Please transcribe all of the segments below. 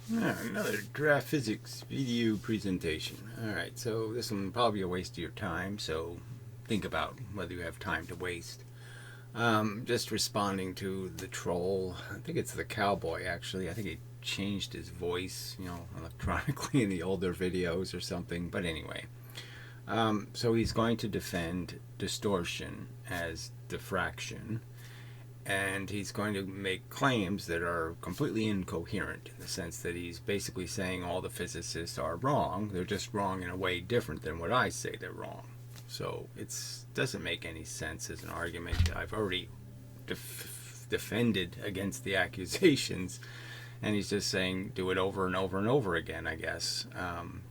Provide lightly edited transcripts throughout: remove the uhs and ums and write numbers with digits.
Another draft physics video presentation. Alright, so this one will probably be a waste of your time, so think about whether you have time to waste. Just responding to the troll. I think it's the cowboy, actually. I think he changed his voice, electronically in the older videos or something. But anyway, so he's going to defend distortion as diffraction. And he's going to make claims that are completely incoherent in the sense that he's basically saying all the physicists are wrong. They're just wrong in a way different than what I say they're wrong. So it doesn't make any sense as an argument. I've already defended against the accusations, and he's just saying do it over and over and over again, I guess.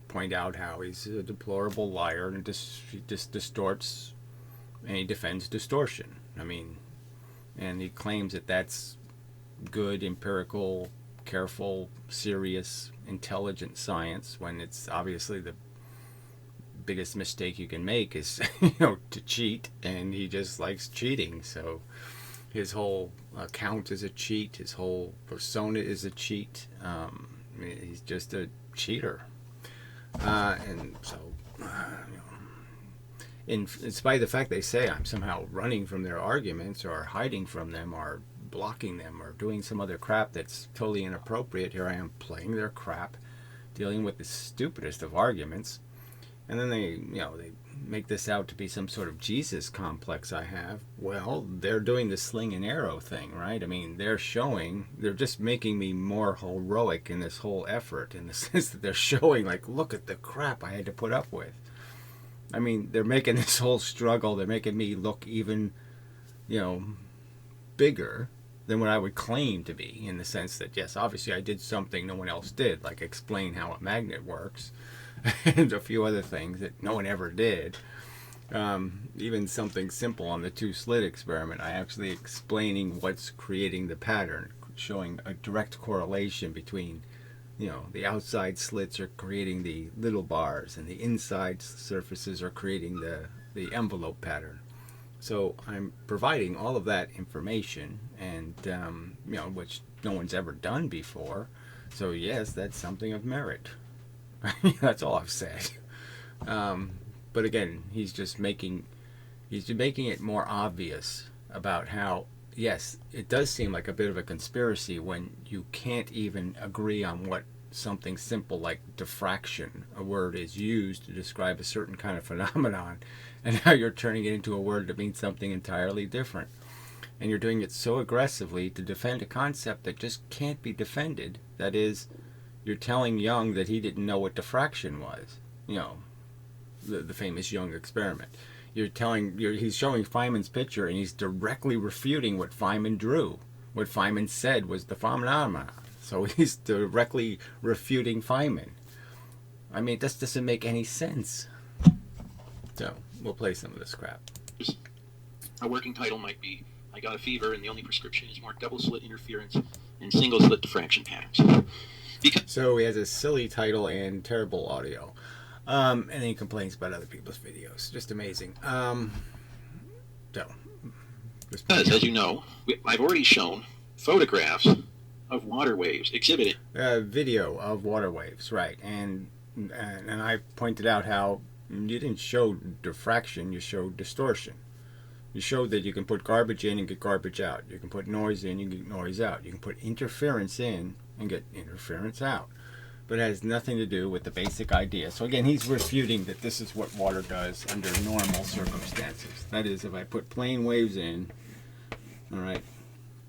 Point out how he's a deplorable liar and he just distorts, and he defends distortion. And he claims that that's good, empirical, careful, serious, intelligent science, when it's obviously the biggest mistake you can make is to cheat, and he just likes cheating. So his whole account is a cheat, his whole persona is a cheat. He's just a cheater, and so in spite of the fact they say I'm somehow running from their arguments or hiding from them or blocking them or doing some other crap that's totally inappropriate, here I am playing their crap, dealing with the stupidest of arguments. And then they make this out to be some sort of Jesus complex I have. Well, they're doing the sling and arrow thing, right? They're just making me more heroic in this whole effort, in the sense that they're showing, like, look at the crap I had to put up with. They're making this whole struggle, they're making me look even, bigger than what I would claim to be, in the sense that, yes, obviously I did something no one else did, like explain how a magnet works, and a few other things that no one ever did. Even something simple on the Two-Slit experiment, I actually explaining what's creating the pattern, showing a direct correlation between the outside slits are creating the little bars, and the inside surfaces are creating the envelope pattern. So I'm providing all of that information, and which no one's ever done before. So yes, that's something of merit. That's all I've said. But again, he's making it more obvious about how, yes, it does seem like a bit of a conspiracy when you can't even agree on what something simple like diffraction, a word, is used to describe a certain kind of phenomenon, and now you're turning it into a word that means something entirely different. And you're doing it so aggressively to defend a concept that just can't be defended. That is, you're telling Young that he didn't know what diffraction was. The famous Young experiment. He's showing Feynman's picture, and he's directly refuting what Feynman drew. What Feynman said was the phenomenon. So he's directly refuting Feynman. This doesn't make any sense. So we'll play some of this crap. A working title might be, I got a fever and the only prescription is more double-slit interference and single-slit diffraction patterns. So he has a silly title and terrible audio. And then he complains about other people's videos. Just amazing. Because, as you know, I've already shown photographs of water waves exhibited. Video of water waves, right. And I pointed out how you didn't show diffraction, you showed distortion. You showed that you can put garbage in and get garbage out. You can put noise in, you can get noise out. You can put interference in and get interference out. But it has nothing to do with the basic idea. So again, he's refuting that this is what water does under normal circumstances. That is, if I put plane waves in, all right,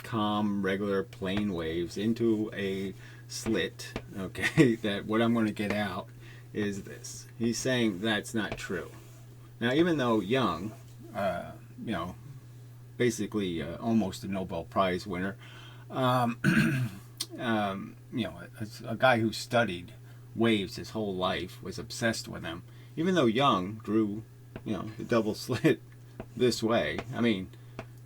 calm, regular plane waves into a slit, okay, that what I'm going to get out is this. He's saying that's not true. Now, even though Young, basically almost a Nobel Prize winner, a guy who studied waves his whole life, was obsessed with them. Even though Young drew, the double slit this way,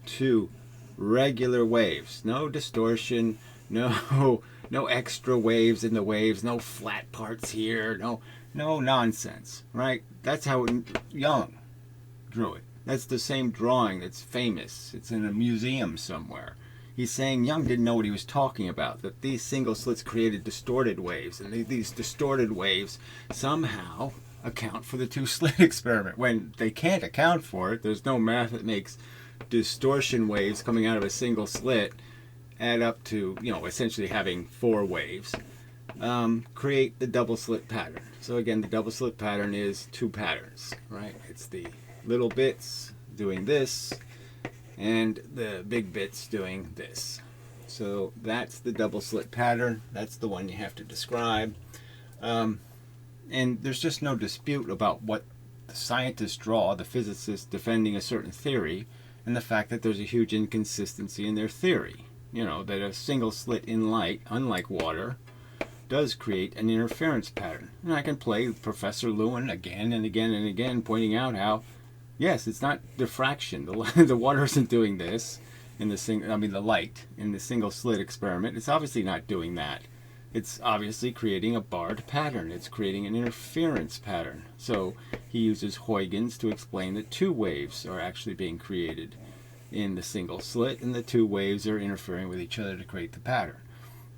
two regular waves, no distortion, no extra waves in the waves, no flat parts here, no nonsense, right? That's how Young drew it. That's the same drawing that's famous. It's in a museum somewhere. he's saying Young didn't know what he was talking about, that these single slits created distorted waves, and these distorted waves somehow account for the two-slit experiment, when they can't account for it. There's no math that makes distortion waves coming out of a single slit add up to, essentially having 4 waves, create the double slit pattern. So again, the double slit pattern is 2 patterns, right? It's the little bits doing this and the big bits doing this. So that's the double slit pattern. That's the one you have to describe. And there's just no dispute about what the scientists draw, the physicists defending a certain theory, and the fact that there's a huge inconsistency in their theory. That a single slit in light, unlike water, does create an interference pattern. And I can play Professor Lewin again and again and again, pointing out how, yes, it's not diffraction. The water isn't doing this in the light in the single slit experiment. It's obviously not doing that. It's obviously creating a barred pattern. It's creating an interference pattern. So he uses Huygens to explain that 2 waves are actually being created in the single slit, and the 2 waves are interfering with each other to create the pattern.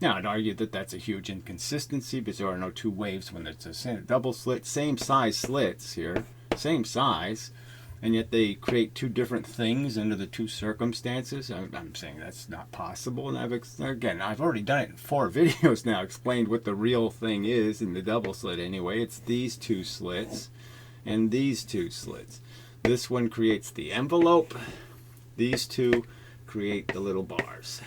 Now, I'd argue that that's a huge inconsistency, because there are no 2 waves when it's a double slit, same size slits here, same size, and yet they create 2 different things under the 2 circumstances. I'm saying that's not possible, and I've already done it in 4 videos now, explained what the real thing is in the double slit anyway. It's these 2 slits and these 2 slits. This one creates the envelope. These 2 create the little bars.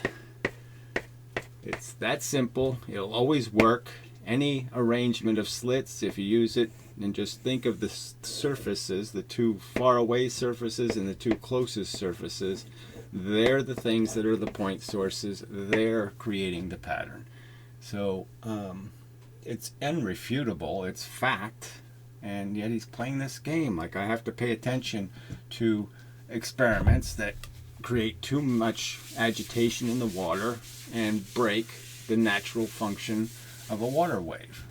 It's that simple. It'll always work. Any arrangement of slits, if you use it, and just think of the surfaces, the 2 far away surfaces and the 2 closest surfaces, they're the things that are the point sources. They're creating the pattern. So it's unrefutable. It's fact. And yet he's playing this game. Like, I have to pay attention to experiments that create too much agitation in the water and break the natural function of a water wave.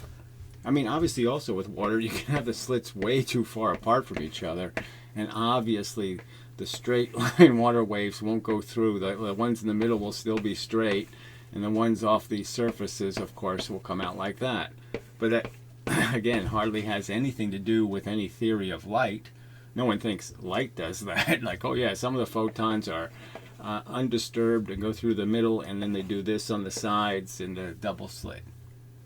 I mean, obviously also with water you can have the slits way too far apart from each other, and obviously the straight line water waves won't go through. The ones in the middle will still be straight, and the ones off these surfaces, of course, will come out like that. But that, again, hardly has anything to do with any theory of light. No one thinks light does that. Like, oh yeah, some of the photons are undisturbed and go through the middle, and then they do this on the sides in the double slit.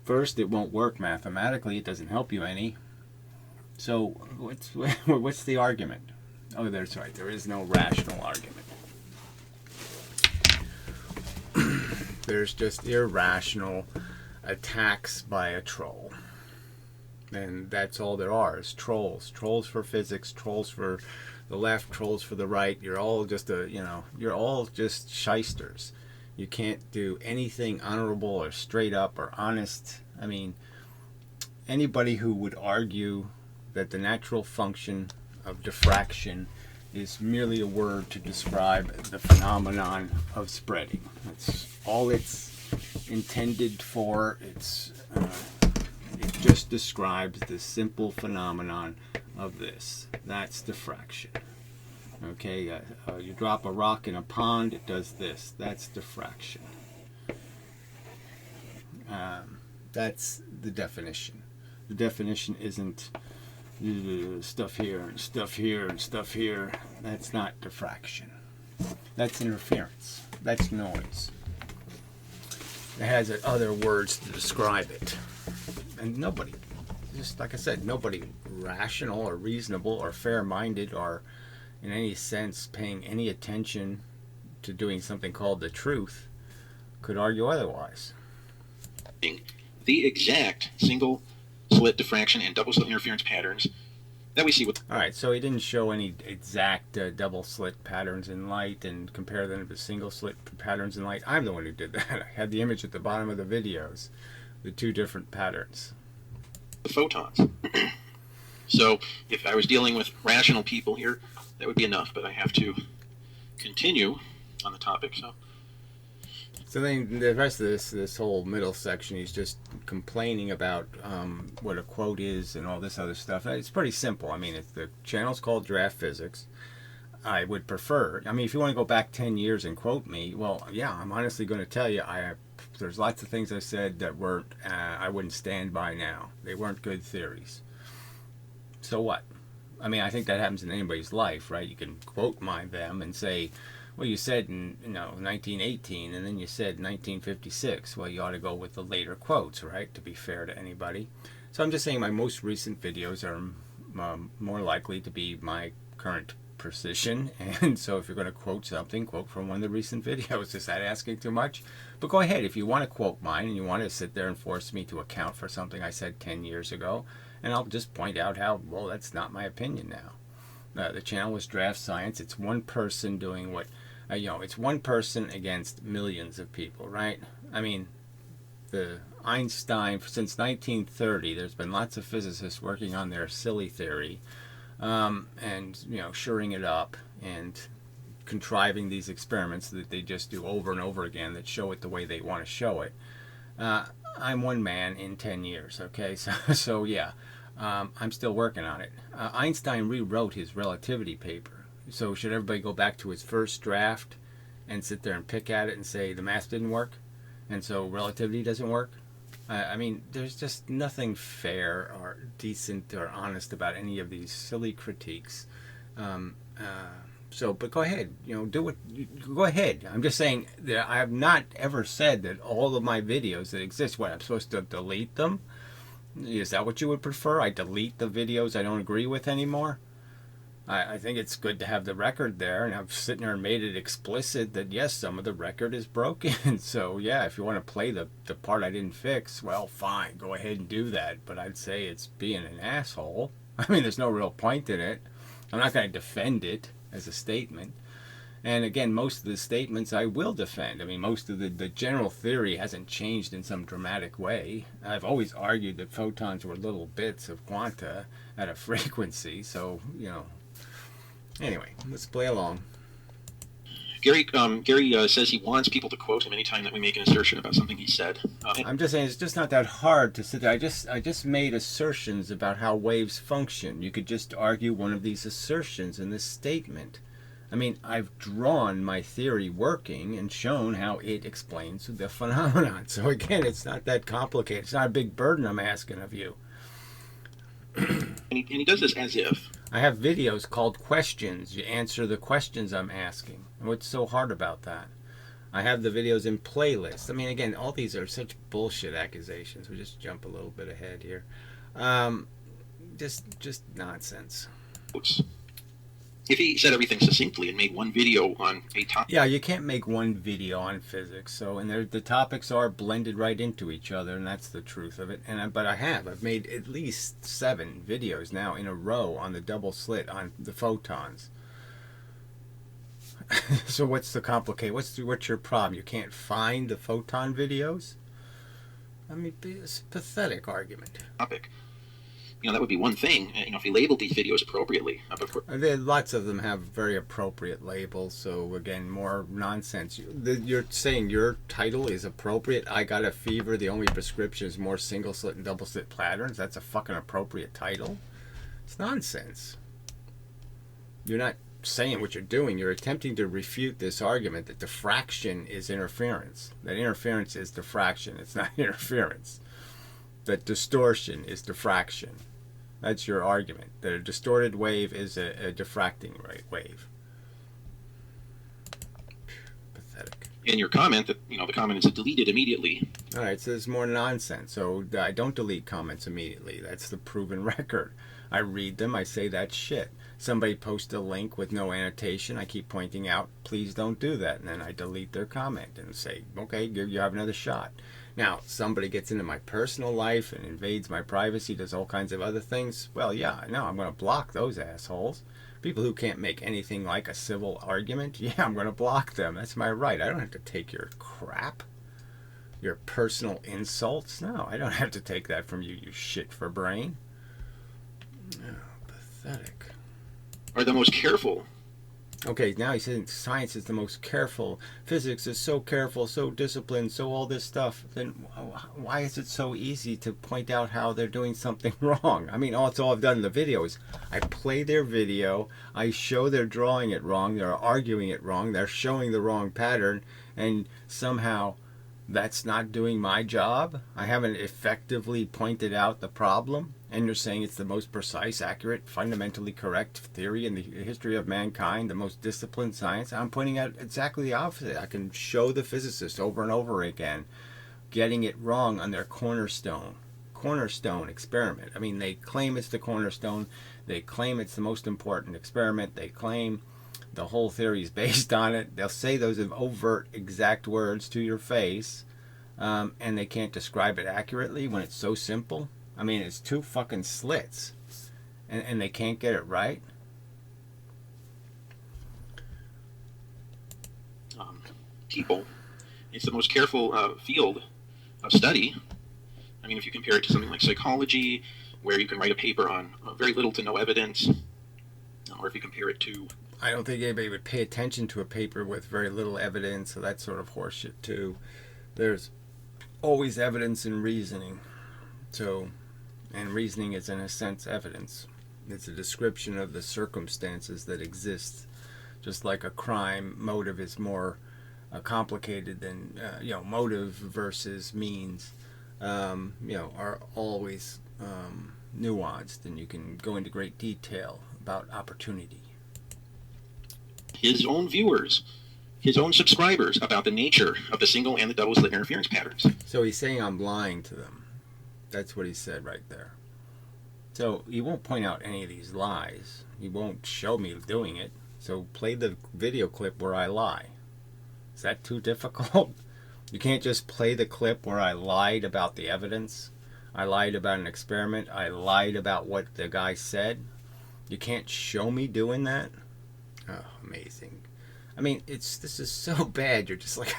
First, it won't work mathematically. It doesn't help you any. So what's the argument? Oh, that's right. There is no rational argument. There's just irrational attacks by a troll. And that's all there are, is trolls. Trolls for physics, trolls for the left, trolls for the right. You're all just you're all just shysters. You can't do anything honorable or straight up or honest. I mean, anybody who would argue that the natural function of diffraction is merely a word to describe the phenomenon of spreading. That's all it's intended for. It just describes the simple phenomenon of this. That's diffraction. Okay, you drop a rock in a pond, it does this. That's diffraction. That's the definition. The definition isn't stuff here and stuff here and stuff here. That's not diffraction. That's interference. That's noise. It has other words to describe it. And nobody, just like I said, nobody rational or reasonable or fair-minded or in any sense paying any attention to doing something called the truth could argue otherwise. The exact single slit diffraction and double slit interference patterns that we see with... Alright, so he didn't show any exact double slit patterns in light and compare them to single slit patterns in light. I'm the one who did that. I had the image at the bottom of the videos. The 2 different patterns. The photons. So if I was dealing with rational people here, that would be enough, but I have to continue on the topic. So then the rest of this whole middle section, he's just complaining about what a quote is and all this other stuff. It's pretty simple. I mean, the channel's called Draft Physics. I would prefer. I mean, if you want to go back 10 years and quote me, well, yeah, I'm honestly going to tell you, there's lots of things I said that weren't, I wouldn't stand by now. They weren't good theories. So what? I mean, I think that happens in anybody's life, right? You can quote mine them and say, well, you said in 1918, and then you said 1956. Well, you ought to go with the later quotes, right? To be fair to anybody. So I'm just saying my most recent videos are more likely to be my current precision, and so if you're going to quote something, quote from one of the recent videos. Is that asking too much? But go ahead. If you want to quote mine and you want to sit there and force me to account for something I said 10 years ago, and I'll just point out how, well, that's not my opinion now. The channel was DraftScience. It's one person doing what, it's one person against millions of people, right? I mean, the Einstein, since 1930, there's been lots of physicists working on their silly theory, and shoring it up and contriving these experiments that they just do over and over again that show it the way they want to show it. I'm one man in 10 years, okay? So yeah, I'm still working on it. Einstein rewrote his relativity paper. So should everybody go back to his first draft and sit there and pick at it and say the math didn't work, and so relativity doesn't work? I mean, there's just nothing fair or decent or honest about any of these silly critiques. But go ahead, do what. Go ahead. I'm just saying that I have not ever said that all of my videos that exist, what, I'm supposed to delete them? Is that what you would prefer? I delete the videos I don't agree with anymore? I think it's good to have the record there, and I've sitting there and made it explicit that yes, some of the record is broken. So yeah, if you want to play the part I didn't fix, well, fine, go ahead and do that. But I'd say it's being an asshole. I mean, there's no real point in it. I'm not going to defend it as a statement. And again, most of the statements I will defend. I mean, most of the general theory hasn't changed in some dramatic way. I've always argued that photons were little bits of quanta at a frequency. So, anyway, let's play along. Gary says he wants people to quote him anytime that we make an assertion about something he said. I'm just saying it's just not that hard to sit there. I just made assertions about how waves function. You could just argue one of these assertions in this statement. I mean, I've drawn my theory working and shown how it explains the phenomenon. So again, it's not that complicated. It's not a big burden I'm asking of you. And he does this as if. I have videos called questions. You answer the questions I'm asking. What's so hard about that? I have the videos in playlists. I mean, again, all these are such bullshit accusations. We just jump a little bit ahead here. Just nonsense. Oops. If he said everything succinctly and made one video on a topic. Yeah, you can't make one video on physics. So, and the topics are blended right into each other, and that's the truth of it. But I've made at least 7 videos now in a row on the double slit on the photons. So what's the complicate? What's your problem? You can't find the photon videos? I mean, it's a pathetic argument. Topic. That would be one thing, if he labeled these videos appropriately. Lots of them have very appropriate labels, so again, more nonsense. You're saying your title is appropriate? I got a fever, the only prescription is more single slit and double slit patterns? That's a fucking appropriate title? It's nonsense. You're not saying what you're doing. You're attempting to refute this argument that diffraction is interference. That interference is diffraction. It's not interference. That distortion is diffraction. That's your argument. That a distorted wave is a diffracting wave. Pathetic. In your comment, that the comment is deleted immediately. All right, so there's more nonsense. So I don't delete comments immediately. That's the proven record. I read them. I say that's shit. Somebody posts a link with no annotation. I keep pointing out, please don't do that. And then I delete their comment and say, okay, you have another shot. Now, somebody gets into my personal life and invades my privacy, does all kinds of other things. Well, yeah, no, I'm going to block those assholes. People who can't make anything like a civil argument, yeah, I'm going to block them. That's my right. I don't have to take your crap, your personal insults. No, I don't have to take that from you, you shit for brain. Oh, pathetic. Are the most careful Okay, now he's saying science is the most careful. Physics is so careful, so disciplined, so all this stuff. Then why is it so easy to point out how they're doing something wrong? I mean, that's all I've done in the video is I play their video, I show they're drawing it wrong, they're arguing it wrong, they're showing the wrong pattern, and somehow that's not doing my job. I haven't effectively pointed out the problem, and you're saying it's the most precise, accurate, fundamentally correct theory in the history of mankind, the most disciplined science. I'm pointing out exactly the opposite. I can show the physicists over and over again getting it wrong on their cornerstone experiment. I mean, they claim it's the cornerstone. They claim it's the most important experiment. They claim the whole theory is based on it. They'll say those overt, exact words to your face, and they can't describe it accurately when it's so simple. I mean, it's two fucking slits, and they can't get it right. People, it's the most careful field of study. I mean, if you compare it to something like psychology, where you can write a paper on very little to no evidence, or if you compare it to... I don't think anybody would pay attention to a paper with very little evidence, so that's sort of horseshit too. There's always evidence in reasoning. So, and reasoning is in a sense evidence. It's a description of the circumstances that exist. Just like a crime, motive is more complicated than, motive versus means, are always nuanced, and you can go into great detail about opportunity. His own viewers, his own subscribers, about the nature of the single and the double slit interference patterns. So he's saying I'm lying to them. That's what he said right there. So he won't point out any of these lies. He won't show me doing it. So play the video clip where I lie. Is that too difficult? You can't just play the clip where I lied about the evidence. I lied about an experiment. I lied about what the guy said. You can't show me doing that? Oh, amazing. I mean, this is so bad. You're just like,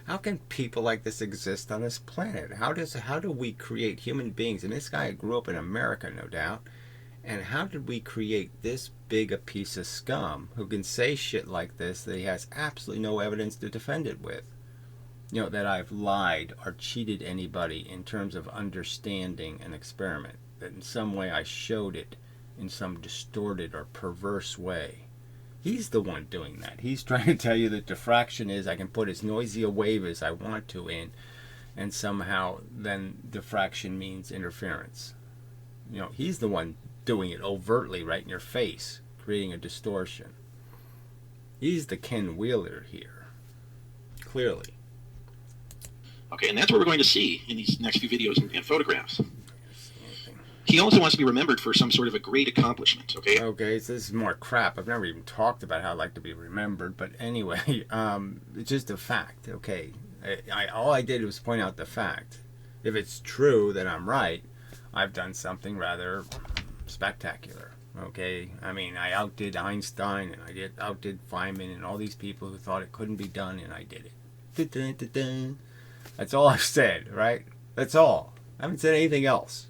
how can people like this exist on this planet? How do we create human beings? And this guy grew up in America, no doubt. And how did we create this big a piece of scum who can say shit like this that he has absolutely no evidence to defend it with? That I've lied or cheated anybody in terms of understanding an experiment. That in some way I showed it in some distorted or perverse way. He's the one doing that. He's trying to tell you that diffraction is I can put as noisy a wave as I want to in, and somehow then diffraction means interference. He's the one doing it overtly right in your face, creating a distortion. He's the Ken Wheeler here. Clearly. Okay, and that's what we're going to see in these next few videos and photographs. He also wants to be remembered for some sort of a great accomplishment, okay? Okay, so this is more crap. I've never even talked about how I like to be remembered, but anyway, it's just a fact, okay? All I did was point out the fact. If it's true that I'm right, I've done something rather spectacular, okay? I mean, I outdid Einstein, and I outdid Feynman, and all these people who thought it couldn't be done, and I did it. Dun-dun-dun-dun. That's all I've said, right? That's all. I haven't said anything else.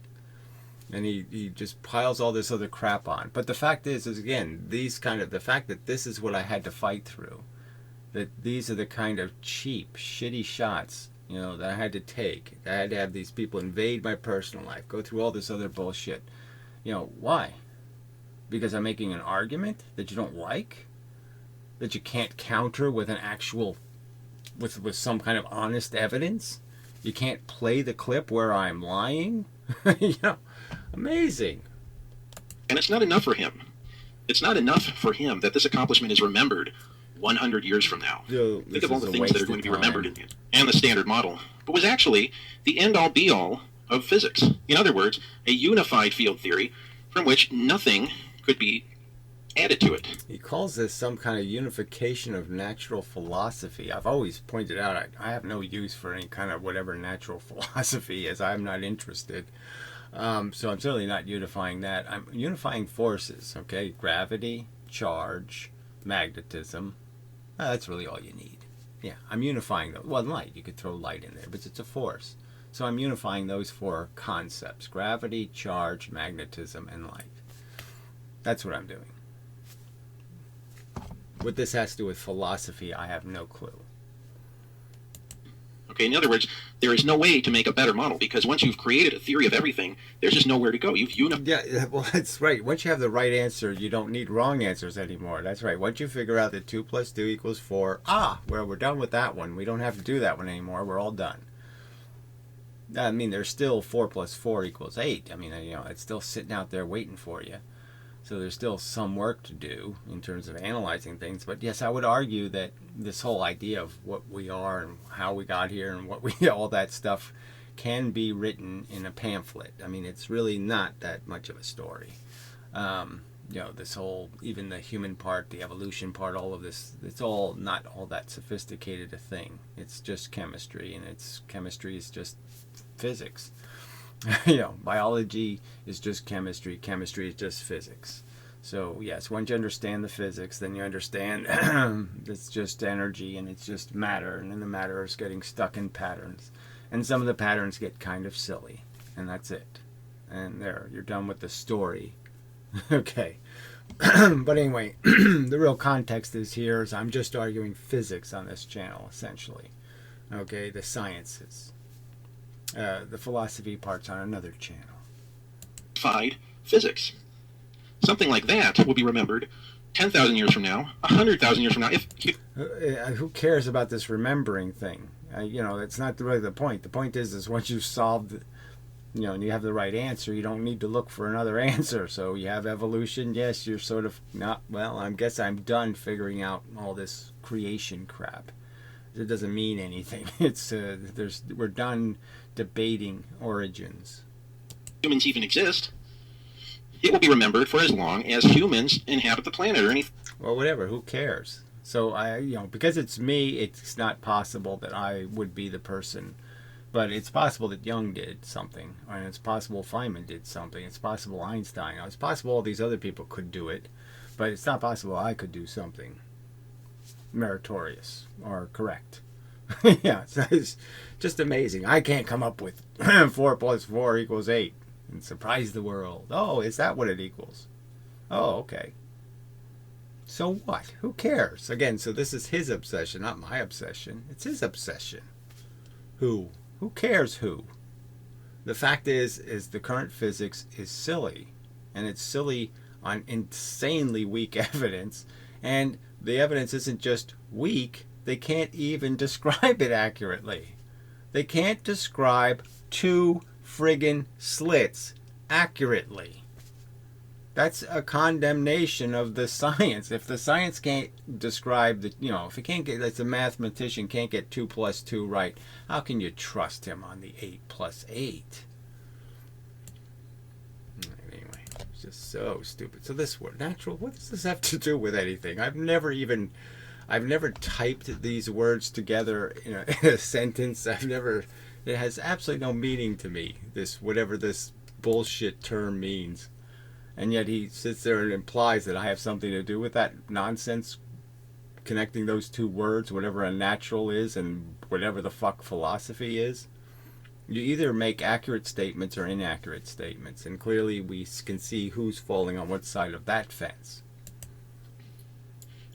And he just piles all this other crap on. But the fact is again, the fact that this is what I had to fight through. That these are the kind of cheap, shitty shots, that I had to take. I had to have these people invade my personal life, go through all this other bullshit. Why? Because I'm making an argument that you don't like? That you can't counter with an actual, with some kind of honest evidence? You can't play the clip where I'm lying? Amazing. And it's not enough for him. It's not enough for him that this accomplishment is remembered 100 years from now. Think of all the things that are going to be remembered in it, and the Standard Model, but was actually the end-all be-all of physics. In other words, a unified field theory from which nothing could be added to it. He calls this some kind of unification of natural philosophy. I've always pointed out I have no use for any kind of whatever natural philosophy is. I'm not interested. So I'm certainly not unifying that. I'm unifying forces, okay? Gravity, charge, magnetism. That's really all you need. Yeah, I'm unifying those. Well, light, you could throw light in there, but it's a force. So I'm unifying those four concepts: gravity, charge, magnetism, and light. That's what I'm doing. What this has to do with philosophy, I have no clue. Okay, in other words, there is no way to make a better model, because once you've created a theory of everything, there's just nowhere to go. Yeah, well, that's right. Once you have the right answer, you don't need wrong answers anymore. That's right. Once you figure out that 2 + 2 = 4, well, we're done with that one. We don't have to do that one anymore. We're all done. I mean, there's still 4 + 4 = 8. I mean, it's still sitting out there waiting for you. So there's still some work to do in terms of analyzing things. But yes, I would argue that this whole idea of what we are and how we got here and what we all that stuff can be written in a pamphlet. I mean, it's really not that much of a story. This whole, even the human part, the evolution part, all of this, it's all not all that sophisticated a thing. It's just chemistry, and chemistry is just physics. Biology is just chemistry. Chemistry is just physics. So yes, once you understand the physics, then you understand it's just energy and it's just matter, and then the matter is getting stuck in patterns, and some of the patterns get kind of silly, and that's it. And there, you're done with the story. Okay. But anyway, the real context is here is I'm just arguing physics on this channel, essentially. Okay, the sciences. The philosophy part's on another channel. Physics. Something like that will be remembered 10,000 years from now, 100,000 years from now. Who cares about this remembering thing? That's not really the point. The point is once you've solved, and you have the right answer, you don't need to look for another answer. So you have evolution. Yes, you're sort of not. Well, I guess I'm done figuring out all this creation crap. It doesn't mean anything. We're done debating origins. Humans even exist. It will be remembered for as long as humans inhabit the planet or anything. Well, whatever. Who cares? So because it's me, it's not possible that I would be the person. But it's possible that Jung did something, and it's possible Feynman did something. It's possible Einstein. It's possible all these other people could do it, but it's not possible I could do something meritorious or correct. Yeah, it's just amazing. I can't come up with 4 + 4 = 8 and surprise the world. Oh, is that what it equals? Oh, okay. So what? Who cares? Again, so this is his obsession, not my obsession. It's his obsession. Who cares who? The fact is the current physics is silly, and it's silly on insanely weak evidence, and the evidence isn't just weak, they can't even describe it accurately. They can't describe 2 friggin' slits accurately. That's a condemnation of the science. If the science can't describe if it can't get, a mathematician can't get 2 + 2 right, how can you trust him on the 8 + 8? Anyway, it's just so stupid. So this word, natural, what does this have to do with anything? I've never typed these words together in a sentence. It has absolutely no meaning to me, whatever this bullshit term means. And yet he sits there and implies that I have something to do with that nonsense, connecting those 2 words, whatever a natural is and whatever the fuck philosophy is. You either make accurate statements or inaccurate statements, and clearly we can see who's falling on what side of that fence.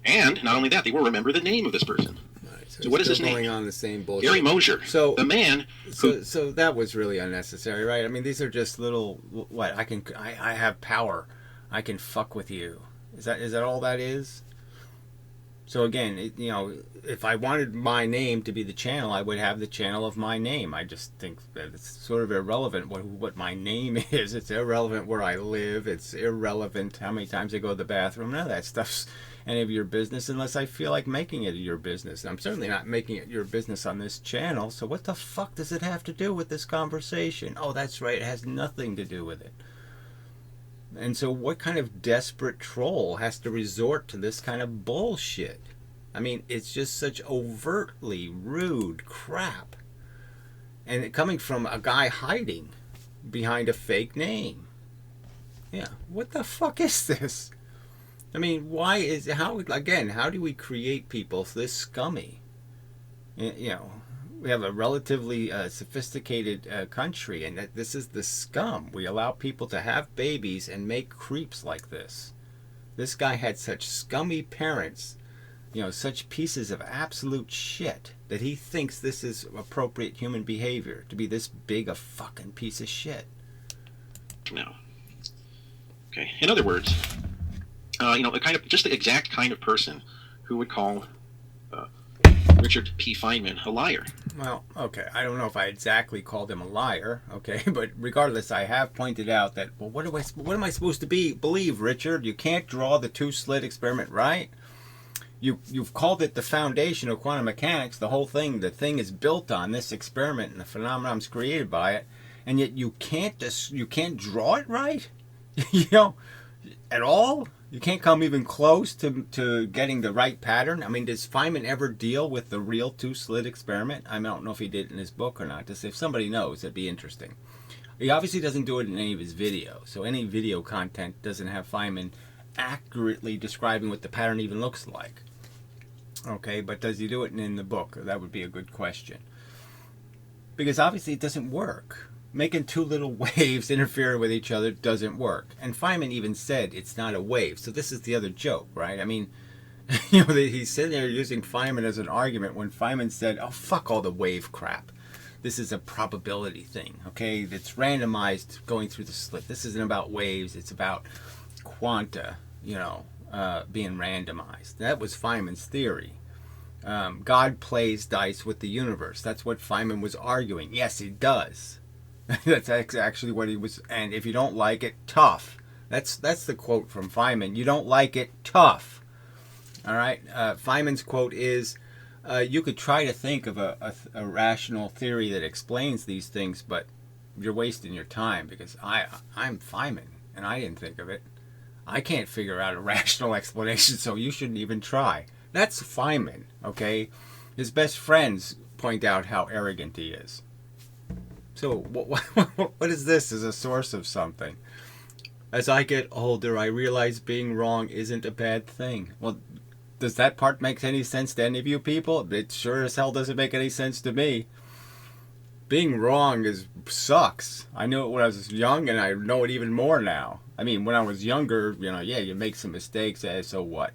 And not only that, they will remember the name of this person. Right, so what is his name? Going on the same bullshit. Gary Mosher. So the man. So that was really unnecessary, right? I mean, these are just little. What I have power. I can fuck with you. Is that all that is? So again, if I wanted my name to be the channel, I would have the channel of my name. I just think that it's sort of irrelevant what my name is. It's irrelevant where I live. It's irrelevant how many times I go to the bathroom. None of that stuff's any of your business unless I feel like making it your business. And I'm certainly not making it your business on this channel. So what the fuck does it have to do with this conversation? Oh, that's right. It has nothing to do with it. And so what kind of desperate troll has to resort to this kind of bullshit? I mean, it's just such overtly rude crap. And it coming from a guy hiding behind a fake name. Yeah, what the fuck is this? I mean, how do we create people this scummy? We have a relatively sophisticated country, and this is the scum. We allow people to have babies and make creeps like this. This guy had such scummy parents such pieces of absolute shit that he thinks this is appropriate human behavior, to be this big a fucking piece of shit. No. Okay. In other words, just the exact kind of person who would call Richard P. Feynman a liar. Well, okay, I don't know if I exactly called him a liar, okay, but regardless, I have pointed out that, well, what am I supposed to believe, Richard? You can't draw the two-slit experiment, right? You've called it the foundation of quantum mechanics, the whole thing. The thing is built on this experiment and the phenomenons created by it, and yet you can't draw it right, at all. You can't come even close to getting the right pattern. I mean, does Feynman ever deal with the real two-slit experiment? I don't know if he did it in his book or not. Just if somebody knows, that'd be interesting. He obviously doesn't do it in any of his videos, so any video content doesn't have Feynman accurately describing what the pattern even looks like. Okay, but does he do it in the book? That would be a good question. Because obviously it doesn't work. Making two little waves interfere with each other doesn't work. And Feynman even said it's not a wave. So this is the other joke, right? I mean, he's sitting there using Feynman as an argument when Feynman said, oh, fuck all the wave crap. This is a probability thing, okay? That's randomized going through the slit. This isn't about waves. It's about quanta, being randomized. That was Feynman's theory. God plays dice with the universe. That's what Feynman was arguing. Yes, he does. That's actually what he was. And if you don't like it, tough. That's the quote from Feynman. You don't like it, tough. All right. Feynman's quote is, you could try to think of a rational theory that explains these things, but you're wasting your time because I'm Feynman and I didn't think of it. I can't figure out a rational explanation, so you shouldn't even try. That's Feynman, okay? His best friends point out how arrogant he is. So what is this as a source of something? As I get older, I realize being wrong isn't a bad thing. Well, does that part make any sense to any of you people? It sure as hell doesn't make any sense to me. Being wrong sucks. I knew it when I was young, and I know it even more now. I mean, when I was younger, you make some mistakes, so what?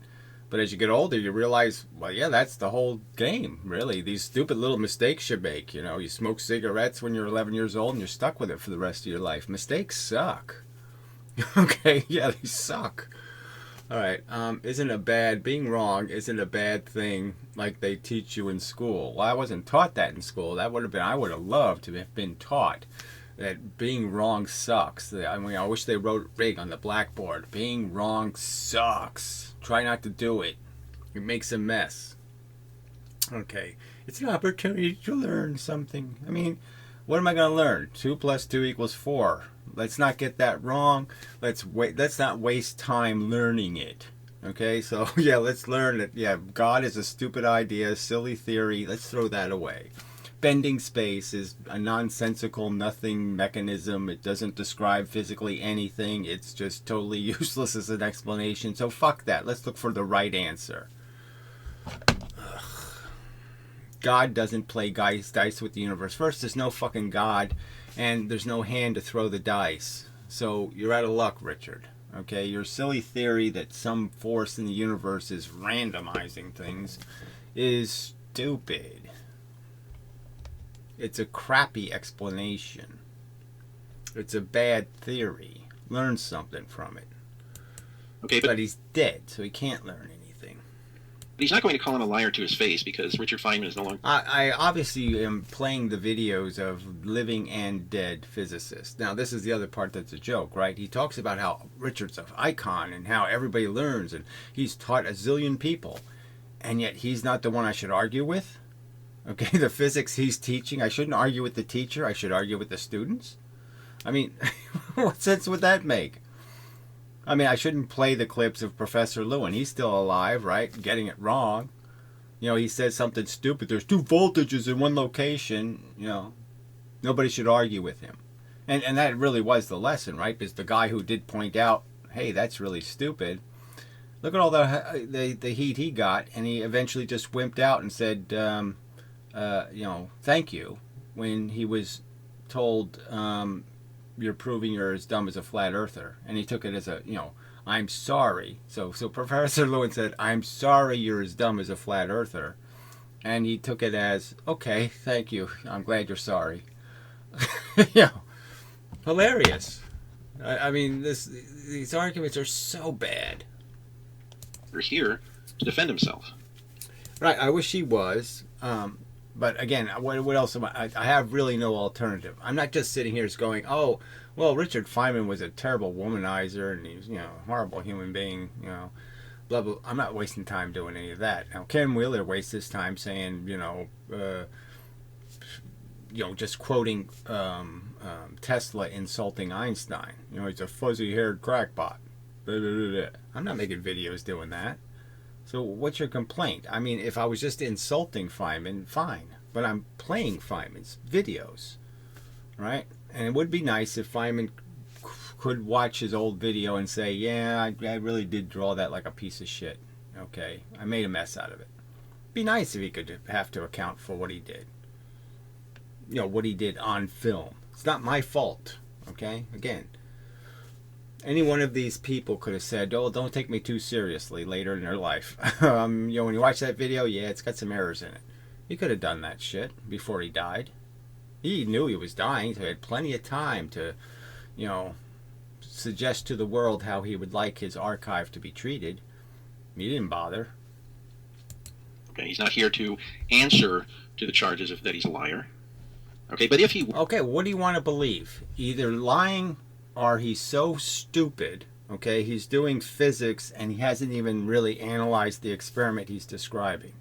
But as you get older, you realize, well, yeah, that's the whole game, really. These stupid little mistakes you make. You smoke cigarettes when you're 11 years old, and you're stuck with it for the rest of your life. Mistakes suck. Okay, yeah, they suck. All right, being wrong isn't a bad thing like they teach you in school. Well, I wasn't taught that in school. I would have loved to have been taught that being wrong sucks. I wish they wrote big on the blackboard. Being wrong sucks. Try not to do it. It makes a mess. Okay, it's an opportunity to learn something. I mean, what am I going to learn? 2 + 2 = 4. Let's not get that wrong. Let's not waste time learning it. Okay, so yeah, let's learn that. Yeah, God is a stupid idea, silly theory. Let's throw that away. Bending space is a nonsensical nothing mechanism. It doesn't describe physically anything. It's just totally useless as an explanation. So fuck that. Let's look for the right answer. Ugh. God doesn't play dice with the universe. First, there's no fucking God, and there's no hand to throw the dice. So you're out of luck, Richard. Okay, your silly theory that some force in the universe is randomizing things is stupid. It's a crappy explanation. It's a bad theory. Learn something from it. Okay, but he's dead, so he can't learn anything. But he's not going to call him a liar to his face because Richard Feynman is no longer... I obviously am playing the videos of living and dead physicists. Now, this is the other part that's a joke, right? He talks about how Richard's an icon and how everybody learns, and he's taught a zillion people. And yet he's not the one I should argue with? Okay, the physics he's teaching, I shouldn't argue with the teacher. I should argue with the students. I mean, what sense would that make? I mean, I shouldn't play the clips of Professor Lewin. He's still alive, right? Getting it wrong. He says something stupid. There's 2 voltages in one location. Nobody should argue with him. And that really was the lesson, right? Because the guy who did point out, hey, that's really stupid. Look at all the heat he got, and he eventually just wimped out and said... thank you, when he was told, you're proving you're as dumb as a flat earther. And he took it as I'm sorry. So Professor Lewin said, I'm sorry you're as dumb as a flat earther. And he took it as, okay, thank you. I'm glad you're sorry. Hilarious. I mean, these arguments are so bad. We're here to defend himself. Right, I wish he was. But again, what else am I have really no alternative. I'm not just sitting here going, oh, well, Richard Feynman was a terrible womanizer and he was, a horrible human being, blah, blah. I'm not wasting time doing any of that. Now, Ken Wheeler wastes his time saying, just quoting Tesla insulting Einstein. He's a fuzzy-haired crackpot. I'm not making videos doing that. So what's your complaint? I mean, if I was just insulting Feynman, fine. But I'm playing Feynman's videos, right? And it would be nice if Feynman could watch his old video and say, yeah, I really did draw that like a piece of shit. Okay, I made a mess out of it. Be nice if he could have to account for what he did. What he did on film. It's not my fault, okay? Again, any one of these people could have said, oh, don't take me too seriously later in their life. When you watch that video, yeah, it's got some errors in it. He could have done that shit before he died. He knew he was dying, so he had plenty of time to, suggest to the world how he would like his archive to be treated. He didn't bother. Okay, he's not here to answer to the charges that he's a liar. Okay, but if he... Okay, what do you want to believe? Either lying or he's so stupid, okay, he's doing physics and he hasn't even really analyzed the experiment he's describing.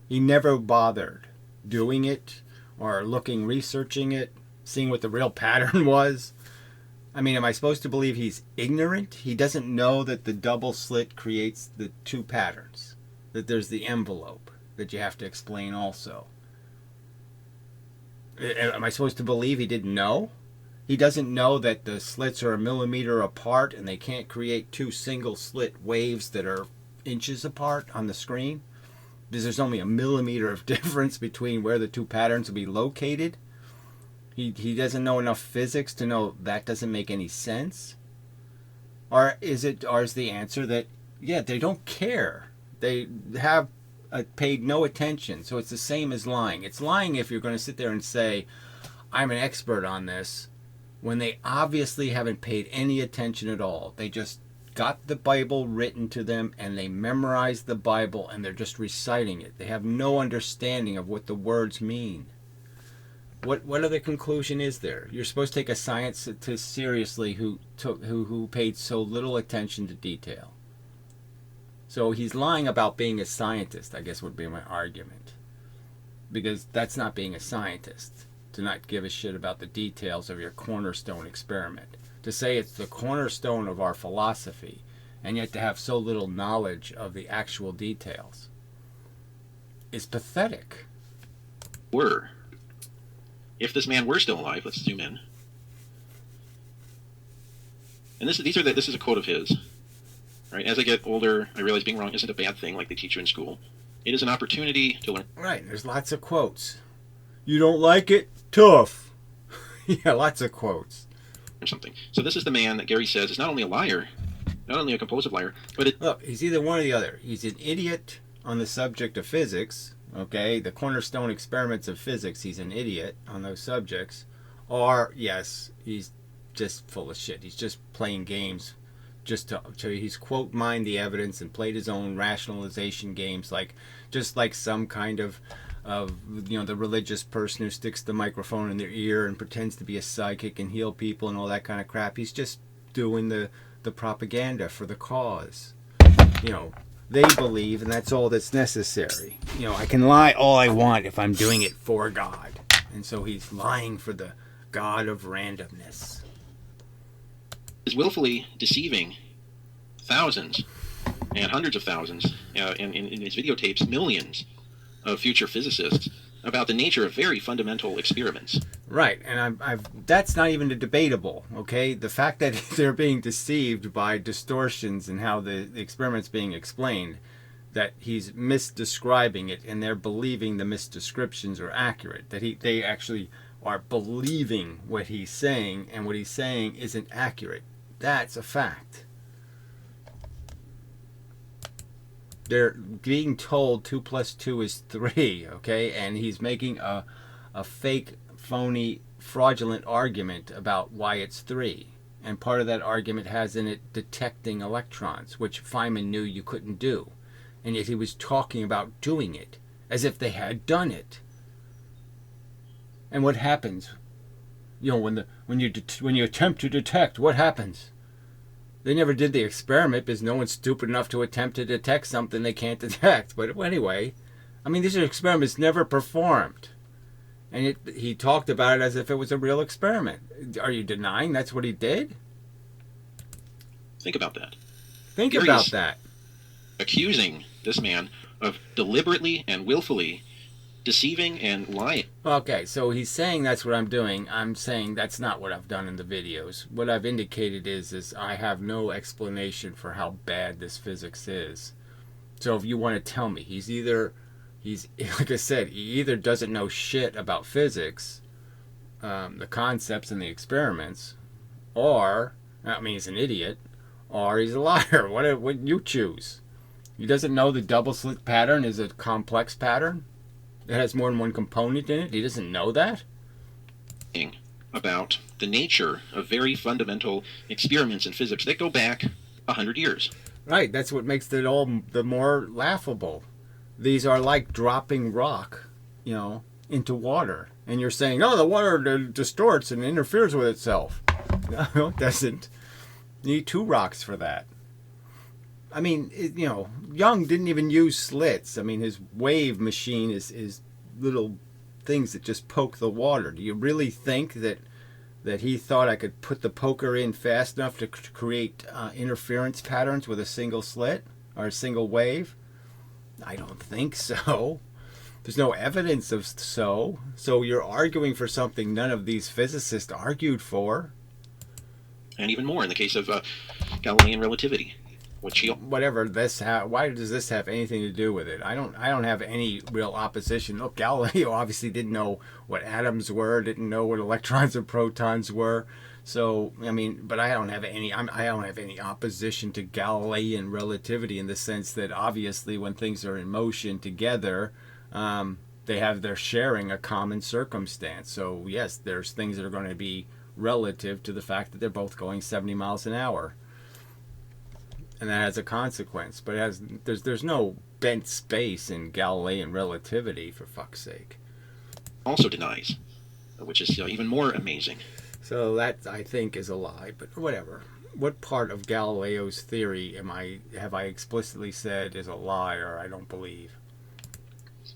He never bothered doing it or researching it, seeing what the real pattern was. I mean, am I supposed to believe he's ignorant? He doesn't know that the double slit creates the two patterns, that there's the envelope that you have to explain also. Am I supposed to believe he didn't know? He doesn't know that the slits are a millimeter apart and they can't create two single slit waves that are inches apart on the screen? Because there's only a millimeter of difference between where the two patterns will be located. He doesn't know enough physics to know that doesn't make any sense? Or is the answer that, yeah, they don't care. They have paid no attention. So it's the same as lying. It's lying if you're going to sit there and say, I'm an expert on this, when they obviously haven't paid any attention at all. They just got the Bible written to them and they memorized the Bible and they're just reciting it. They have no understanding of what the words mean. What other conclusion is there? You're supposed to take a scientist seriously who paid so little attention to detail. So he's lying about being a scientist, I guess would be my argument. Because that's not being a scientist. To not give a shit about the details of your cornerstone experiment. To say it's the cornerstone of our philosophy, and yet to have so little knowledge of the actual details is pathetic. If this man were still alive, let's zoom in. And this is a quote of his. Right? As I get older, I realize being wrong isn't a bad thing like they teach you in school. It is an opportunity to learn. Right, there's lots of quotes. You don't like it? Tough. Yeah, lots of quotes. Or something. So this is the man that Gary says is not only a liar, not only a compulsive liar, but Look, he's either one or the other. He's an idiot on the subject of physics, okay? The cornerstone experiments of physics, he's an idiot on those subjects. Or, yes, he's just full of shit. He's just playing games just to he's quote mined the evidence and played his own rationalization games, just like some kind of the religious person who sticks the microphone in their ear and pretends to be a psychic and heal people and all that kind of crap. He's just doing the propaganda for the cause. They believe, and that's all that's necessary. I can lie all I want if I'm doing it for God. And so he's lying for the God of randomness. Is willfully deceiving thousands and hundreds of thousands, in his videotapes, millions of future physicists about the nature of very fundamental experiments. Right, and that's not even debatable, okay? The fact that they're being deceived by distortions in how the experiment's being explained, that he's misdescribing it and they're believing the misdescriptions are accurate, that they actually are believing what he's saying and what he's saying isn't accurate. That's a fact. They're being told 2 plus 2 is 3, okay? And he's making a fake, phony, fraudulent argument about why it's 3. And part of that argument has in it detecting electrons, which Feynman knew you couldn't do. And yet he was talking about doing it, as if they had done it. And what happens? You know, when you attempt to detect, what happens? They never did the experiment because no one's stupid enough to attempt to detect something they can't detect. But anyway, I mean, these are experiments never performed. And he talked about it as if it was a real experiment. Are you denying that's what he did? Think about that. Think about that. Accusing this man of deliberately and willfully deceiving and lying. Okay, so he's saying that's what I'm doing. I'm saying that's not what I've done in the videos. What I've indicated is I have no explanation for how bad this physics is. So if you want to tell me, he's like I said, he either doesn't know shit about physics, the concepts and the experiments, or, I mean, he's an idiot, or he's a liar. What you choose? He doesn't know the double-slit pattern is a complex pattern. It has more than one component in it. He doesn't know that? About the nature of very fundamental experiments in physics that go back 100 years. Right, that's what makes it all the more laughable. These are like dropping rock, you know, into water. And you're saying, oh, the water distorts and interferes with itself. No, it doesn't. You need 2 rocks for that. I mean, you know, Young didn't even use slits. I mean, his wave machine is little things that just poke the water. Do you really think that he thought I could put the poker in fast enough to create interference patterns with a single slit or a single wave? I don't think so. There's no evidence of so. So you're arguing for something none of these physicists argued for. And even more in the case of Galilean relativity. Whatever this why does this have anything to do with it? I don't have any real opposition. Look, Galileo obviously didn't know what atoms were, didn't know what electrons and protons were. So I mean, but I don't have any opposition to Galilean relativity in the sense that obviously when things are in motion together, they're sharing a common circumstance. So yes, there's things that are going to be relative to the fact that they're both going 70 miles an hour. And that has a consequence, but there's no bent space in Galilean relativity, for fuck's sake. Also denies, which is even more amazing. So that, I think, is a lie, but whatever. What part of Galileo's theory have I explicitly said is a lie or I don't believe?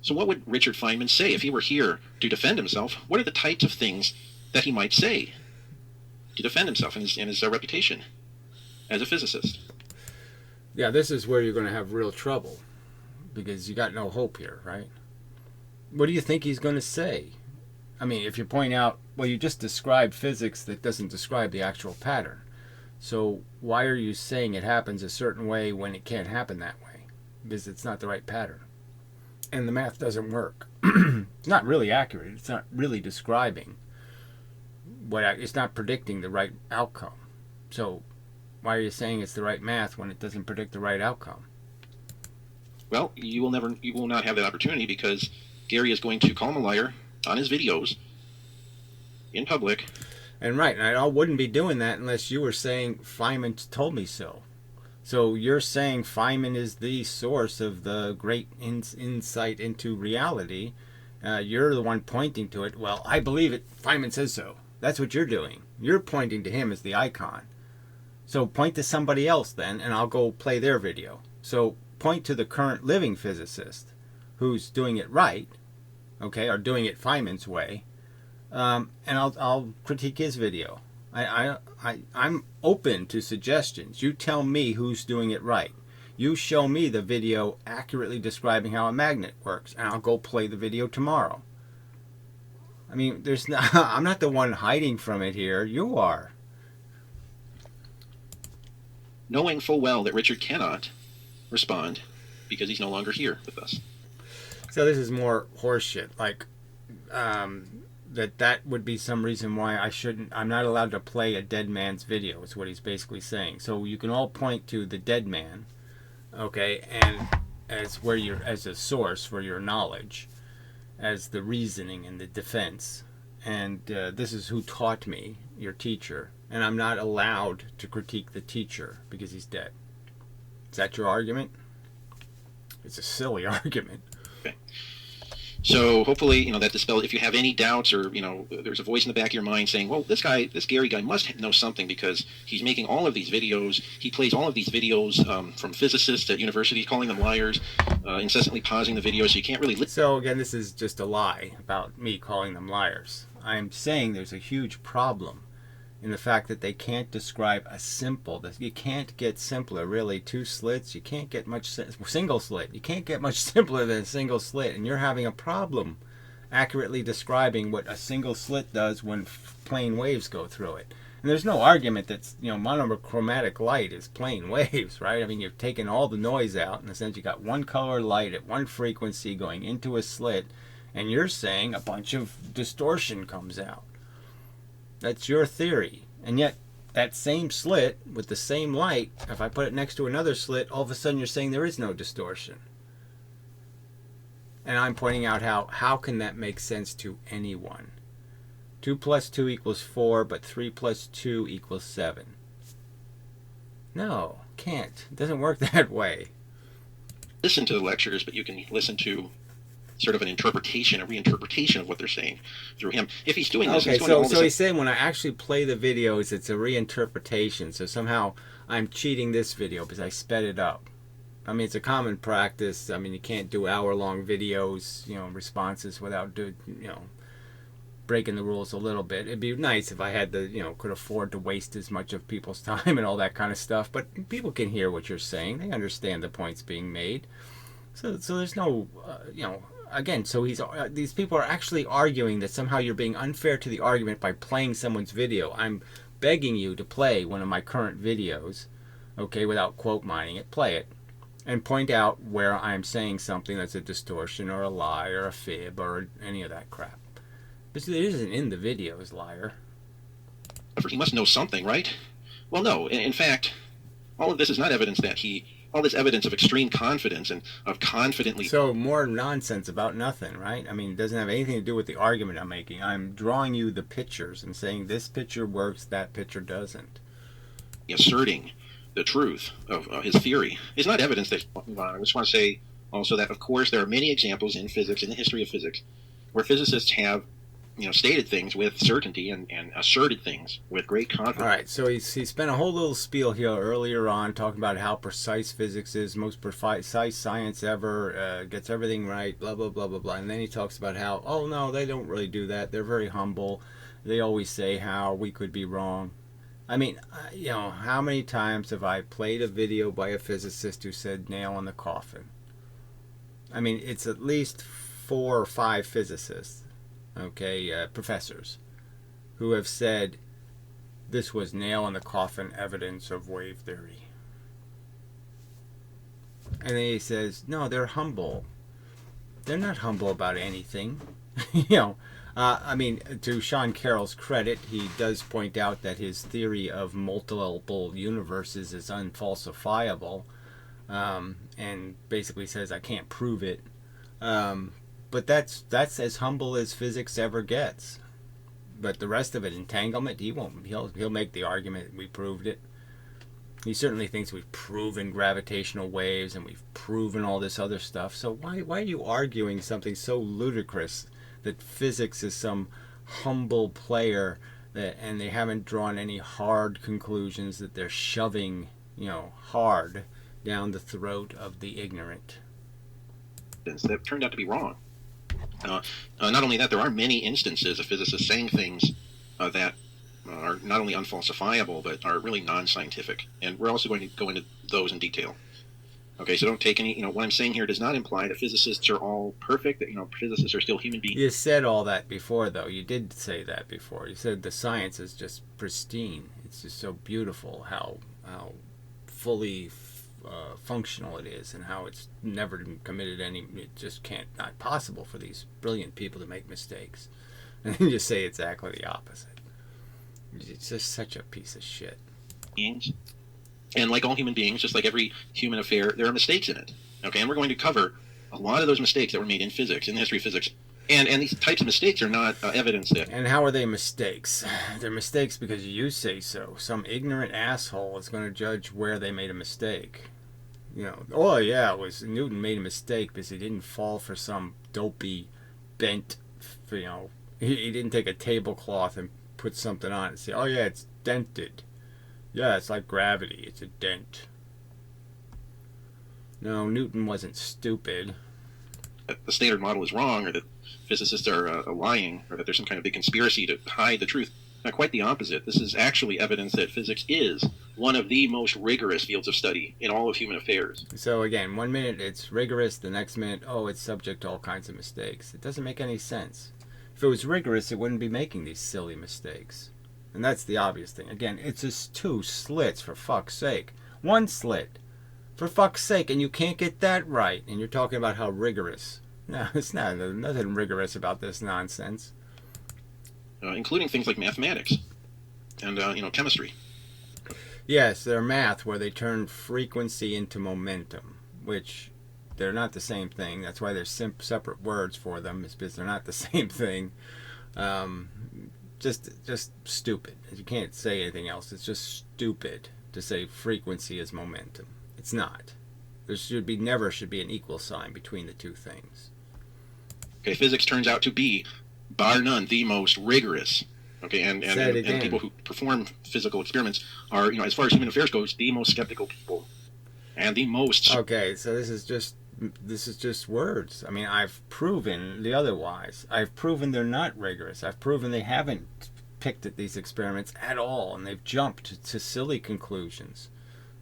So what would Richard Feynman say if he were here to defend himself? What are the types of things that he might say to defend himself and his reputation as a physicist? Yeah, this is where you're going to have real trouble because you got no hope here, right? What do you think he's going to say? I mean, if you point out, well, you just described physics that doesn't describe the actual pattern. So why are you saying it happens a certain way when it can't happen that way? Because it's not the right pattern. And the math doesn't work. It's not really accurate. It's not really describing it's not predicting the right outcome. So why are you saying it's the right math when it doesn't predict the right outcome? Well, you will not have that opportunity because Gary is going to call him a liar on his videos in public. And right, and I wouldn't be doing that unless you were saying Feynman told me so. So you're saying Feynman is the source of the great insight into reality. You're the one pointing to it. Well, I believe it. Feynman says so. That's what you're doing. You're pointing to him as the icon. So point to somebody else then, and I'll go play their video. So point to the current living physicist who's doing it right, okay, or doing it Feynman's way, and I'll critique his video. I'm open to suggestions. You tell me who's doing it right. You show me the video accurately describing how a magnet works, and I'll go play the video tomorrow. I mean, I'm not the one hiding from it here. You are. Knowing full well that Richard cannot respond because he's no longer here with us. So this is more horseshit. Like, that would be some reason why I'm not allowed to play a dead man's video, is what he's basically saying. So you can all point to the dead man, okay, as where you're as a source for your knowledge, as the reasoning and the defense. And this is who taught me, your teacher. And I'm not allowed to critique the teacher because he's dead. Is that your argument? It's a silly argument. Okay. So hopefully, that dispels, if you have any doubts or, there's a voice in the back of your mind saying, well, this Gary guy must know something because he's making all of these videos. He plays all of these videos from physicists at universities, calling them liars, incessantly pausing the video, so you can't really... So again, this is just a lie about me calling them liars. I'm saying there's a huge problem in the fact that they can't describe a simple, you can't get simpler, really. Two slits, you can't get much, single slit, you can't get much simpler than a single slit, and you're having a problem accurately describing what a single slit does when plane waves go through it. And there's no argument that, monochromatic light is plane waves, right? I mean, you've taken all the noise out. In a sense, you got one color light at one frequency going into a slit, and you're saying a bunch of distortion comes out. That's your theory. And yet, that same slit with the same light, if I put it next to another slit, all of a sudden you're saying there is no distortion. And I'm pointing out how can that make sense to anyone? 2 plus 2 equals 4, but 3 plus 2 equals 7. No, can't. It doesn't work that way. Listen to the lectures, but you can listen to sort of an interpretation, a reinterpretation of what they're saying through him. If he's doing this, okay, so he's saying when I actually play the videos, it's a reinterpretation. So somehow I'm cheating this video because I sped it up. I mean, it's a common practice. I mean, you can't do hour-long videos, responses without breaking the rules a little bit. It'd be nice if I had could afford to waste as much of people's time and all that kind of stuff. But people can hear what you're saying. They understand the points being made. So there's no, again, so these people are actually arguing that somehow you're being unfair to the argument by playing someone's video. I'm begging you to play one of my current videos, okay, without quote mining it. Play it and point out where I'm saying something that's a distortion or a lie or a fib or any of that crap. But it isn't in the videos, liar. He must know something, right? Well, no. In fact, all of this is not evidence that all this evidence of extreme confidence and of confidently... So more nonsense about nothing, right? I mean, it doesn't have anything to do with the argument I'm making. I'm drawing you the pictures and saying this picture works, that picture doesn't. Asserting the truth of his theory is not evidence that... I just want to say also that, of course, there are many examples in physics, in the history of physics, where physicists have stated things with certainty and asserted things with great confidence. All right, so he spent a whole little spiel here earlier on talking about how precise physics is, most precise science ever, gets everything right, blah, blah, blah, blah, blah. And then he talks about how, oh, no, they don't really do that. They're very humble. They always say how we could be wrong. I mean, how many times have I played a video by a physicist who said nail in the coffin? I mean, it's at least 4 or 5 physicists, professors, who have said this was nail in the coffin evidence of wave theory. And then he says, no, they're humble. They're not humble about anything. I mean, to Sean Carroll's credit, he does point out that his theory of multiple universes is unfalsifiable, and basically says I can't prove it. But that's as humble as physics ever gets. But the rest of it, entanglement, he won't. He'll make the argument we proved it. He certainly thinks we've proven gravitational waves and we've proven all this other stuff. So why are you arguing something so ludicrous that physics is some humble player and they haven't drawn any hard conclusions that they're shoving, hard down the throat of the ignorant? That turned out to be wrong. Not only that, there are many instances of physicists saying things that are not only unfalsifiable, but are really non-scientific. And we're also going to go into those in detail. Okay, so don't take any, what I'm saying here does not imply that physicists are all perfect, that, physicists are still human beings. You said all that before, though. You did say that before. You said the science is just pristine. It's just so beautiful how fully functional it is and how it's never committed it just not possible for these brilliant people to make mistakes. And then you say exactly the opposite. It's just such a piece of shit. And like all human beings, just like every human affair, there are mistakes in it. Okay, and we're going to cover a lot of those mistakes that were made in physics, in the history of physics. And these types of mistakes are not evidence that... And how are they mistakes? They're mistakes because you say so. Some ignorant asshole is going to judge where they made a mistake. You know, oh yeah, it was Newton made a mistake because he didn't fall for some dopey bent, you know, he didn't take a tablecloth and put something on it and say, oh yeah, it's dented. Yeah, it's like gravity, it's a dent. No, Newton wasn't stupid. The standard model is wrong, or that physicists are lying, or that there's some kind of big conspiracy to hide the truth. Now, quite the opposite. This is actually evidence that physics is one of the most rigorous fields of study in all of human affairs. So again, 1 minute it's rigorous, the next minute, oh, it's subject to all kinds of mistakes. It doesn't make any sense. If it was rigorous, it wouldn't be making these silly mistakes. And that's the obvious thing. Again, it's just 2 slits, for fuck's sake. 1 slit, for fuck's sake, and you can't get that right. And you're talking about how rigorous. No, it's not. There's nothing rigorous about this nonsense. Including things like mathematics and chemistry. Yes, they're math where they turn frequency into momentum, which they're not the same thing. That's why there's separate words for them, is because they're not the same thing. Just stupid. You can't say anything else. It's just stupid to say frequency is momentum. It's not. There should be an equal sign between the two things. Okay, physics turns out to be, bar none, the most rigorous. Okay, and people who perform physical experiments are, as far as human affairs goes, the most skeptical people, and the most. Okay, so this is just words. I mean, I've proven the otherwise. I've proven they're not rigorous. I've proven they haven't picked at these experiments at all, and they've jumped to silly conclusions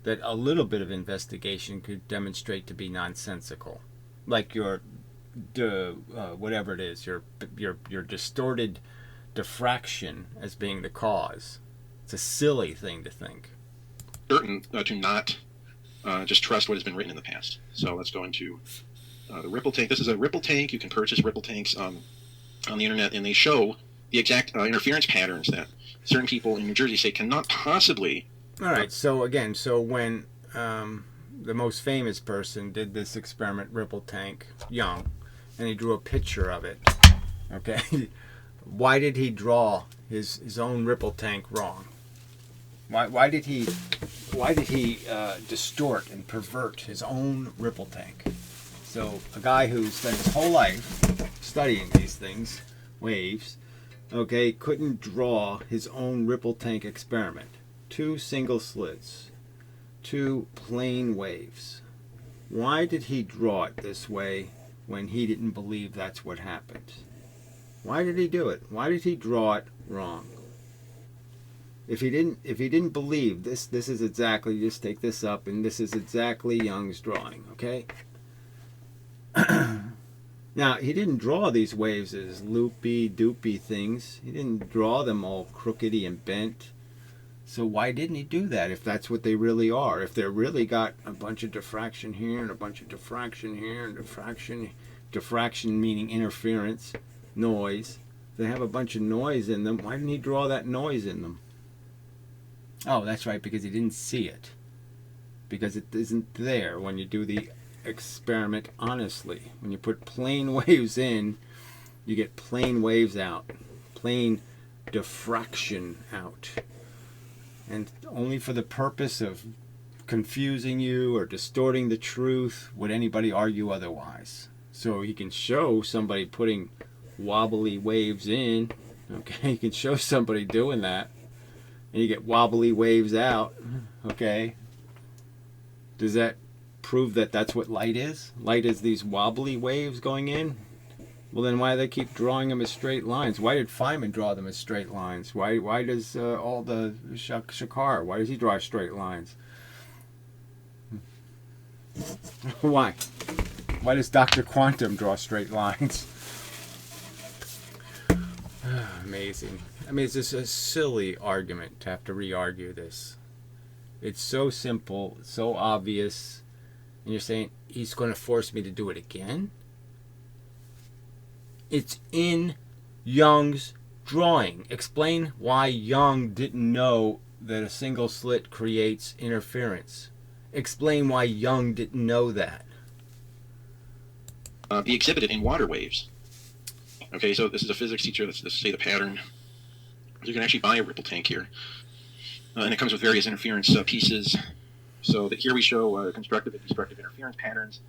that a little bit of investigation could demonstrate to be nonsensical, like your whatever it is, your distorted diffraction as being the cause. It's a silly thing to think. Certain to not just trust what has been written in the past. So let's go into the ripple tank. This is a ripple tank. You can purchase ripple tanks on the internet, and they show the exact interference patterns that certain people in New Jersey say cannot possibly. All right. So again, when the most famous person did this experiment, ripple tank, Young, and he drew a picture of it. Okay, why did he draw his own ripple tank wrong? Why did he distort and pervert his own ripple tank? So a guy who spent his whole life studying these things, waves, okay, couldn't draw his own ripple tank experiment. 2 single slits, 2 plain waves. Why did he draw it this way when he didn't believe that's what happened? Why did he do it? Why did he draw it wrong? If he didn't believe this is exactly, just take this up, and this is exactly Young's drawing, okay? Now, he didn't draw these waves as loopy-doopy things. He didn't draw them all crookedy and bent. So why didn't he do that if that's what they really are? If they're really got a bunch of diffraction here and a bunch of diffraction here and diffraction meaning interference, noise. They have a bunch of noise in them. Why didn't he draw that noise in them? Oh, that's right, because he didn't see it. Because it isn't there when you do the experiment honestly. When you put plain waves in, you get plain waves out. Plain diffraction out. And only for the purpose of confusing you or distorting the truth would anybody argue otherwise. So he can show somebody putting wobbly waves in. Okay, you can show somebody doing that. And you get wobbly waves out. Okay. Does that prove that that's what light is? Light is these wobbly waves going in? Well, then why do they keep drawing them as straight lines? Why did Feynman draw them as straight lines? Why does all the Shakar, why does he draw straight lines? Why? Why does Dr. Quantum draw straight lines? Amazing. I mean, it's just a silly argument to have to re-argue this. It's so simple, so obvious, and you're saying he's going to force me to do it again? It's in Young's drawing. Explain why Young didn't know that a single slit creates interference. Explain why Young didn't know that. be exhibited in water waves. Okay, so this is a physics teacher. Let's say the pattern. You can actually buy a ripple tank here. And it comes with various interference pieces. So that here we show constructive and destructive interference patterns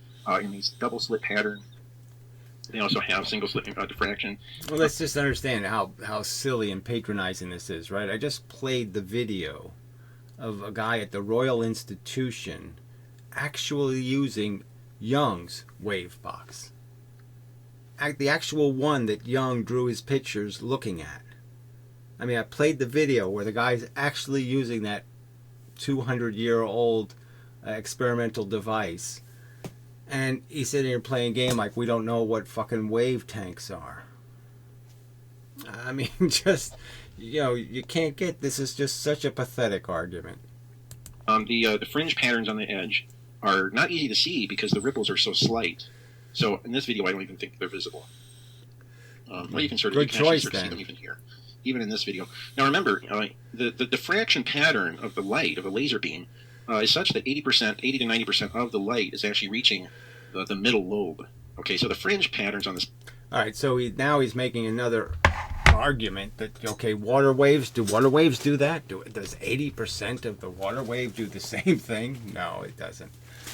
in these double-slit patterns. They also have single-slit diffraction. Well, let's just understand how silly and patronizing this is, right? I just played the video of a guy at the Royal Institution actually using Young's wave box. The actual one that Young drew his pictures looking at. I mean, I played the video where the guy's actually using that 200-year-old experimental device. And he's sitting here playing a game like we don't know what fucking wave tanks are. I mean, just, you can't get, this is just such a pathetic argument. The fringe patterns on the edge are not easy to see because the ripples are so slight. So in this video, I don't even think they're visible. Well, you can actually see them even here, even in this video. Now remember, the diffraction pattern of the light, of a laser beam, is such that 80 to 90% of the light is actually reaching the middle lobe. Okay, so the fringe patterns on this. All right, so now he's making another argument that, okay, water waves do that? Does 80% of the water wave do the same thing? No, it doesn't.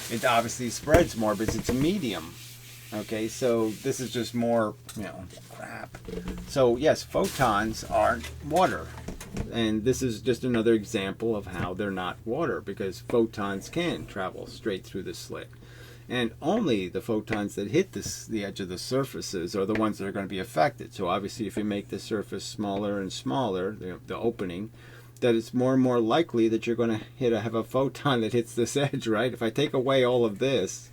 It obviously spreads more because it's a medium. Okay, so this is just more, crap. So yes, photons aren't water. And this is just another example of how they're not water, because photons can travel straight through the slit. And only the photons that hit the edge of the surfaces are the ones that are going to be affected. So obviously if you make the surface smaller and smaller, the opening, that it's more and more likely that you're going to have a photon that hits this edge, right? If I take away all of this,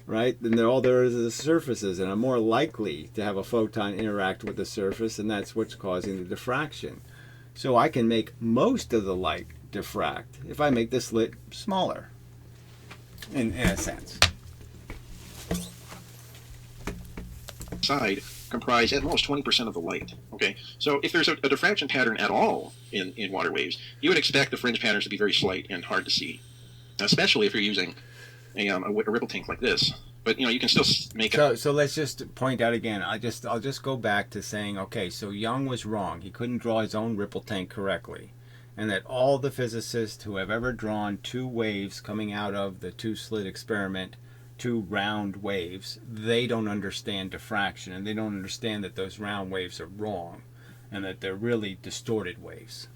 right, then all there is the surfaces, and I'm more likely to have a photon interact with the surface, and that's what's causing the diffraction. So I can make most of the light diffract if I make the slit smaller, in a sense. Side comprise at most 20% of the light. Okay, so if there's a diffraction pattern at all in water waves, you would expect the fringe patterns to be very slight and hard to see, especially if you're using a ripple tank like this. But you can still make it. So let's just point out again. I'll just go back to saying, okay, so Young was wrong. He couldn't draw his own ripple tank correctly, and that all the physicists who have ever drawn two waves coming out of the two-slit experiment, two round waves, they don't understand diffraction, and they don't understand that those round waves are wrong, and that they're really distorted waves.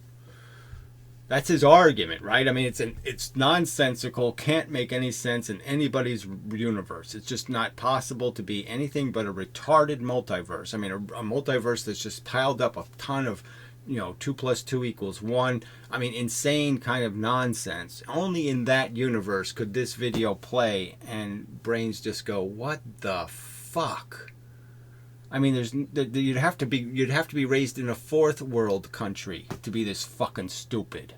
That's his argument, right? I mean, it's nonsensical, can't make any sense in anybody's universe. It's just not possible to be anything but a retarded multiverse. I mean, a multiverse that's just piled up a ton of, 2 + 2 = 1. I mean, insane kind of nonsense. Only in that universe could this video play and brains just go, what the fuck? I mean, you'd have to be raised in a fourth world country to be this fucking stupid.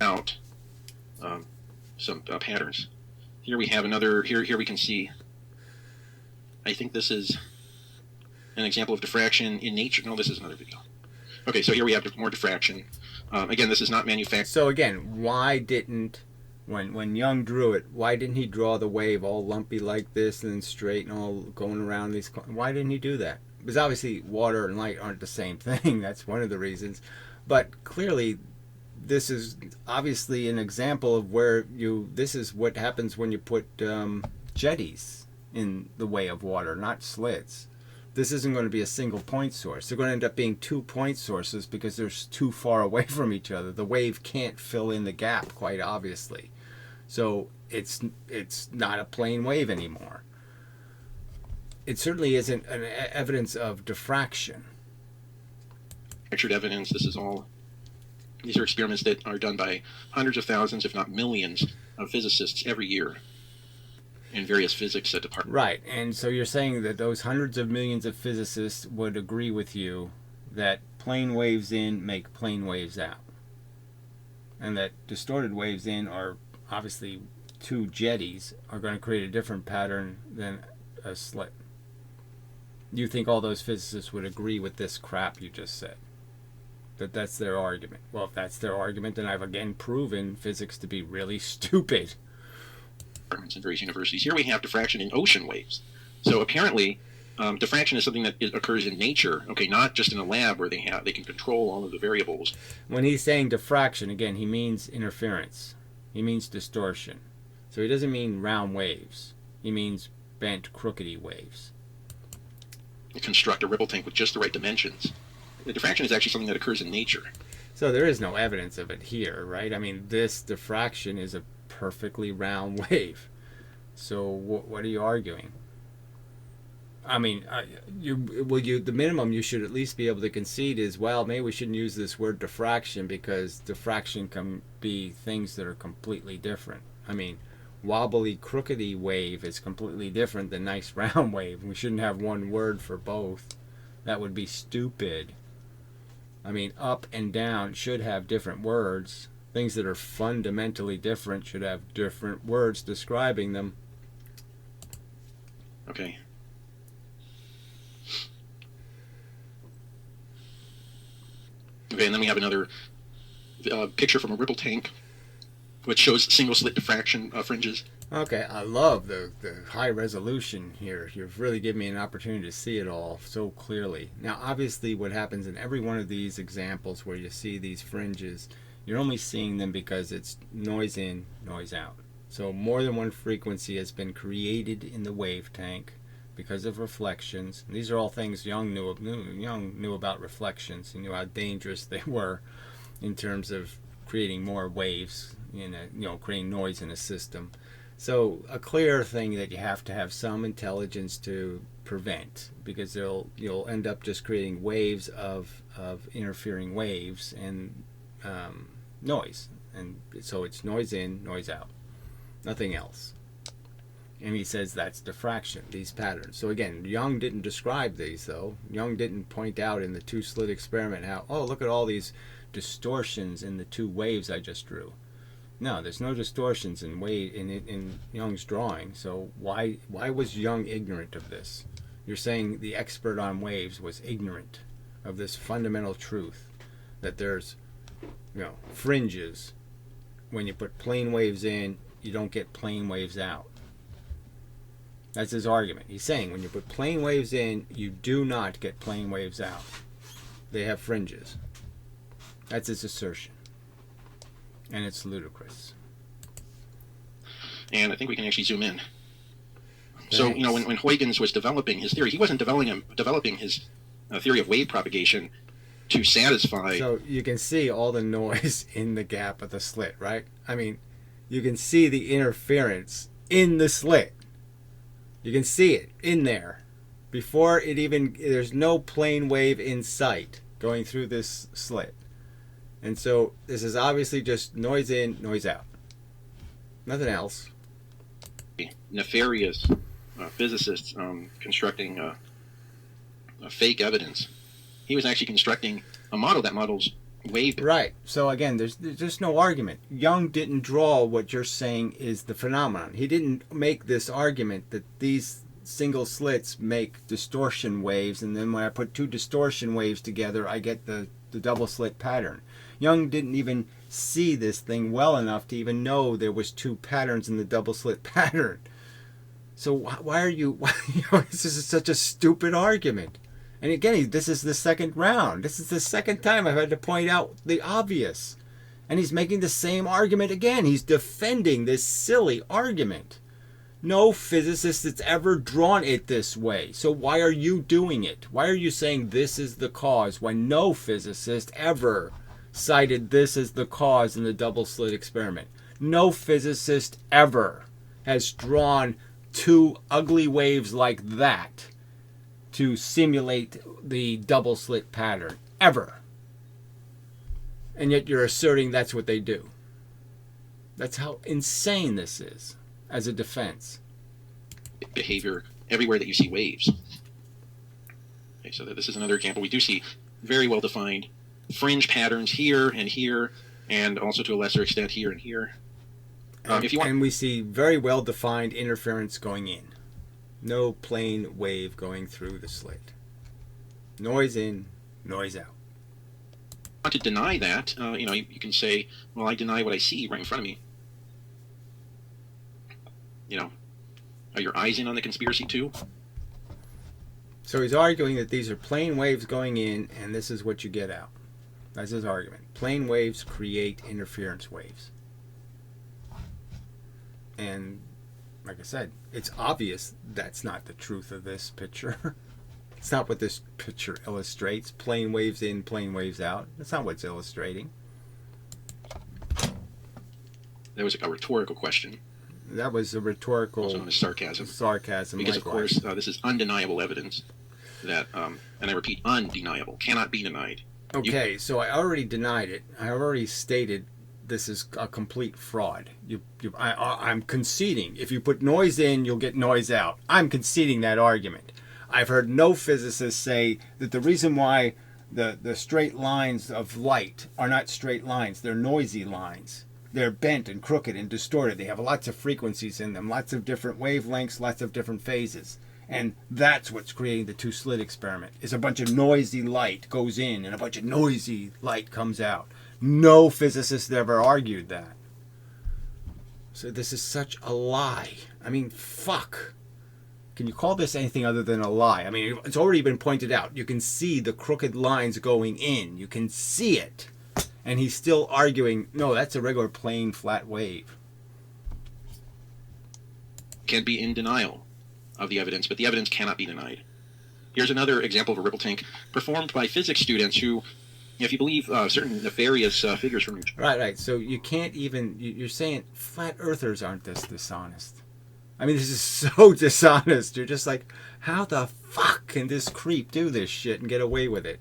Out some patterns. Here we have another. Here we can see. I think this is an example of diffraction in nature. No, this is another video. Okay, so here we have more diffraction. Again, this is not manufactured. So again, why didn't when Young drew it, why didn't he draw the wave all lumpy like this and then straight and all going around these? Why didn't he do that? Because obviously water and light aren't the same thing. That's one of the reasons. But clearly, this is obviously an example of where this is what happens when you put jetties in the way of water, not slits. This isn't going to be a single point source. They're going to end up being 2 point sources because they're too far away from each other. The wave can't fill in the gap, quite obviously. So it's not a plane wave anymore. It certainly isn't an evidence of diffraction. Manufactured evidence. These are experiments that are done by hundreds of thousands, if not millions, of physicists every year in various physics departments. Right, and so you're saying that those hundreds of millions of physicists would agree with you that plane waves in make plane waves out, and that distorted waves in are obviously two jetties are going to create a different pattern than a slit. You think all those physicists would agree with this crap you just said? That's their argument. Well, if that's their argument, then I've again proven physics to be really stupid. in various universities. Here we have diffraction in ocean waves. So apparently, diffraction is something that occurs in nature, okay, not just in a lab where they can control all of the variables. When he's saying diffraction, again, he means interference. He means distortion. So he doesn't mean round waves. He means bent, crookedy waves. Construct a ripple tank with just the right dimensions. The diffraction is actually something that occurs in nature. So there is no evidence of it here, right? I mean, this diffraction is a perfectly round wave. So what are you arguing? I mean, the minimum you should at least be able to concede is, well, maybe we shouldn't use this word diffraction because diffraction can be things that are completely different. I mean, wobbly, crookedy wave is completely different than nice round wave. We shouldn't have one word for both. That would be stupid. I mean, up and down should have different words. Things that are fundamentally different should have different words describing them. Okay. Okay, and then we have another picture from a ripple tank, which shows single-slit diffraction fringes. Okay, I love the high resolution here. You've really given me an opportunity to see it all so clearly. Now, obviously, what happens in every one of these examples where you see these fringes, you're only seeing them because it's noise in, noise out. So more than one frequency has been created in the wave tank because of reflections. And these are all things Young knew about reflections. He knew how dangerous they were in terms of creating more waves, creating noise in a system. So a clear thing that you have to have some intelligence to prevent, because you'll end up just creating waves of interfering waves and noise, and so it's noise in, noise out, nothing else. And he says that's diffraction, these patterns. So again, Young didn't describe these though. Young didn't point out in the Two-Slit Experiment how, oh, look at all these distortions in the two waves I just drew. No, there's no distortions in Young's drawing. So why was Young ignorant of this? You're saying the expert on waves was ignorant of this fundamental truth that there's, fringes. When you put plane waves in, you don't get plane waves out. That's his argument. He's saying when you put plane waves in, you do not get plane waves out. They have fringes. That's his assertion. And it's ludicrous. And I think we can actually zoom in. Thanks. So, when Huygens was developing his theory, he wasn't developing his theory of wave propagation to satisfy... So you can see all the noise in the gap of the slit, right? I mean, you can see the interference in the slit. You can see it in there. Before it even... There's no plane wave in sight going through this slit. And so this is obviously just noise in, noise out. Nothing else. Nefarious physicists constructing fake evidence. He was actually constructing a model that models wave. Right. So again, there's just no argument. Young didn't draw what you're saying is the phenomenon. He didn't make this argument that these single slits make distortion waves, and then when I put two distortion waves together, I get the double slit pattern. Young didn't even see this thing well enough to even know there was two patterns in the double slit pattern. So why are you... this is such a stupid argument. And again, this is the second round. This is the second time I've had to point out the obvious. And he's making the same argument again. He's defending this silly argument. No physicist that's ever drawn it this way. So why are you doing it? Why are you saying this is the cause when no physicist ever cited this as the cause in the double-slit experiment? No physicist ever has drawn two ugly waves like that to simulate the double-slit pattern. Ever. And yet you're asserting that's what they do. That's how insane this is as a defense. Behavior everywhere that you see waves. Okay, so this is another example. We do see very well-defined fringe patterns here, and also to a lesser extent here and here. And we see very well-defined interference going in. No plane wave going through the slit. Noise in, noise out. Want to deny that, you can say, well, I deny what I see right in front of me. You know, are your eyes in on the conspiracy too? So he's arguing that these are plane waves going in, and this is what you get out. That's his argument. Plane waves create interference waves. And like I said, it's obvious that's not the truth of this picture. It's not what this picture illustrates. Plane waves in, plane waves out. That's not what it's illustrating. That was a rhetorical question. That was a rhetorical... Also known as sarcasm. Sarcasm, because, likewise. of course, this is undeniable evidence that, and I repeat, undeniable, cannot be denied. Okay, so I already denied it. I already stated this is a complete fraud. I'm conceding. If you put noise in, you'll get noise out. I'm conceding that argument. I've heard no physicists say that the reason why the straight lines of light are not straight lines, they're noisy lines. They're bent and crooked and distorted. They have lots of frequencies in them, lots of different wavelengths, lots of different phases. And that's what's creating the Two-Slit Experiment, is a bunch of noisy light goes in and a bunch of noisy light comes out. No physicist ever argued that. So this is such a lie. I mean, fuck. Can you call this anything other than a lie? I mean, it's already been pointed out. You can see the crooked lines going in. You can see it. And he's still arguing, no, that's a regular plain flat wave. Can be in denial of the evidence, but the evidence cannot be denied. Here's another example of a ripple tank performed by physics students who, if you believe certain nefarious figures from... Right. So you can't even... You're saying flat earthers aren't this dishonest. I mean, this is so dishonest. You're just like, how the fuck can this creep do this shit and get away with it?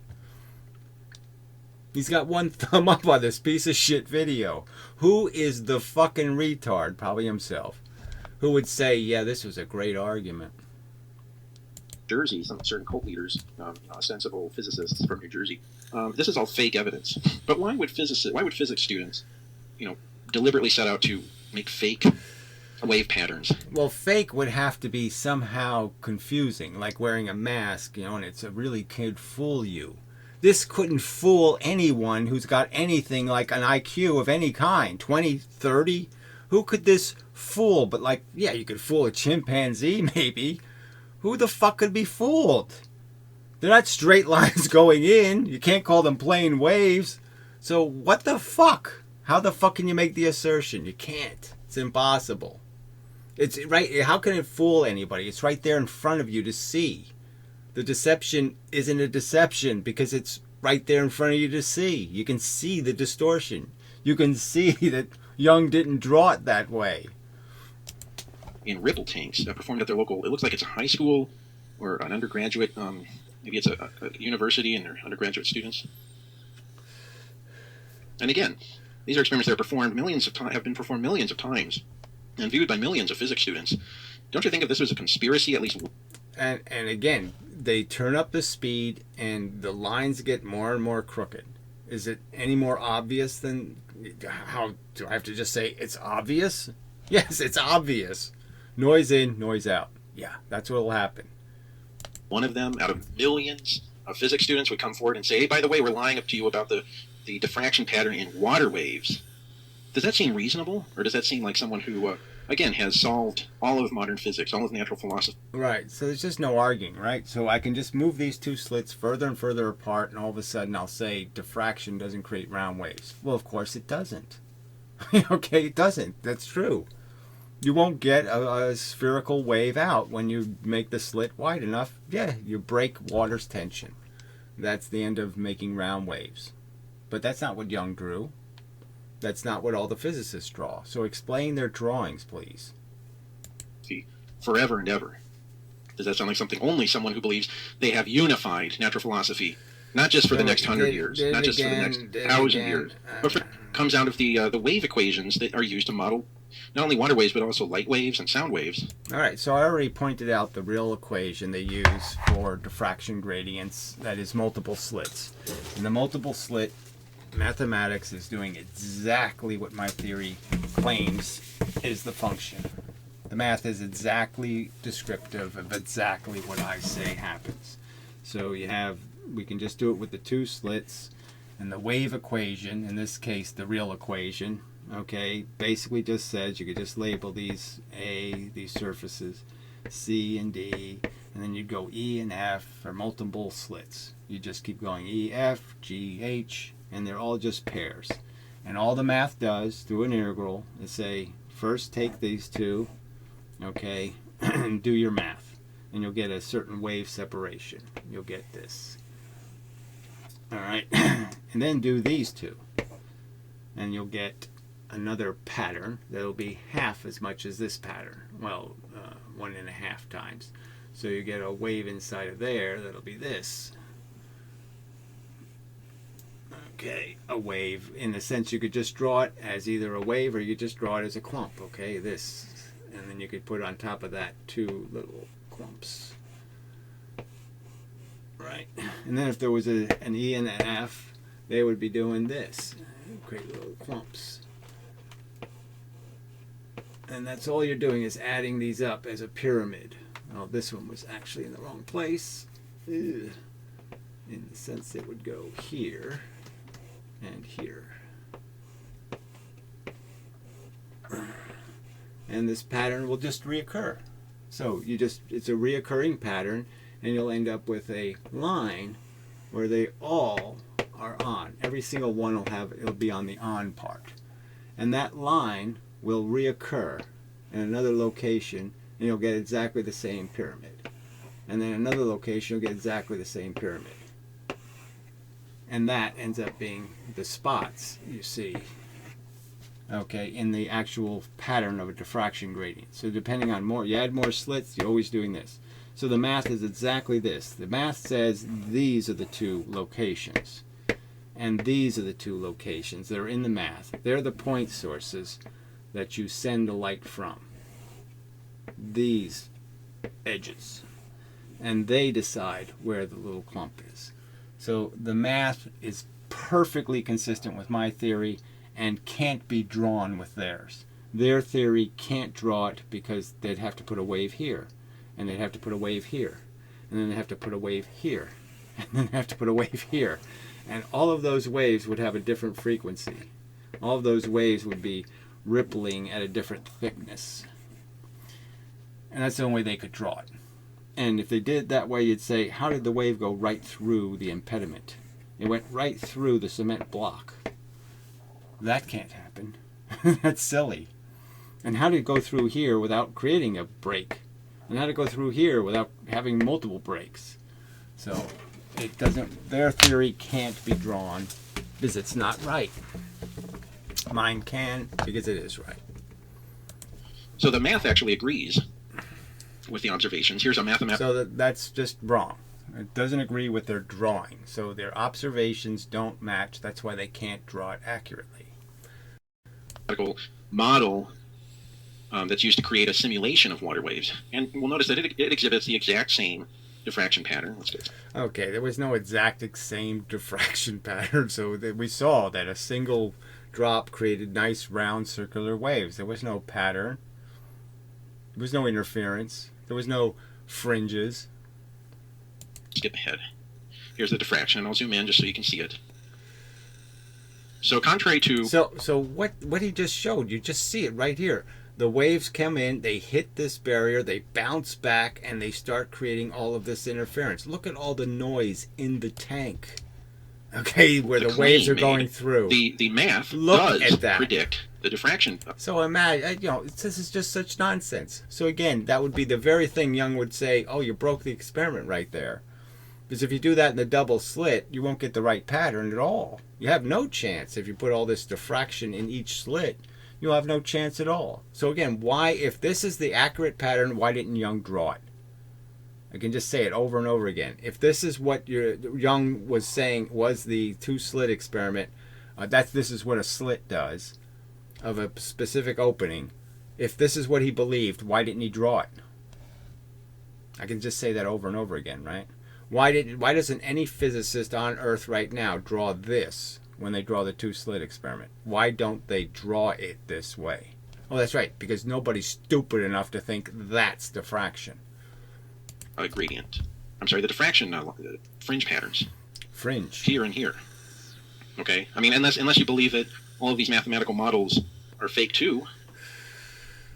He's got one thumb up on this piece of shit video. Who is the fucking retard, probably himself, who would say, yeah, this was a great argument? Jersey, some certain cult leaders, sensible physicists from New Jersey. This is all fake evidence. But why would physics students, deliberately set out to make fake wave patterns? Well, fake would have to be somehow confusing, like wearing a mask, and it's really could fool you. This couldn't fool anyone who's got anything like an IQ of any kind, 20, 30. Who could this fool? But you could fool a chimpanzee, maybe. Who the fuck could be fooled? They're not straight lines going in. You can't call them plane waves. So what the fuck? How the fuck can you make the assertion? You can't. It's impossible. It's right. How can it fool anybody? It's right there in front of you to see. The deception isn't a deception because it's right there in front of you to see. You can see the distortion. You can see that Young didn't draw it that way. In ripple tanks performed at their local, it looks like it's a high school or an undergraduate, maybe it's a university and their undergraduate students. And again, these are experiments that are have been performed millions of times and viewed by millions of physics students. Don't you think if this was a conspiracy, at least... And again, they turn up the speed and the lines get more and more crooked. Is it any more obvious than... How do I have to just say it's obvious? Yes, it's obvious. Noise in, noise out. Yeah, that's what will happen. One of them out of millions of physics students would come forward and say, hey, by the way, we're lying up to you about the diffraction pattern in water waves. Does that seem reasonable? Or does that seem like someone who... again, has solved all of modern physics, all of natural philosophy. Right, so there's just no arguing, right? So I can just move these two slits further and further apart, and all of a sudden I'll say diffraction doesn't create round waves. Well, of course it doesn't. Okay, it doesn't. That's true. You won't get a spherical wave out when you make the slit wide enough. Yeah, you break water's tension. That's the end of making round waves. But that's not what Young drew. That's not what all the physicists draw. So explain their drawings, please. Forever and ever. Does that sound like something only someone who believes they have unified natural philosophy, not just for the next 100 years, not just for the next 1,000 years, but comes out of the wave equations that are used to model not only water waves, but also light waves and sound waves. All right, so I already pointed out the real equation they use for diffraction gradients, that is multiple slits. And the multiple slit mathematics is doing exactly what my theory claims is the function. The math is exactly descriptive of exactly what I say happens. So we can just do it with the two slits and the wave equation, in this case the real equation, okay, basically just says you could just label these A, these surfaces, C and D, and then you'd go E and F for multiple slits. You just keep going E, F, G, H, and they're all just pairs. And all the math does through an integral is say, first take these two, okay, and do your math. And you'll get a certain wave separation. You'll get this. All right, and then do these two. And you'll get another pattern that'll be half as much as this pattern. Well, 1.5 times. So you get a wave inside of there that'll be this. Okay, a wave. In the sense you could just draw it as either a wave or you could just draw it as a clump. Okay, this. And then you could put on top of that 2 little clumps. Right. And then if there was an E and an F, they would be doing this. Create little clumps. And that's all you're doing is adding these up as a pyramid. Well, this one was actually in the wrong place. Ugh. In the sense it would go here and here. And this pattern will just reoccur. So it's a reoccurring pattern, and you'll end up with a line where they all are on. Every single one it'll be on the on part. And that line will reoccur in another location, and you'll get exactly the same pyramid. And then another location, you'll get exactly the same pyramid. And that ends up being the spots you see, okay, in the actual pattern of a diffraction gradient. So depending on you add more slits, you're always doing this. So the math is exactly this. The math says these are the 2 locations. And these are the 2 locations that are in the math. They're the point sources that you send the light from. These edges. And they decide where the little clump is. So the math is perfectly consistent with my theory and can't be drawn with theirs. Their theory can't draw it because they'd have to put a wave here. And they'd have to put a wave here. And then they'd have to put a wave here. And then they'd have to put a wave here. And all of those waves would have a different frequency. All of those waves would be rippling at a different thickness. And that's the only way they could draw it. And if they did it that way, you'd say, how did the wave go right through the impediment? It went right through the cement block. That can't happen. That's silly. And how did it go through here without creating a break? And how did it go through here without having multiple breaks? So it doesn't. Their theory can't be drawn because it's not right. Mine can because it is right. So the math actually agrees with the observations. Here's a mathematical. So that's just wrong. It doesn't agree with their drawing. So their observations don't match. That's why they can't draw it accurately. Model that's used to create a simulation of water waves. And we'll notice that it exhibits the exact same diffraction pattern. Let's get Okay, there was no exact same diffraction pattern. So we saw that a single drop created nice round circular waves. There was no pattern. There was no interference. There was no fringes. Skip ahead. Here's the diffraction, and I'll zoom in just so you can see it. So contrary to... So what he just showed, you just see it right here. The waves come in, they hit this barrier, they bounce back, and they start creating all of this interference. Look at all the noise in the tank. Okay, where the waves are going through. The math does predict the diffraction. So imagine, this is just such nonsense. So again, that would be the very thing Young would say, oh, you broke the experiment right there. Because if you do that in the double slit, you won't get the right pattern at all. You have no chance. If you put all this diffraction in each slit, you'll have no chance at all. So again, why, if this is the accurate pattern, why didn't Young draw it? I can just say it over and over again. If this is what Young was saying was the two-slit experiment, this is what a slit does of a specific opening. If this is what he believed, why didn't he draw it? I can just say that over and over again, right? Why doesn't any physicist on Earth right now draw this when they draw the two-slit experiment? Why don't they draw it this way? Oh, that's right, because nobody's stupid enough to think that's diffraction. Gradient. I'm sorry, the diffraction fringe patterns. Fringe. Here and here. Okay? I mean, unless you believe that all of these mathematical models are fake too.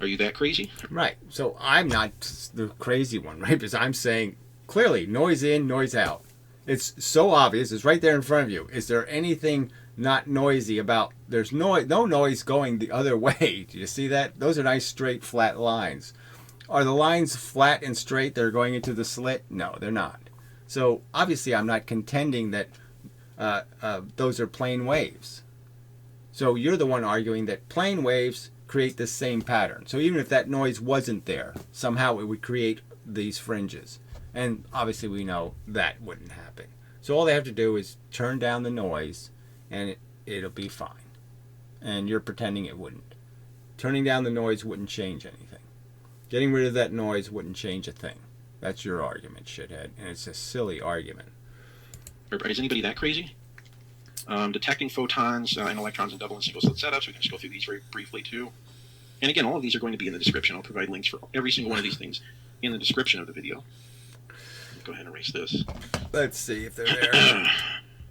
Are you that crazy? Right. So I'm not the crazy one, right? Because I'm saying clearly noise in, noise out. It's so obvious. It's right there in front of you. Is there anything not noisy about? There's no noise going the other way. Do you see that? Those are nice straight flat lines. Are the lines flat and straight that are going into the slit? No, they're not. So obviously I'm not contending that those are plane waves. So you're the one arguing that plane waves create the same pattern. So even if that noise wasn't there, somehow it would create these fringes. And obviously we know that wouldn't happen. So all they have to do is turn down the noise and it'll be fine. And you're pretending it wouldn't. Turning down the noise wouldn't change anything. Getting rid of that noise wouldn't change a thing. That's your argument, shithead. And it's a silly argument. Is anybody that crazy? Detecting photons and electrons in double and single slit setups. We can just go through these very briefly too. And again, all of these are going to be in the description. I'll provide links for every single one of these things in the description of the video. Go ahead and erase this. Let's see if they're there.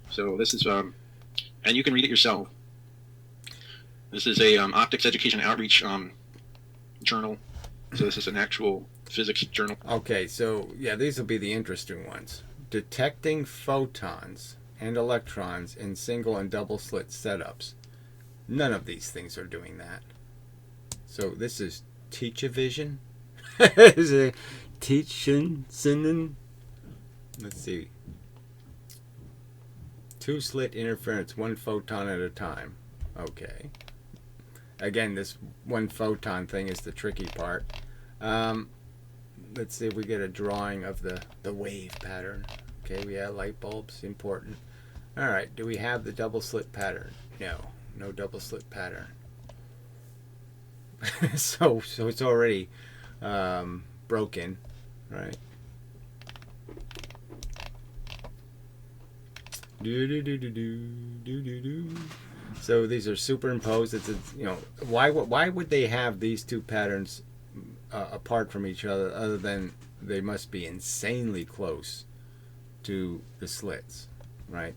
So this is, and you can read it yourself. This is a optics education outreach journal. So this is an actual physics journal. Okay, so yeah, these will be the interesting ones. Detecting photons and electrons in single and double slit setups. None of these things are doing that. So this is Teach-O-Vision. Is it Teach-O-Vision? Let's see. Two-slit interference, one photon at a time. Okay. Again, this one photon thing is the tricky part. Let's see if we get a drawing of the wave pattern. Okay, we have light bulbs, important. All right, do we have the double slit pattern? No double slit pattern. so it's already broken, right? So these are superimposed. It's why would they have these two patterns apart from each other than they must be insanely close to the slits, right?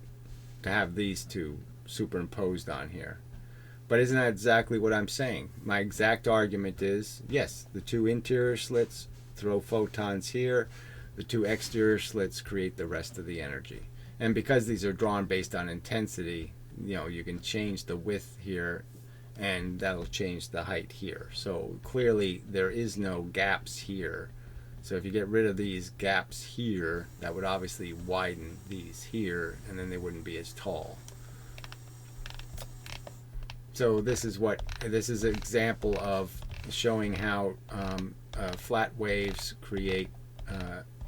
To have these two superimposed on here. But isn't that exactly what I'm saying? My exact argument is, yes, the two interior slits throw photons here, the two exterior slits create the rest of the energy. And because these are drawn based on intensity, you can change the width here and that'll change the height here. So clearly there is no gaps here. So if you get rid of these gaps here, that would obviously widen these here, and then they wouldn't be as tall. So this is an example of showing how flat waves create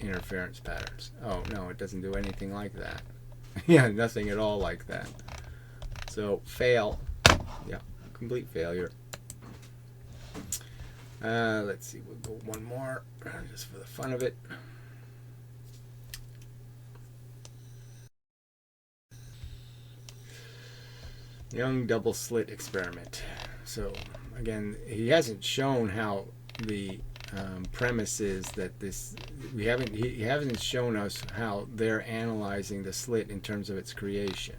interference patterns. Oh no, it doesn't do anything like that. Yeah, nothing at all like that. So fail. Yeah, complete failure. Let's see, we'll go one more just for the fun of it. Young double-slit experiment. So again, he hasn't shown how the premise is that this. He hasn't shown us how they're analyzing the slit in terms of its creation.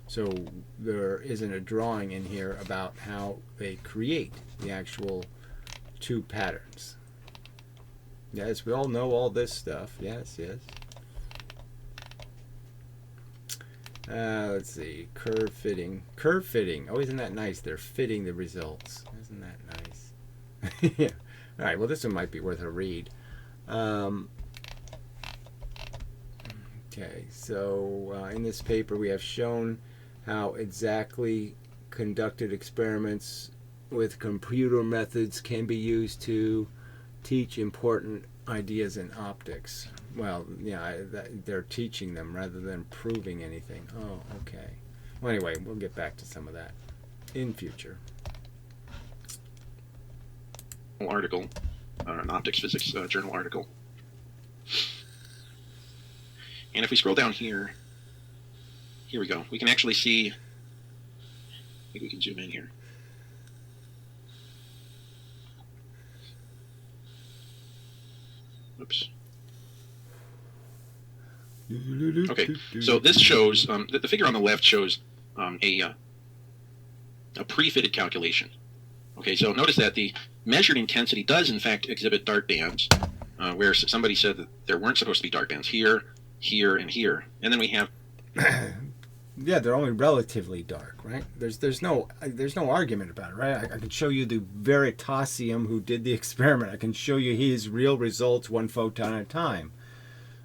So there isn't a drawing in here about how they create the actual two patterns. Yes, we all know all this stuff. Yes. Let's see. Curve fitting. Curve fitting. Oh, isn't that nice? They're fitting the results. Isn't that nice? Yeah. All right. Well, this one might be worth a read. Okay. So in this paper, we have shown how exactly conducted experiments with computer methods can be used to teach important ideas in optics. Well, yeah, they're teaching them rather than proving anything. Oh, okay. Well, anyway, we'll get back to some of that in future. Article, an optics physics journal article. And if we scroll down here we go. We can actually see, I think we can zoom in here. Oops. Okay, so this shows, the figure on the left shows a pre-fitted calculation. Okay, so notice that the measured intensity does in fact exhibit dark bands, where somebody said that there weren't supposed to be dark bands here, here, and here. And then we have yeah, they're only relatively dark, right? There's no argument about it, right? I can show you the Veritasium who did the experiment. I can show you his real results one photon at a time.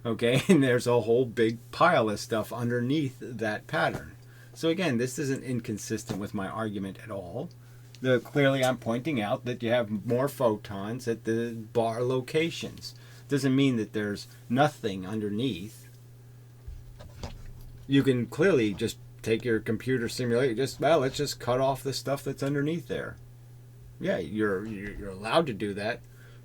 Okay, and there's a whole big pile of stuff underneath that pattern. So again, this isn't inconsistent with my argument at all. Clearly I'm pointing out that you have more photons at the bar locations. Doesn't mean that there's nothing underneath. You can clearly just take your computer simulator, let's just cut off the stuff that's underneath there. Yeah, you're allowed to do that.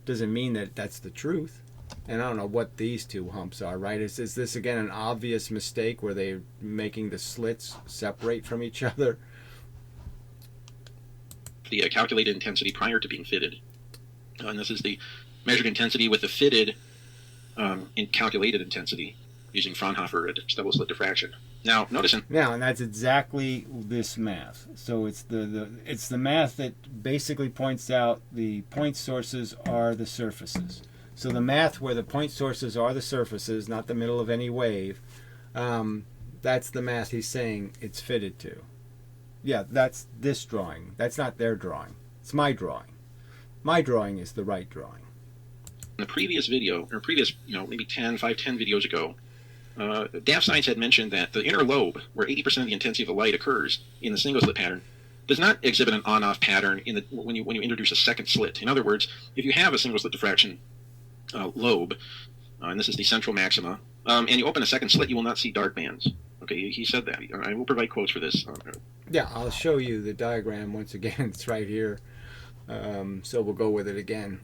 Doesn't mean that that's the truth. And I don't know what these two humps are, right? Is this again an obvious mistake where they're making the slits separate from each other? The calculated intensity prior to being fitted. And this is the measured intensity with the fitted in calculated intensity using Fraunhofer at double-slit diffraction. Now, notice and that's exactly this math. So it's the math that basically points out the point sources are the surfaces. So the math where the point sources are the surfaces, not the middle of any wave, that's the math he's saying it's fitted to. Yeah, that's this drawing. That's not their drawing. It's my drawing. My drawing is the right drawing. In the previous video, or previous, maybe 10 videos ago, DraftScience had mentioned that the inner lobe, where 80% of the intensity of the light occurs in the single slit pattern, does not exhibit an on-off pattern when you introduce a second slit. In other words, if you have a single slit diffraction lobe, and this is the central maxima, and you open a second slit, you will not see dark bands. Okay, he said that. I will provide quotes for this. Yeah, I'll show you the diagram once again. It's right here. So we'll go with it again.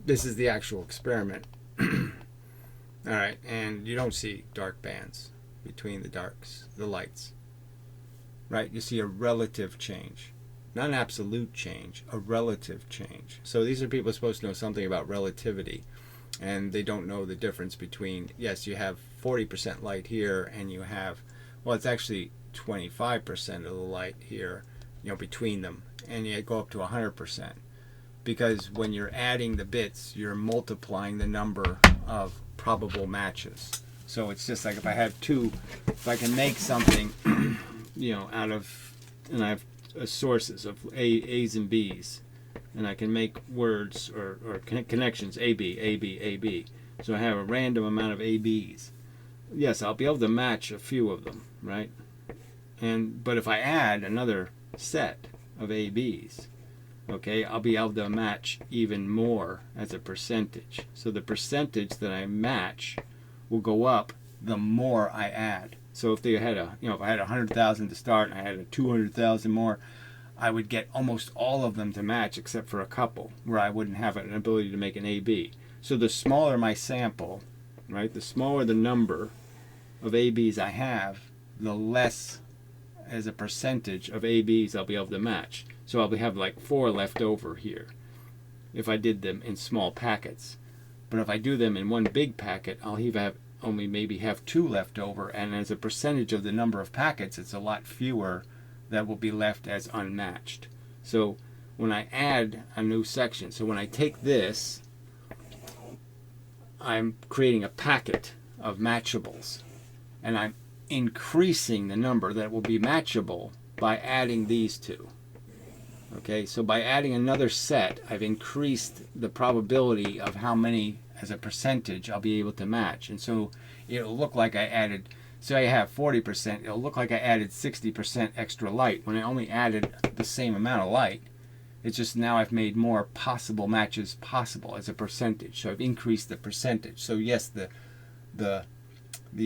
This is the actual experiment. All right, and you don't see dark bands between the lights. Right? You see a relative change. Not an absolute change, a relative change. So these are people supposed to know something about relativity, and they don't know the difference between, yes, you have 40% light here, and you have, well, it's actually 25% of the light here, between them, and you go up to 100%. Because when you're adding the bits, you're multiplying the number of probable matches. So it's just like if I can make something, out of, and I have sources of A's and B's, and I can make words or connections, A, B, A, B, A, B. So I have a random amount of A, B's. Yes, I'll be able to match a few of them, right? But if I add another set of A, B's, okay, I'll be able to match even more as a percentage. So the percentage that I match will go up the more I add. So if they had if I had 100,000 to start and I had a 200,000 more, I would get almost all of them to match except for a couple where I wouldn't have an ability to make an AB. So the smaller my sample, right, the smaller the number of ABs I have, the less as a percentage of ABs I'll be able to match. So I'll have like 4 left over here if I did them in small packets. But if I do them in one big packet, I'll only maybe have 2 left over, and as a percentage of the number of packets, it's a lot fewer that will be left as unmatched. So when I add a new section, so when I take this, I'm creating a packet of matchables, and I'm increasing the number that will be matchable by adding these two. Okay, so by adding another set, I've increased the probability of how many as a percentage I'll be able to match. And so it'll look like I added, so I have 40%, it'll look like I added 60% extra light when I only added the same amount of light. It's just now I've made more possible matches possible as a percentage. So I've increased the percentage. So yes, the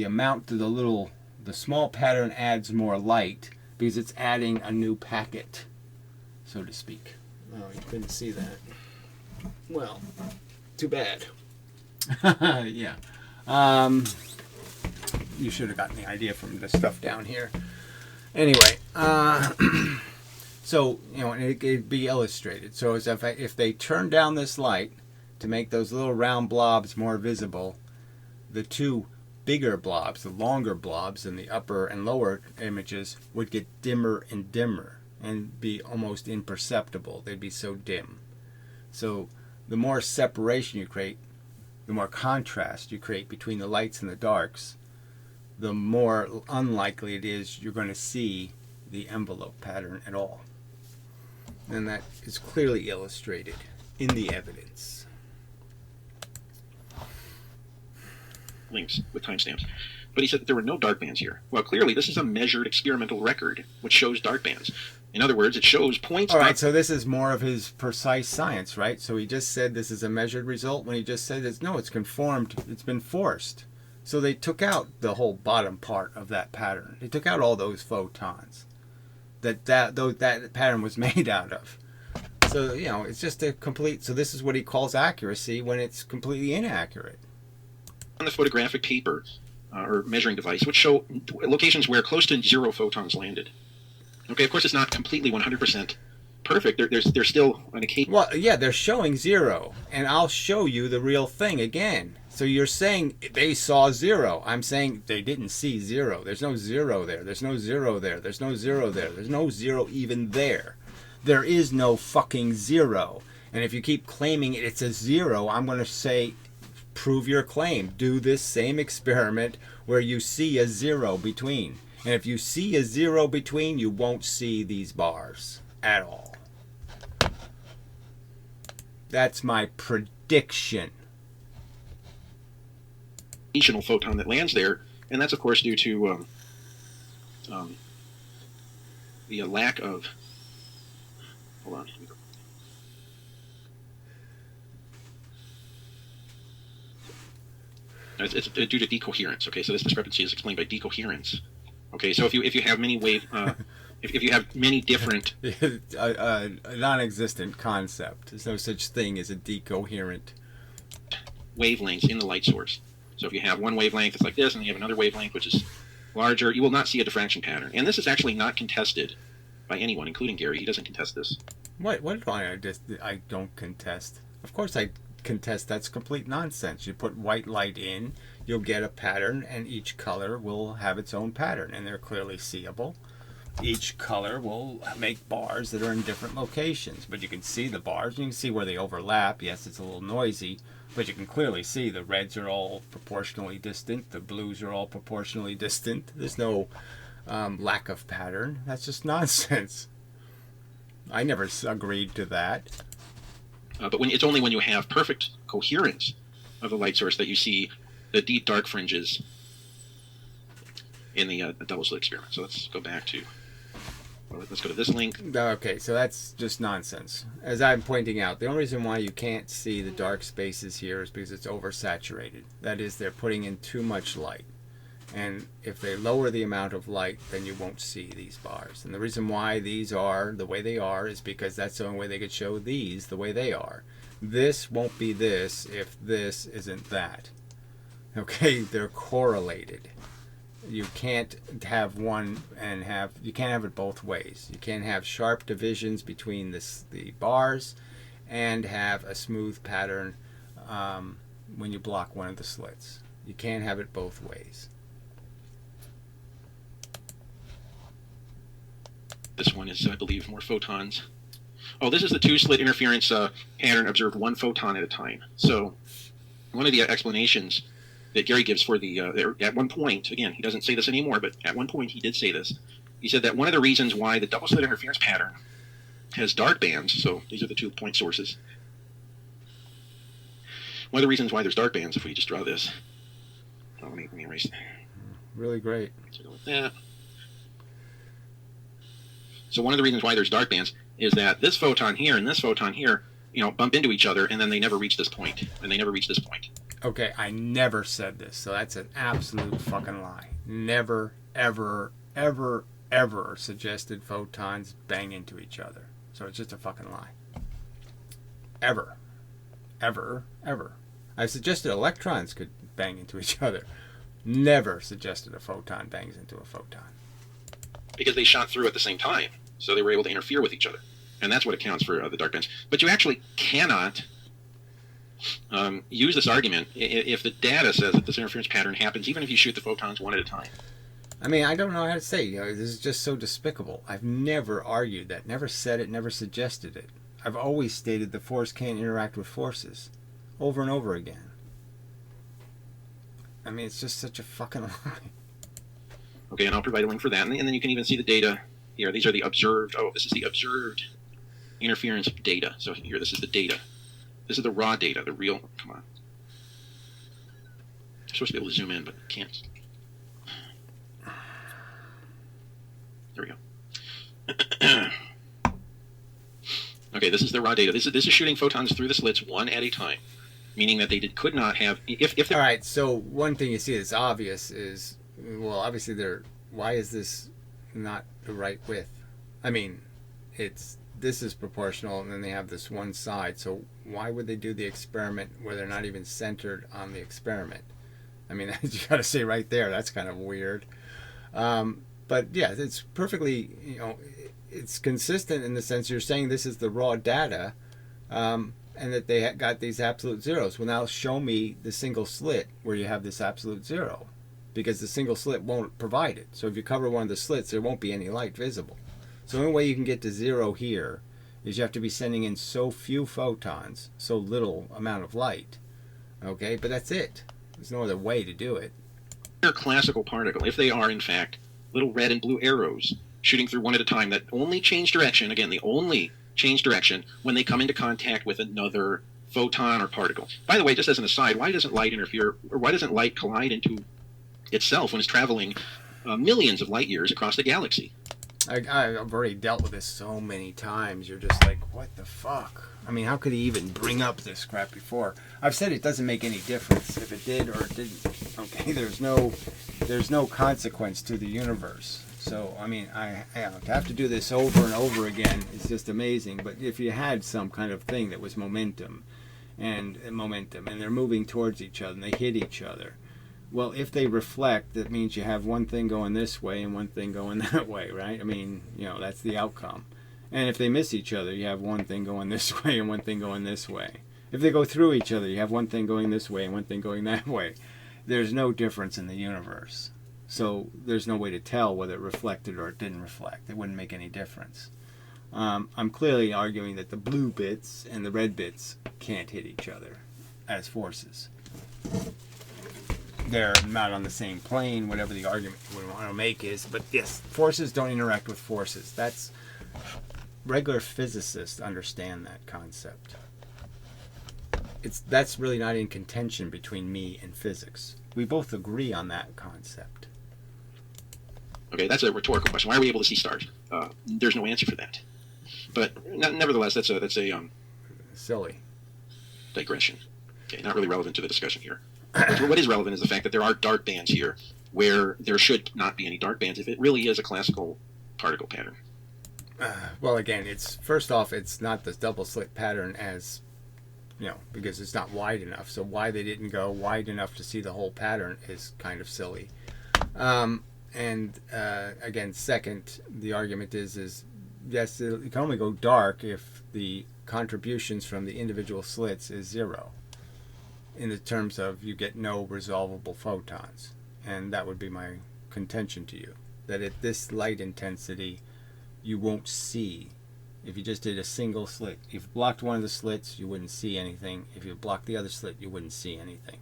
amount to the small pattern adds more light because it's adding a new packet, so to speak. Oh, you couldn't see that. Well, too bad. Yeah. You should have gotten the idea from the stuff down here. Anyway, so, it'd be illustrated. So as if they turn down this light to make those little round blobs more visible, the two bigger blobs, the longer blobs in the upper and lower images would get dimmer and dimmer. and be almost imperceptible. They'd be so dim. So the more separation you create, the more contrast you create between the lights and the darks, the more unlikely it is you're going to see the envelope pattern at all. And that is clearly illustrated in the evidence. Links with timestamps. But he said that there were no dark bands here. Well, clearly this is a measured experimental record which shows dark bands. In other words, it shows points... All right, so this is more of his precise science, right? So he just said this is a measured result when he just said it's conformed, it's been forced. So they took out the whole bottom part of that pattern. They took out all those photons that pattern was made out of. So, it's just a complete... So this is what he calls accuracy when it's completely inaccurate. On the photographic paper, or measuring device, which show locations where close to 0 photons landed. Okay, of course it's not completely 100% perfect. There's still an occasion... Well, yeah, they're showing 0, and I'll show you the real thing again. So you're saying they saw 0. I'm saying they didn't see 0. There's no 0 there. There's no 0 there. There's no 0 there. There's no 0 even there. There is no fucking 0. And if you keep claiming it's a 0, I'm going to say, prove your claim. Do this same experiment where you see a 0 between. And if you see a 0 between, you won't see these bars at all. That's my prediction. Photon that lands there, and that's of course due to the lack of... Hold on. It's due to decoherence. Okay, so this discrepancy is explained by decoherence. Okay, so if you have many if you have many different a non-existent concept. There's no such thing as a decoherent wavelengths in the light source. So if you have one wavelength that's like this, and you have another wavelength which is larger, you will not see a diffraction pattern. And this is actually not contested by anyone, including Gary. He doesn't contest this. What do I don't contest? Of course I contest. That's complete nonsense. You put white light in, you'll get a pattern, and each color will have its own pattern, and they're clearly seeable. Each color will make bars that are in different locations, but you can see the bars, you can see where they overlap. Yes, it's a little noisy, but you can clearly see the reds are all proportionally distant, the blues are all proportionally distant. There's no lack of pattern. That's just nonsense. I never agreed to that. But it's only when you have perfect coherence of the light source that you see the deep dark fringes in the double-slit experiment. So let's go back to... Let's go to this link. Okay, so that's just nonsense. As I'm pointing out, the only reason why you can't see the dark spaces here is because it's oversaturated. That is, they're putting in too much light. And if they lower the amount of light, then you won't see these bars. And the reason why these are the way they are is because that's the only way they could show these the way they are. This won't be this if this isn't that. Okay, they're correlated. You can't have one and you can't have it both ways. You can't have sharp divisions between the bars and have a smooth pattern when you block one of the slits. You can't have it both ways. This one is, I believe, more photons. Oh, this is the two-slit interference pattern observed one photon at a time. So one of the explanations that Gary gives for at one point, again, he doesn't say this anymore, but at one point he did say this. He said that one of the reasons why the double-slit interference pattern has dark bands, so these are the 2 point sources. One of the reasons why there's dark bands, if we just draw this. Oh, let me erase it. Really great. Let's go with that. So one of the reasons why there's dark bands is that this photon here and this photon here, bump into each other, and then they never reach this point, and they never reach this point. Okay, I never said this, so that's an absolute fucking lie. Never, ever, ever, ever suggested photons bang into each other. So it's just a fucking lie. Ever. Ever, ever. I suggested electrons could bang into each other. Never suggested a photon bangs into a photon. Because they shot through at the same time, so they were able to interfere with each other. And that's what accounts for the dark bands. But you actually cannot use this argument if the data says that this interference pattern happens even if you shoot the photons one at a time. I mean, I don't know how to say. This is just so despicable. I've never argued that, never said it, never suggested it. I've always stated the force can't interact with forces, over and over again. I mean, it's just such a fucking lie. Okay, and I'll provide a link for that, and then you can even see the data here. These are the observed. Oh, this is the observed interference data. So here, this is the data. This is the raw data, the real. Come on. I'm supposed to be able to zoom in, but can't. There we go. Okay, this is the raw data. This is shooting photons through the slits one at a time, meaning that they could not have. If all right, so one thing you see that's obvious is, well, obviously why is this not the right width? I mean, this is proportional, and then they have this one side. So why would they do the experiment where they're not even centered on the experiment? I mean, you got to say right there, that's kind of weird. But yeah, it's perfectly, it's consistent in the sense you're saying this is the raw data, and that they got these absolute zeros. Well, now show me the single slit where you have this absolute zero, because the single slit won't provide it. So if you cover one of the slits, there won't be any light visible. So the only way you can get to zero here is you have to be sending in so few photons, so little amount of light. Okay, but that's it. There's no other way to do it. They're a classical particle, if they are in fact little red and blue arrows shooting through one at a time that only change direction, again, they only change direction when they come into contact with another photon or particle. By the way, just as an aside, why doesn't light interfere, or why doesn't light collide into itself when it's traveling millions of light years across the galaxy? I've already dealt with this so many times. You're just like, what the fuck? I mean, how could he even bring up this crap before? I've said it doesn't make any difference if it did or it didn't. Okay, there's no consequence to the universe. So, I mean, to have to do this over and over again is just amazing. But if you had some kind of thing that was momentum, and they're moving towards each other, and they hit each other, well, if they reflect, that means you have one thing going this way and one thing going that way, right? I mean, that's the outcome. And if they miss each other, you have one thing going this way and one thing going this way. If they go through each other, you have one thing going this way and one thing going that way. There's no difference in the universe. So there's no way to tell whether it reflected or it didn't reflect. It wouldn't make any difference. I'm clearly arguing that the blue bits and the red bits can't hit each other as forces. They're not on the same plane, whatever the argument we want to make is. But yes, forces don't interact with forces. That's regular physicists understand that concept. That's really not in contention between me and physics. We both agree on that concept. Okay, that's a rhetorical question. Why are we able to see stars? There's no answer for that. But nevertheless, that's a silly digression. Okay, not really relevant to the discussion here. What is relevant is the fact that there are dark bands here where there should not be any dark bands if it really is a classical particle pattern. Well, again, first off, it's not the double slit pattern as, because it's not wide enough. So why they didn't go wide enough to see the whole pattern is kind of silly. And again, second, the argument is yes, it can only go dark if the contributions from the individual slits is zero. In the terms of you get no resolvable photons. And that would be my contention to you. That at this light intensity, you won't see. If you just did a single slit. If you blocked one of the slits, you wouldn't see anything. If you blocked the other slit, you wouldn't see anything.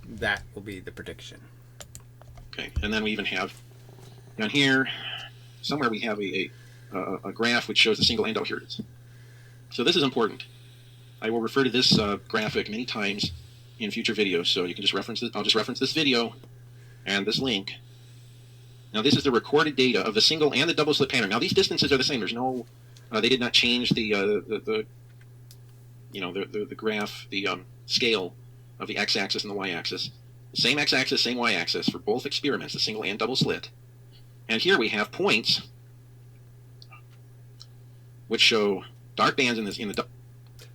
That will be the prediction. Okay, and then we even have, down here, somewhere we have a graph which shows the single end. Oh, here it is. So this is important. I will refer to this graphic many times in future videos, so you can just reference it. I'll just reference this video and this link. Now, this is the recorded data of the single and the double slit pattern. Now, these distances are the same. There's no, they did not change the graph, the scale of the x-axis and the y-axis. Same x-axis, same y-axis for both experiments, the single and double slit. And here we have points which show dark bands in the.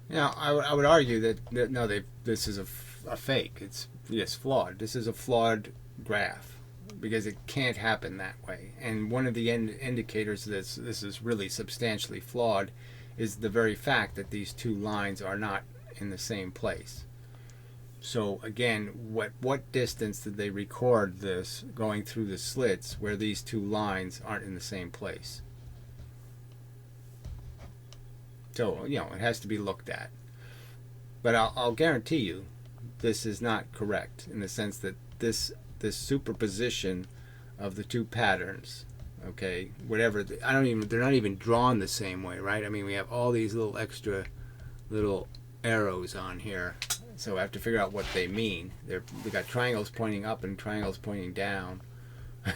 Now, I would argue that no, this is a fake. It's flawed. This is a flawed graph because it can't happen that way. And one of the indicators that this is really substantially flawed is the very fact that these two lines are not in the same place. So again, what distance did they record this going through the slits where these two lines aren't in the same place? So, you know, it has to be looked at. But I'll guarantee you this is not correct in the sense that this superposition of the two patterns, okay, whatever, they're not even drawn the same way, right? I mean, we have all these little extra little arrows on here. So I have to figure out what they mean. We got triangles pointing up and triangles pointing down,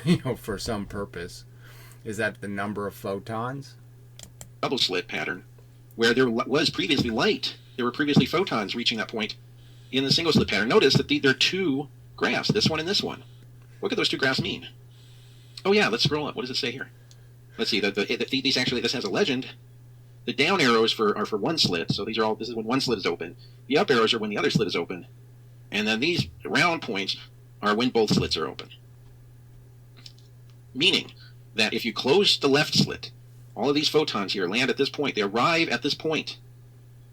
you know, for some purpose. Is that the number of photons? Double-slit pattern, where there was previously light. There were previously photons reaching that point in the single-slit pattern. Notice that there are two graphs, this one and this one. What could those two graphs mean? Oh yeah, let's scroll up. What does it say here? Let's see. These actually, this has a legend. The down arrows are for one slit, so these are all. This is when one slit is open. The up arrows are when the other slit is open, and then these round points are when both slits are open. Meaning that if you close the left slit, all of these photons here land at this point. They arrive at this point.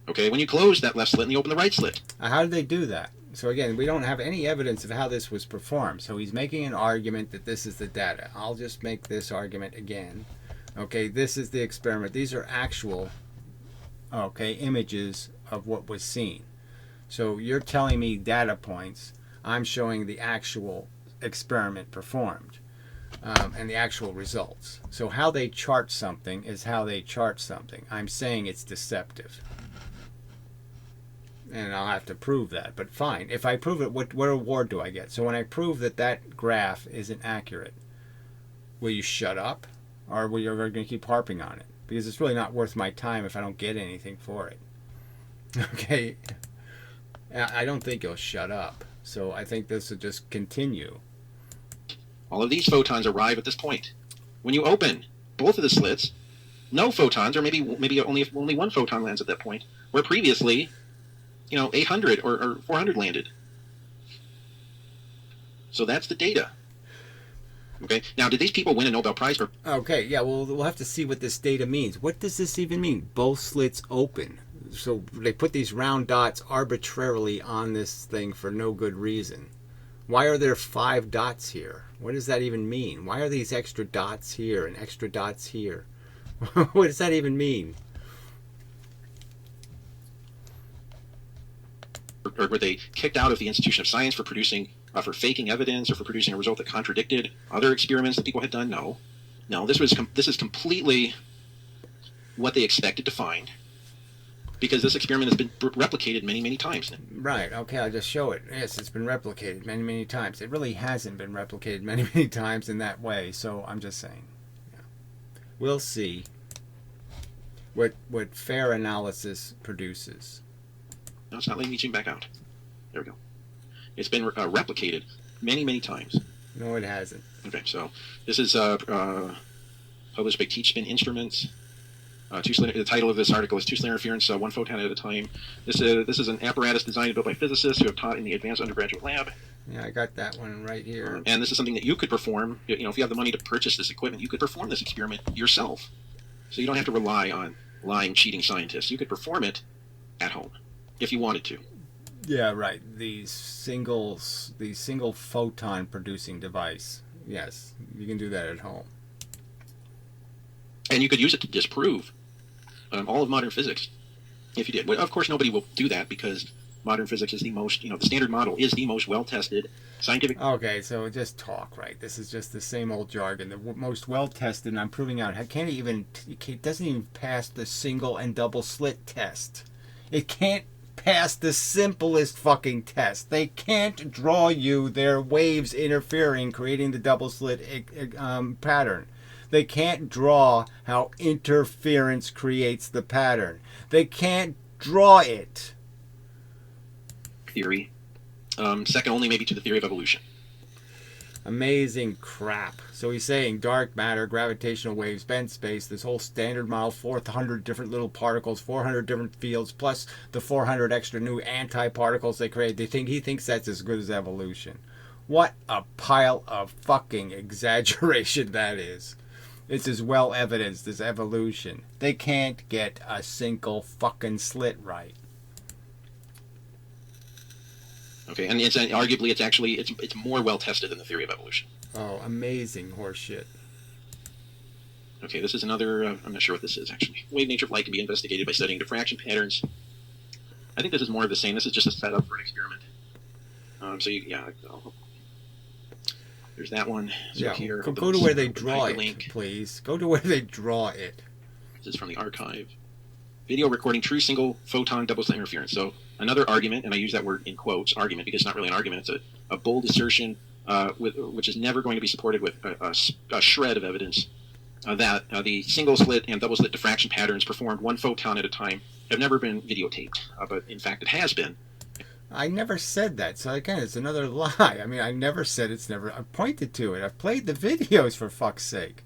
Okay, when you close that left slit and you open the right slit. How did they do that? So again, we don't have any evidence of how this was performed. So he's making an argument that this is the data. I'll just make this argument again. Okay, this is the experiment. These are actual, okay, images of what was seen. So you're telling me data points. I'm showing the actual experiment performed and the actual results. So how they chart something is how they chart something. I'm saying it's deceptive. And I'll have to prove that. But fine. If I prove it, what reward do I get? So when I prove that that graph isn't accurate, will you shut up? Or will you going to keep harping on it? Because it's really not worth my time if I don't get anything for it. Okay? I don't think you'll shut up. So I think this will just continue. All of these photons arrive at this point. When you open both of the slits, no photons, or maybe only one photon lands at that point, where previously, 800 or 400 landed. So that's the data. Okay. Now, did these people win a Nobel Prize? Okay. Yeah. Well, we'll have to see what this data means. What does this even mean? Both slits open. So they put these round dots arbitrarily on this thing for no good reason. Why are there 5 dots here? What does that even mean? Why are these extra dots here and extra dots here? What does that even mean? Or were they kicked out of the institution of science for for faking evidence or for producing a result that contradicted other experiments that people had done? No. This is completely what they expected to find, because this experiment has been replicated many, many times. Right. Okay, I'll just show it. Yes, it's been replicated many, many times. It really hasn't been replicated many, many times in that way. So I'm just saying. Yeah. We'll see what fair analysis produces. No, it's not letting me zoom back out. There we go. It's been replicated many, many times. No, it hasn't. Okay, so this is published by Teachspin Instruments. The title of this article is Two-Slit Interference, one photon at a time. This is an apparatus designed and built by physicists who have taught in the advanced undergraduate lab. Yeah, I got that one right here. And this is something that you could perform. If you have the money to purchase this equipment, you could perform this experiment yourself. So you don't have to rely on lying, cheating scientists. You could perform it at home if you wanted to. Yeah, right. The single photon producing device. Yes, you can do that at home. And you could use it to disprove all of modern physics if you did. Well, of course, nobody will do that because modern physics is the most, the standard model is the most well-tested scientific. Okay, so just talk, right? This is just the same old jargon. The most well-tested, and I'm proving out, it doesn't even pass the single and double slit test. It can't pass the simplest fucking test. They can't draw you their waves interfering, creating the double slit pattern. They can't draw how interference creates the pattern. They can't draw it. Theory. Second only maybe to the theory of evolution. Amazing crap. So he's saying dark matter, gravitational waves, bent space, this whole standard model, 400 different little particles, 400 different fields, plus the 400 extra new anti-particles they create. He thinks that's as good as evolution. What a pile of fucking exaggeration that is. It's as well evidenced as evolution. They can't get a single fucking slit right. Okay, and it's arguably it's more well tested than the theory of evolution. Oh, amazing horseshit. Okay, this is another. I'm not sure what this is actually. Wave nature of light can be investigated by studying diffraction patterns. I think this is more of the same. This is just a setup for an experiment. There's that one. So yeah, here, go to where they draw it, please. Go to where they draw it. This is from the archive. Video recording true single photon double-slit interference. So another argument, and I use that word in quotes, argument, because it's not really an argument. It's a bold assertion which is never going to be supported with a shred of evidence that the single-slit and double-slit diffraction patterns performed one photon at a time have never been videotaped. But in fact, it has been. I never said that. So again, it's another lie. I mean, I never said it's never. I pointed to it. I've played the videos, for fuck's sake.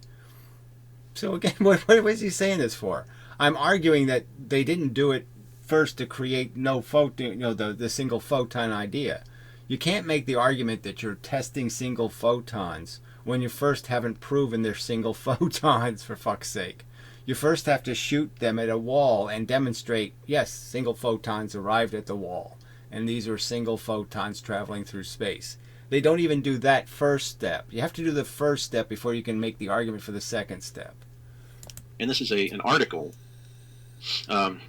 So again, what was he saying this for? I'm arguing that they didn't do it first to create no photon, the single photon idea. You can't make the argument that you're testing single photons when you first haven't proven they're single photons, for fuck's sake. You first have to shoot them at a wall and demonstrate, yes, single photons arrived at the wall. And these are single photons traveling through space. They don't even do that first step. You have to do the first step before you can make the argument for the second step. And this is an article, and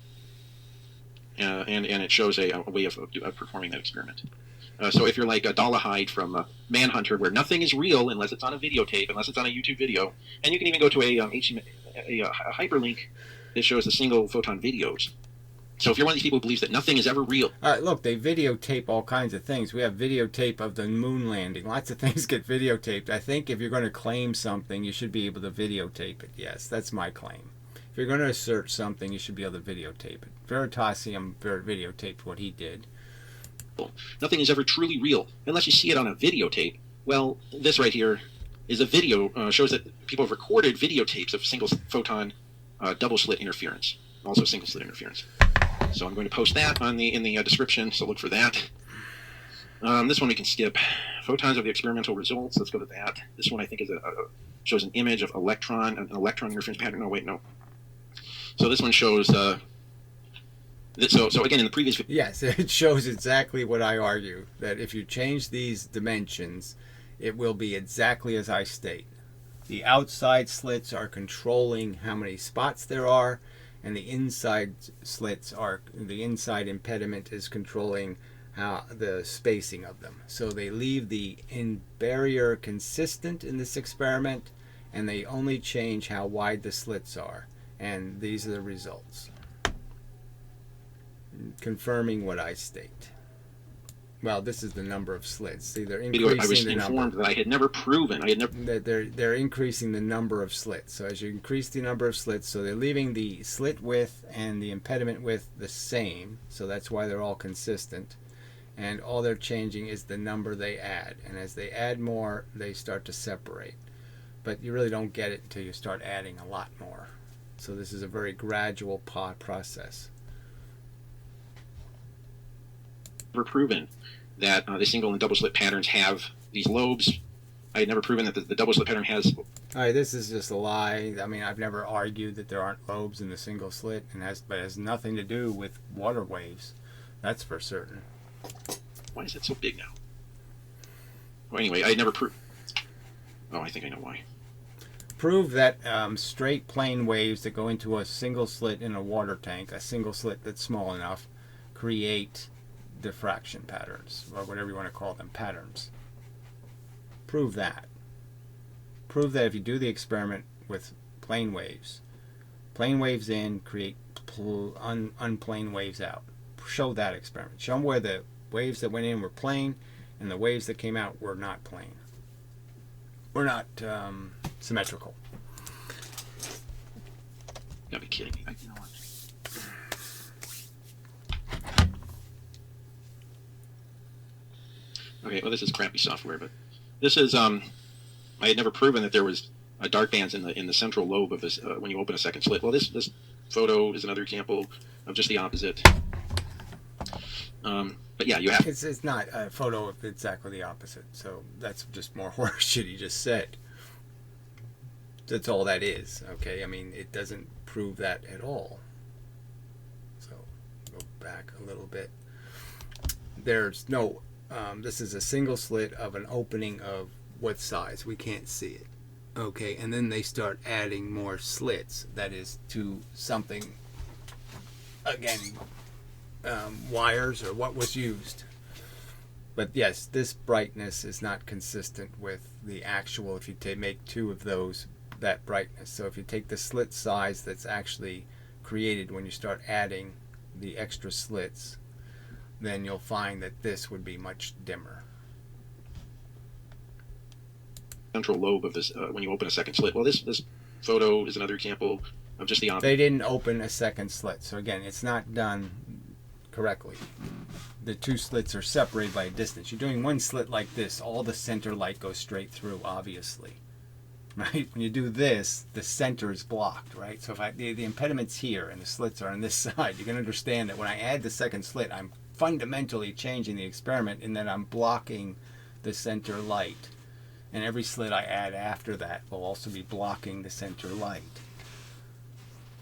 it shows a way of performing that experiment. So if you're like a Dollahide from Manhunter, where nothing is real unless it's on a videotape, unless it's on a YouTube video, and you can even go to a hyperlink that shows the single photon videos. So if you're one of these people who believes that nothing is ever real. Look, they videotape all kinds of things. We have videotape of the moon landing. Lots of things get videotaped. I think if you're going to claim something, you should be able to videotape it. Yes, that's my claim. If you're going to assert something, you should be able to videotape it. Veritasium videotaped what he did. Nothing is ever truly real unless you see it on a videotape. Well, this right here is a video, shows that people have recorded videotapes of single photon double-slit interference, also single-slit interference. So I'm going to post that in the description, so look for that. This one we can skip. Photons of the experimental results. Let's go to that. This one I think shows an image of an electron interference pattern. No, wait, no. So this one shows. So again, in the previous. Yes, it shows exactly what I argue, that if you change these dimensions, it will be exactly as I state. The outside slits are controlling how many spots there are, and the inside slits the inside impediment is controlling the spacing of them. So they leave the barrier consistent in this experiment, and they only change how wide the slits are. And these are the results, confirming what I state. Well, this is the number of slits. See, they're increasing I was the informed number. that I had never proven. They're increasing the number of slits. So as you increase the number of slits, so they're leaving the slit width and the impediment width the same. So that's why they're all consistent. And all they're changing is the number they add. And as they add more, they start to separate. But you really don't get it until you start adding a lot more. So this is a very gradual process. Never proven that the single and double slit patterns have these lobes. I had never proven that the double slit pattern has. All right, this is just a lie. I mean, I've never argued that there aren't lobes in the single slit, but it has nothing to do with water waves. That's for certain. Why is it so big now? Well, anyway, I had never proved. Oh, I think I know why. Prove that straight plane waves that go into a single slit in a water tank, a single slit that's small enough, create diffraction patterns, or whatever you want to call them, patterns. Prove that. Prove that if you do the experiment with plane waves in create unplane waves out. Show that experiment. Show them where the waves that went in were plane and the waves that came out were not plane. Were not symmetrical. You gotta be kidding me. You know what? Okay, well, this is crappy software, but this is I had never proven that there was dark bands in the central lobe of this when you open a second slit. Well, this photo is another example of just the opposite. But yeah, you have. It's not a photo of exactly the opposite. So that's just more horseshit he just said. That's all that is. Okay, I mean it doesn't prove that at all. So go back a little bit. There's no this is a single slit of an opening of what size? We can't see it. Okay, and then they start adding more slits, that is, to something, again, wires or what was used. But yes, this brightness is not consistent with the actual, if you make two of those, that brightness. So if you take the slit size that's actually created when you start adding the extra slits, then you'll find that this would be much dimmer. Central lobe of this, when you open a second slit. Well, this photo is another example of just the opposite. They didn't open a second slit, so again, it's not done correctly. The two slits are separated by a distance. You're doing one slit like this, all the center light goes straight through, obviously. Right? When you do this, the center is blocked, right? So if the impediment's here and the slits are on this side, you can understand that when I add the second slit, I'm fundamentally changing the experiment in that I'm blocking the center light. And every slit I add after that will also be blocking the center light.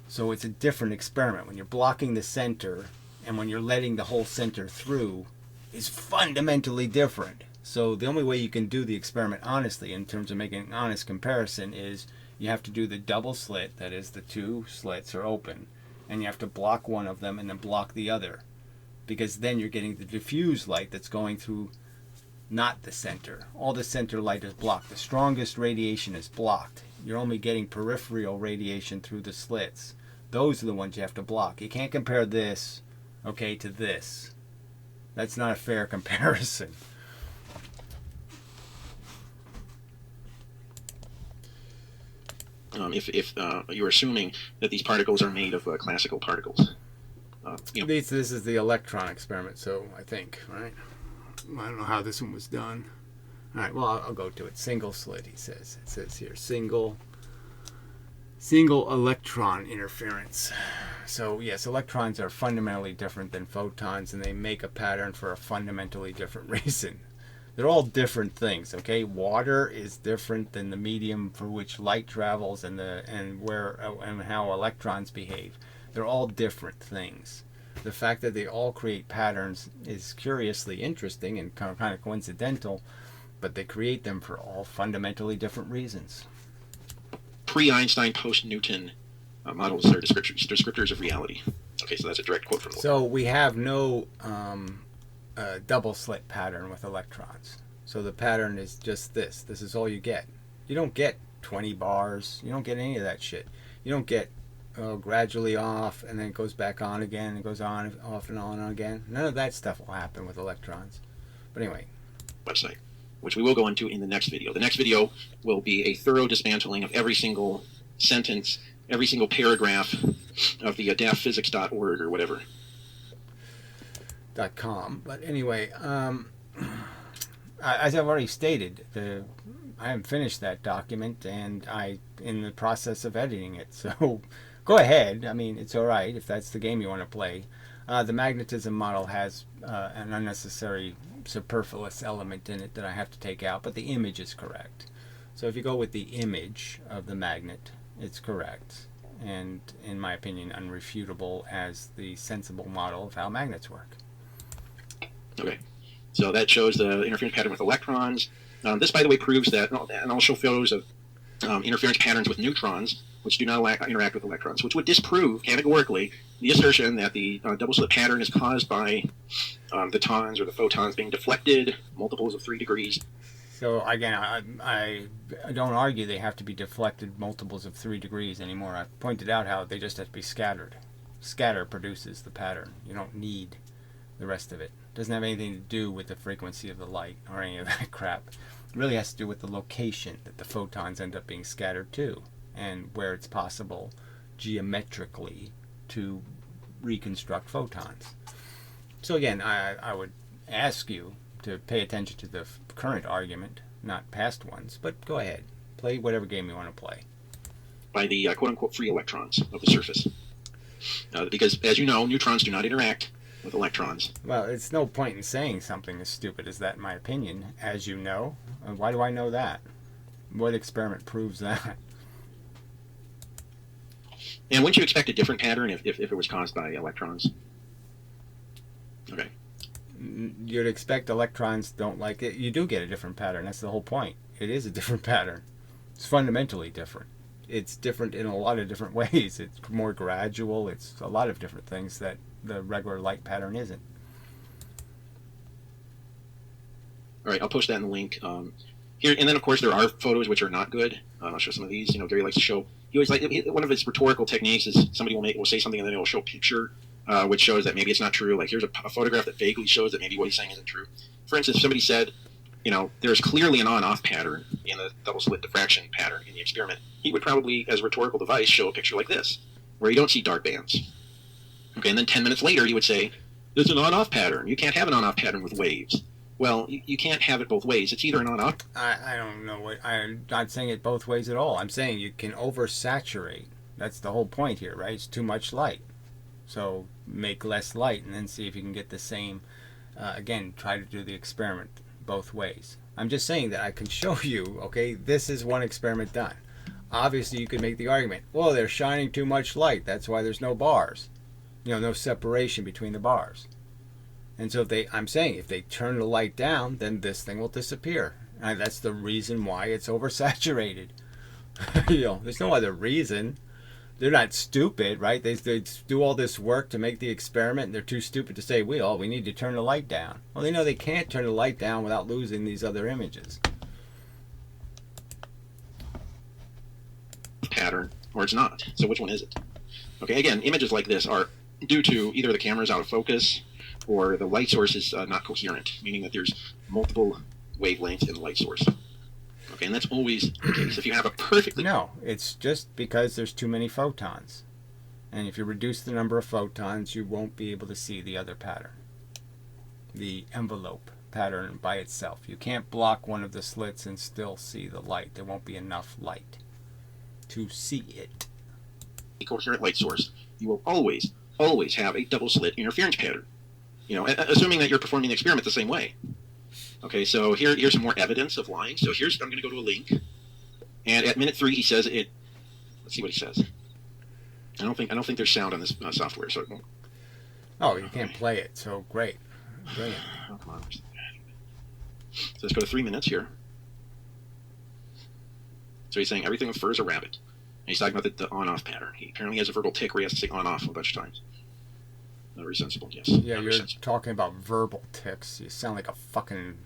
So it's a different experiment. When you're blocking the center and when you're letting the whole center through is fundamentally different. So the only way you can do the experiment honestly in terms of making an honest comparison is you have to do the double slit, that is the two slits are open, and you have to block one of them and then block the other, because then you're getting the diffuse light that's going through not the center. All the center light is blocked. The strongest radiation is blocked. You're only getting peripheral radiation through the slits. Those are the ones you have to block. You can't compare this, okay, to this. That's not a fair comparison. If you're assuming that these particles are made of classical particles. This is the Electron Experiment, so I think, right? I don't know how this one was done. All right, well, I'll go to it. Single slit, he says. It says here, single electron interference. So, yes, electrons are fundamentally different than photons, and they make a pattern for a fundamentally different reason. They're all different things, okay? Water is different than the medium for which light travels and how electrons behave. They're all different things. The fact that they all create patterns is curiously interesting and kind of coincidental, but they create them for all fundamentally different reasons. Pre-Einstein, post-Newton models are descriptors of reality. Okay, so that's a direct quote from the book. So we have no double slit pattern with electrons. So the pattern is just this. This is all you get. You don't get 20 bars. You don't get any of that shit. You don't get gradually off and then it goes back on again and goes on off and on again. None of that stuff will happen with electrons. But anyway. Website, which we will go into in the next video. The next video will be a thorough dismantling of every single sentence, every single paragraph of the daftphysics.org or whatever. .com. But anyway, as I've already stated, I haven't finished that document and I'm in the process of editing it. So go ahead. I mean, it's all right if that's the game you want to play. The magnetism model has an unnecessary superfluous element in it that I have to take out, but the image is correct. So if you go with the image of the magnet, it's correct. And in my opinion, unrefutable as the sensible model of how magnets work. Okay, so that shows the interference pattern with electrons. This, by the way, proves that, and I'll show photos of interference patterns with neutrons, which do not interact with electrons, which would disprove categorically the assertion that the double-slit pattern is caused by the tons or the photons being deflected multiples of 3 degrees. So again, I don't argue they have to be deflected multiples of 3 degrees anymore. I've pointed out how they just have to be scattered. Scatter produces the pattern. You don't need the rest of it. It doesn't have anything to do with the frequency of the light or any of that crap. It really has to do with the location that the photons end up being scattered to, and where it's possible geometrically to reconstruct photons. So again, I would ask you to pay attention to the current argument, not past ones, but go ahead. Play whatever game you want to play. By the quote-unquote free electrons of the surface. Because, as you know, neutrons do not interact with electrons. Well, it's no point in saying something as stupid as that, in my opinion, as you know. Why do I know that? What experiment proves that? And wouldn't you expect a different pattern if it was caused by electrons? Okay. you'd expect electrons don't like it. You do get a different pattern. That's the whole point. It is a different pattern. It's fundamentally different. It's different in a lot of different ways. It's more gradual. It's a lot of different things that the regular light pattern isn't. All right, I'll post that in the link. Here, and then of course there are photos which are not good. I'll show some of these. Gary likes to show. He always one of his rhetorical techniques is somebody will say something and then he'll show a picture which shows that maybe it's not true. Like here's a photograph that vaguely shows that maybe what he's saying isn't true. For instance, if somebody said, there's clearly an on-off pattern in the double-slit diffraction pattern in the experiment, he would probably, as a rhetorical device, show a picture like this, where you don't see dark bands. Okay, and then 10 minutes later he would say, there's an on-off pattern. You can't have an on-off pattern with waves. Well, you can't have it both ways. It's either an on-off. I don't know I'm not saying it both ways at all. I'm saying you can oversaturate. That's the whole point here, right? It's too much light. So make less light and then see if you can get the same. Again, try to do the experiment both ways. I'm just saying that I can show you, okay, this is one experiment done. Obviously, you could make the argument, well, they're shining too much light. That's why there's no bars. No separation between the bars. And so I'm saying if they turn the light down, then this thing will disappear. And that's the reason why it's oversaturated. There's no other reason. They're not stupid, right? They do all this work to make the experiment, and they're too stupid to say, we need to turn the light down. Well, they know they can't turn the light down without losing these other images. Pattern, or it's not. So which one is it? Okay, again, images like this are due to either the camera's out of focus or the light source is not coherent, meaning that there's multiple wavelengths in the light source. Okay, and that's always the case. If you have a perfectly... No, it's just because there's too many photons. And if you reduce the number of photons, you won't be able to see the other pattern. The envelope pattern by itself. You can't block one of the slits and still see the light. There won't be enough light to see it. A coherent light source. You will always have a double-slit interference pattern. Assuming that you're performing the experiment the same way. Okay, so here's some more evidence of lying. So I'm going to go to a link, and at minute 3 he says it. Let's see what he says. I don't think there's sound on this software, so it won't. Oh, you can't play it. So great, brilliant. Oh, come on. So let's go to 3 minutes here. So he's saying everything with fur is a rabbit, and he's talking about the on-off pattern. He apparently has a verbal tick where he has to say on-off a bunch of times. Not very sensible, yes. Yeah, you're talking about verbal ticks. You sound like a fucking...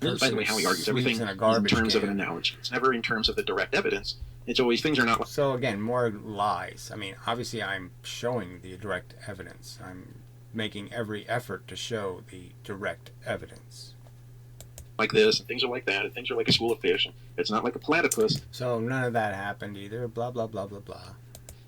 By the way, how he argues everything in terms of an analogy. It's never in terms of the direct evidence. It's always things are not... So again, more lies. I mean, obviously I'm showing the direct evidence. I'm making every effort to show the direct evidence. Like this, and things are like that, and things are like a school of fish, and it's not like a platypus. So none of that happened either, blah, blah, blah, blah, blah.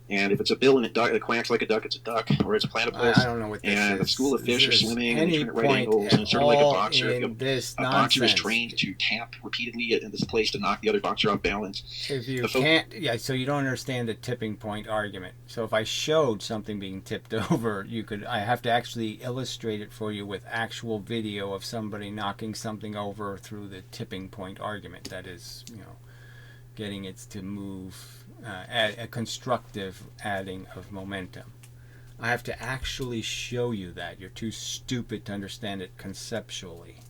And if it's a bill and it quacks like a duck, it's a duck, or it's a platypus. I don't know what this and is. A school of fish are swimming any at right angles, and it's sort of like a boxer. A boxer is trained to tap repeatedly in this place to knock the other boxer off balance. If you can't, so you don't understand the tipping point argument. So if I showed something being tipped over, I have to actually illustrate it for you with actual video of somebody knocking something over through the tipping point argument. That is, getting it to move. A constructive adding of momentum. I have to actually show you that. You're too stupid to understand it conceptually.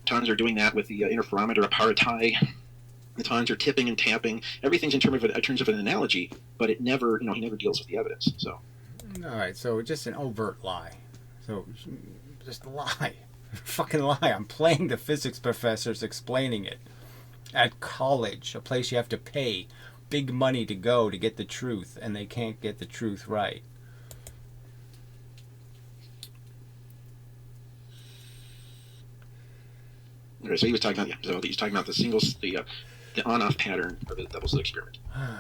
Tons are doing that with the interferometer apparatus. The tons are tipping and tapping. Everything's in terms of an analogy, but it never, he never deals with the evidence. So. All right, so just an overt lie. So just a lie, fucking lie. I'm playing the physics professors explaining it at college, a place you have to pay big money to go to get the truth, and they can't get the truth right. Okay, so he was talking about the on-off pattern of the double-slit experiment,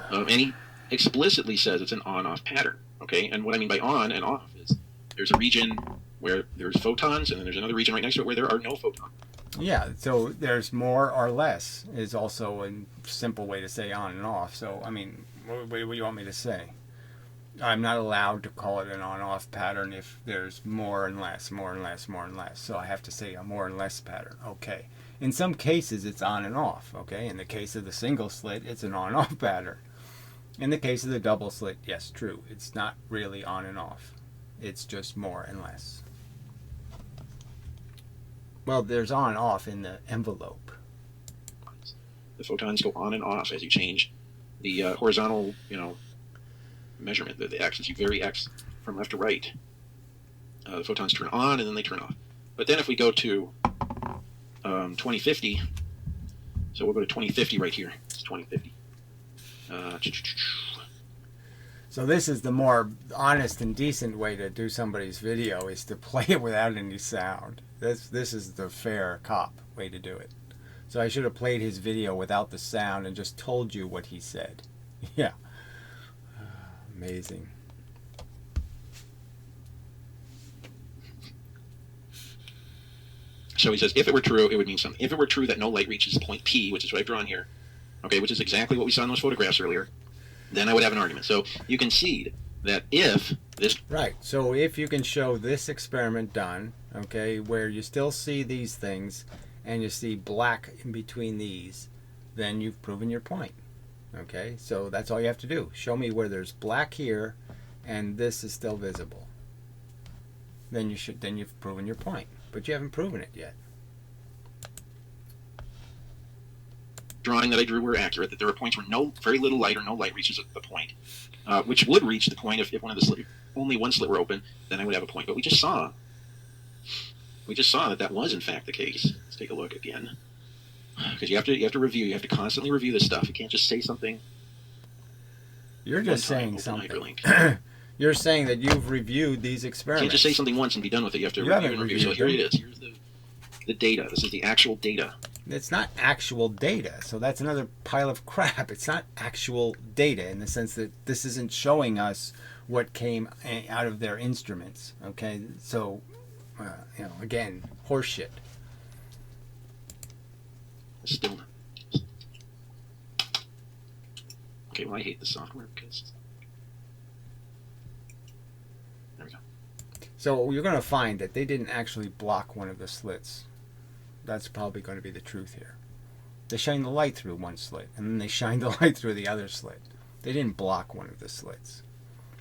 and he explicitly says it's an on-off pattern. Okay, and what I mean by on and off is there's a region where there's photons, and then there's another region right next to it where there are no photons. Yeah, so there's more or less is also a simple way to say on and off. So, I mean, what do you want me to say? I'm not allowed to call it an on-off pattern if there's more and less, more and less, more and less. So I have to say a more and less pattern. Okay. In some cases, it's on and off. Okay. In the case of the single slit, it's an on-off pattern. In the case of the double slit, yes, true. It's not really on and off. It's just more and less. Well, there's on and off in the envelope. The photons go on and off as you change the horizontal, measurement, the x. As you vary x from left to right, the photons turn on and then they turn off. But then if we go to 2050, so we'll go to 2050 right here. It's 2050. So this is the more honest and decent way to do somebody's video, is to play it without any sound. This is the fair cop way to do it. So I should have played his video without the sound and just told you what he said. Yeah. Amazing. So he says, if it were true, it would mean something. If it were true that no light reaches point P, which is what I've drawn here, okay, which is exactly what we saw in those photographs earlier, then I would have an argument. So you concede that if this... Right. So if you can show this experiment done, okay, where you still see these things and you see black in between these, then you've proven your point. Okay, so that's all you have to do. Show me where there's black here and this is still visible. Then you've proven your point. But you haven't proven it yet. Drawing that I drew were accurate, that there are points where very little light or no light reaches the point, which would reach the point if only one slit were open, then I would have a point. But we just saw that was in fact the case. Let's take a look again, because you have to review. You have to constantly review this stuff. You can't just say something. You're just saying something. You're saying that you've reviewed these experiments. You can't just say something once and be done with it. You have to review and review. So here it is. Here's the data. This is the actual data. It's not actual data, so that's another pile of crap. It's not actual data in the sense that this isn't showing us what came out of their instruments. Okay, so again, horseshit. Still. Okay, well, I hate the software because. There we go. So you're going to find that they didn't actually block one of the slits. That's probably going to be the truth here. They shine the light through one slit, and then they shine the light through the other slit. They didn't block one of the slits.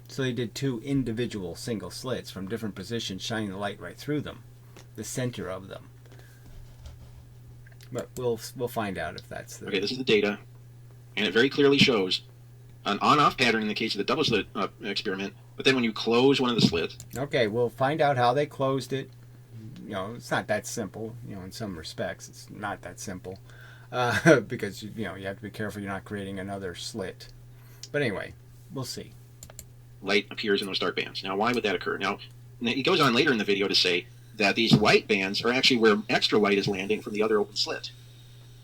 So they did two individual single slits from different positions, shining the light right through them, the center of them. But we'll find out if that's the... Okay, this is the data, and it very clearly shows an on-off pattern in the case of the double-slit experiment, but then when you close one of the slits... Okay, we'll find out how they closed it. It's not that simple. In some respects, it's not that simple because you have to be careful you're not creating another slit. But anyway, we'll see. Light appears in those dark bands. Now, why would that occur? Now, he goes on later in the video to say that these white bands are actually where extra light is landing from the other open slit.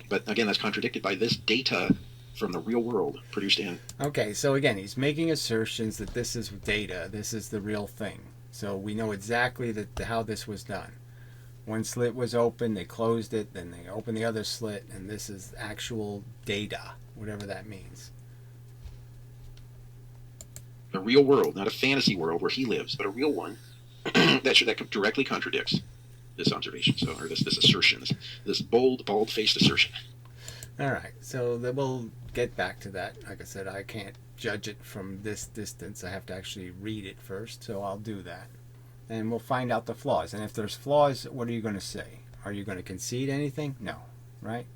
But again, that's contradicted by this data from the real world produced in... Okay, so again, he's making assertions that this is data, this is the real thing. So we know exactly how this was done. One slit was open, they closed it, then they opened the other slit, and this is actual data, whatever that means. A real world, not a fantasy world where he lives, but a real one that directly contradicts this observation, or this assertion, this bold, bald-faced assertion. All right, so we'll get back to that. Like I said, I can't judge it from this distance. I have to actually read it first, so I'll do that. And we'll find out the flaws. And if there's flaws, what are you going to say? Are you going to concede anything? No, right?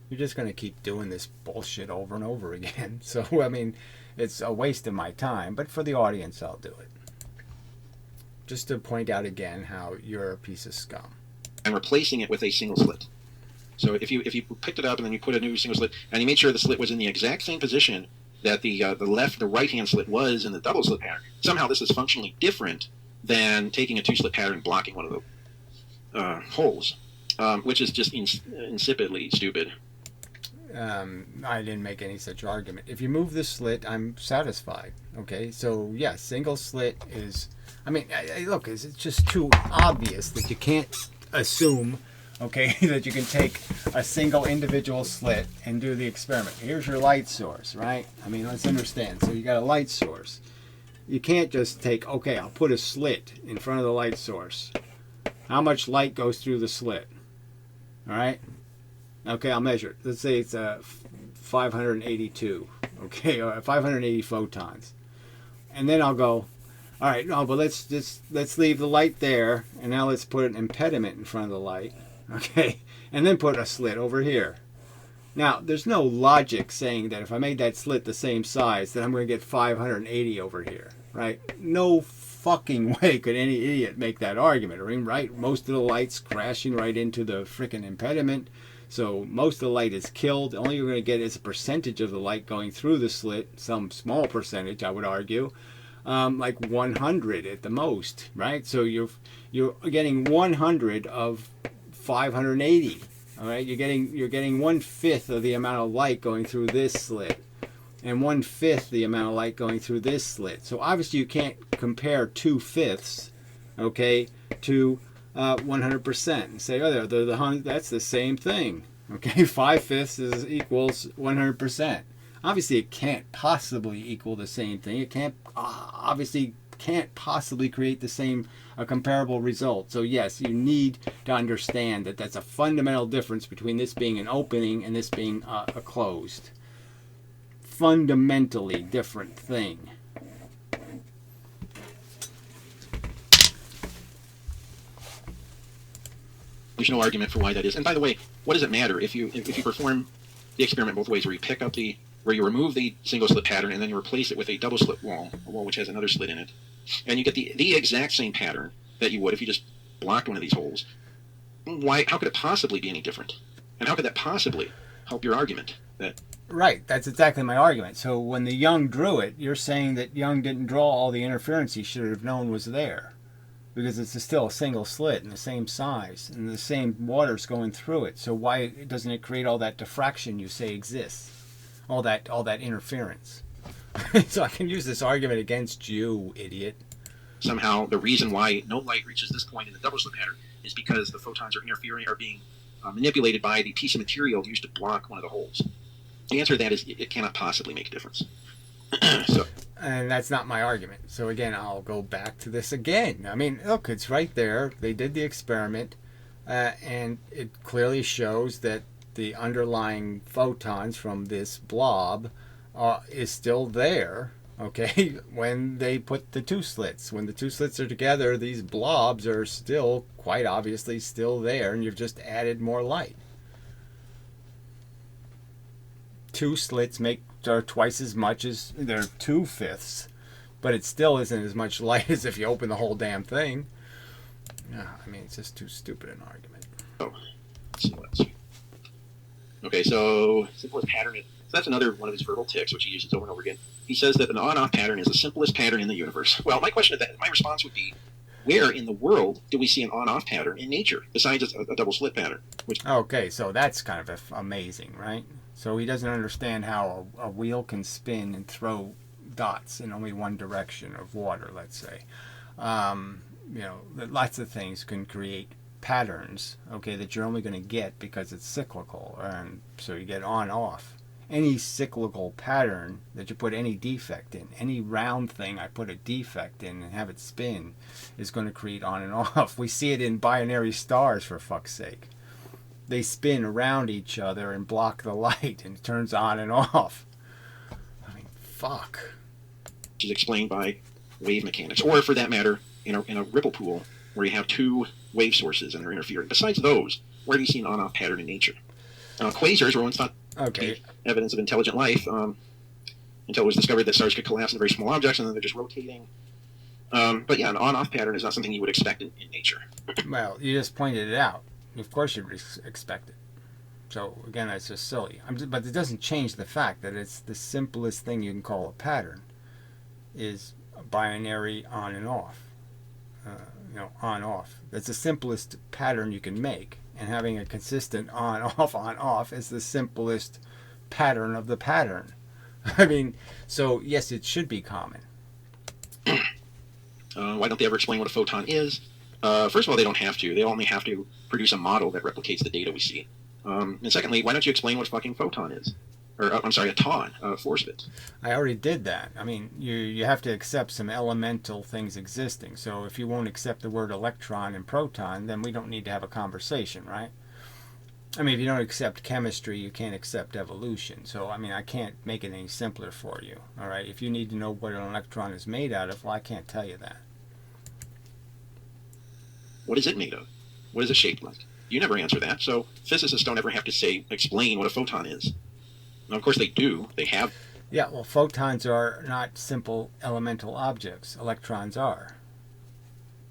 You're just going to keep doing this bullshit over and over again. So, I mean, it's a waste of my time. But for the audience, I'll do it. Just to point out again how you're a piece of scum. And replacing it with a single slit. So if you picked it up and then you put a new single slit, and you made sure the slit was in the exact same position that the right-hand slit was in the double-slit pattern, somehow this is functionally different than taking a two-slit pattern and blocking one of the holes, which is just insipidly stupid. I didn't make any such argument. If you move the slit, I'm satisfied. Okay, so yeah, single slit is... I mean, look, it's just too obvious that you can't assume, okay, that you can take a single individual slit and do the experiment. Here's your light source, right? I mean, let's understand. So you got a light source. You can't just take, okay, I'll put a slit in front of the light source. How much light goes through the slit? All right? Okay, I'll measure it. Let's say it's 582, okay, or 580 photons. And then I'll go, all right, no, but let's leave the light there, and now let's put an impediment in front of the light. okay, and then put a slit over here. Now, there's no logic saying that if I made that slit the same size, that I'm going to get 580 over here, right? No fucking way could any idiot make that argument, right? Most of the light's crashing right into the frickin' impediment, so most of the light is killed. All you're going to get is a percentage of the light going through the slit, some small percentage, I would argue, like 100 at the most, right? So you're getting 100 of 580. All right, you're getting 1/5 of the amount of light going through this slit, and 1/5 the amount of light going through this slit. So obviously you can't compare 2/5, okay, to 100% and say, oh, that's the same thing. Okay, 5/5 equals 100%. Obviously, it can't possibly equal the same thing. It can't possibly create the same comparable result. So yes, you need to understand that that's a fundamental difference between this being an opening and this being a closed. Fundamentally different thing. There's no argument for why that is. And by the way, what does it matter if you perform the experiment both ways, where you remove the single slit pattern and then you replace it with a double slit wall, a wall which has another slit in it, and you get the exact same pattern that you would if you just blocked one of these holes? How could it possibly be any different? And how could that possibly help your argument? Right, that's exactly my argument. So when the Young drew it, you're saying that Young didn't draw all the interference he should have known was there, because it's still a single slit and the same size and the same water's going through it. So why doesn't it create all that diffraction you say exists? All that interference. So I can use this argument against you, idiot. Somehow the reason why no light reaches this point in the double slit pattern is because the photons are being manipulated by the piece of material used to block one of the holes. The answer to that is it cannot possibly make a difference. And that's not my argument. So again, I'll go back to this again. I mean, look, it's right there. They did the experiment, and it clearly shows that the underlying photons from this blob is still there, okay, when they put the two slits. When the two slits are together, these blobs are still, quite obviously, still there, and you've just added more light. Two slits are twice as much as they're 2/5, but it still isn't as much light as if you open the whole damn thing. I mean, it's just too stupid an argument. Let's see. Okay, so simplest pattern. So that's another one of his verbal tics, which he uses over and over again. He says that an on-off pattern is the simplest pattern in the universe. Well, my response would be, where in the world do we see an on-off pattern in nature besides a double slit pattern? Okay, so that's kind of amazing, right? So he doesn't understand how a wheel can spin and throw dots in only one direction of water, let's say. Lots of things can create patterns, okay, that you're only going to get because it's cyclical, and so you get on-off. Any cyclical pattern that you put any defect in, any round thing I put a defect in and have it spin, is going to create on and off. We see it in binary stars, for fuck's sake. They spin around each other and block the light, and it turns on and off. I mean, fuck. Which is explained by wave mechanics, or for that matter, in a ripple pool where you have two wave sources and they're interfering. Besides those, where do you see an on-off pattern in nature? Quasars were once thought to be evidence of intelligent life, until it was discovered that stars could collapse into very small objects and then they're just rotating. But yeah, an on-off pattern is not something you would expect in nature. Well, you just pointed it out. Of course you'd expect it. So again, that's just silly. But it doesn't change the fact that it's the simplest thing you can call a pattern is a binary on and off. On-off. That's the simplest pattern you can make. And having a consistent on-off is the simplest pattern of the pattern. I mean, so yes, it should be common. Why don't they ever explain what a photon is? First of all, they don't have to. They only have to produce a model that replicates the data we see. And secondly, why don't you explain what a fucking photon is? Or, I'm sorry, a ton, force bit. I already did that. I mean, you have to accept some elemental things existing. So if you won't accept the word electron and proton, then we don't need to have a conversation, right? I mean, if you don't accept chemistry, you can't accept evolution. So, I mean, I can't make it any simpler for you, all right? If you need to know what an electron is made out of, well, I can't tell you that. What is it made of? What is it shaped like? You never answer that. So physicists don't ever have to explain what a photon is. Now, of course, they do. They have. Yeah, well, photons are not simple elemental objects. Electrons are.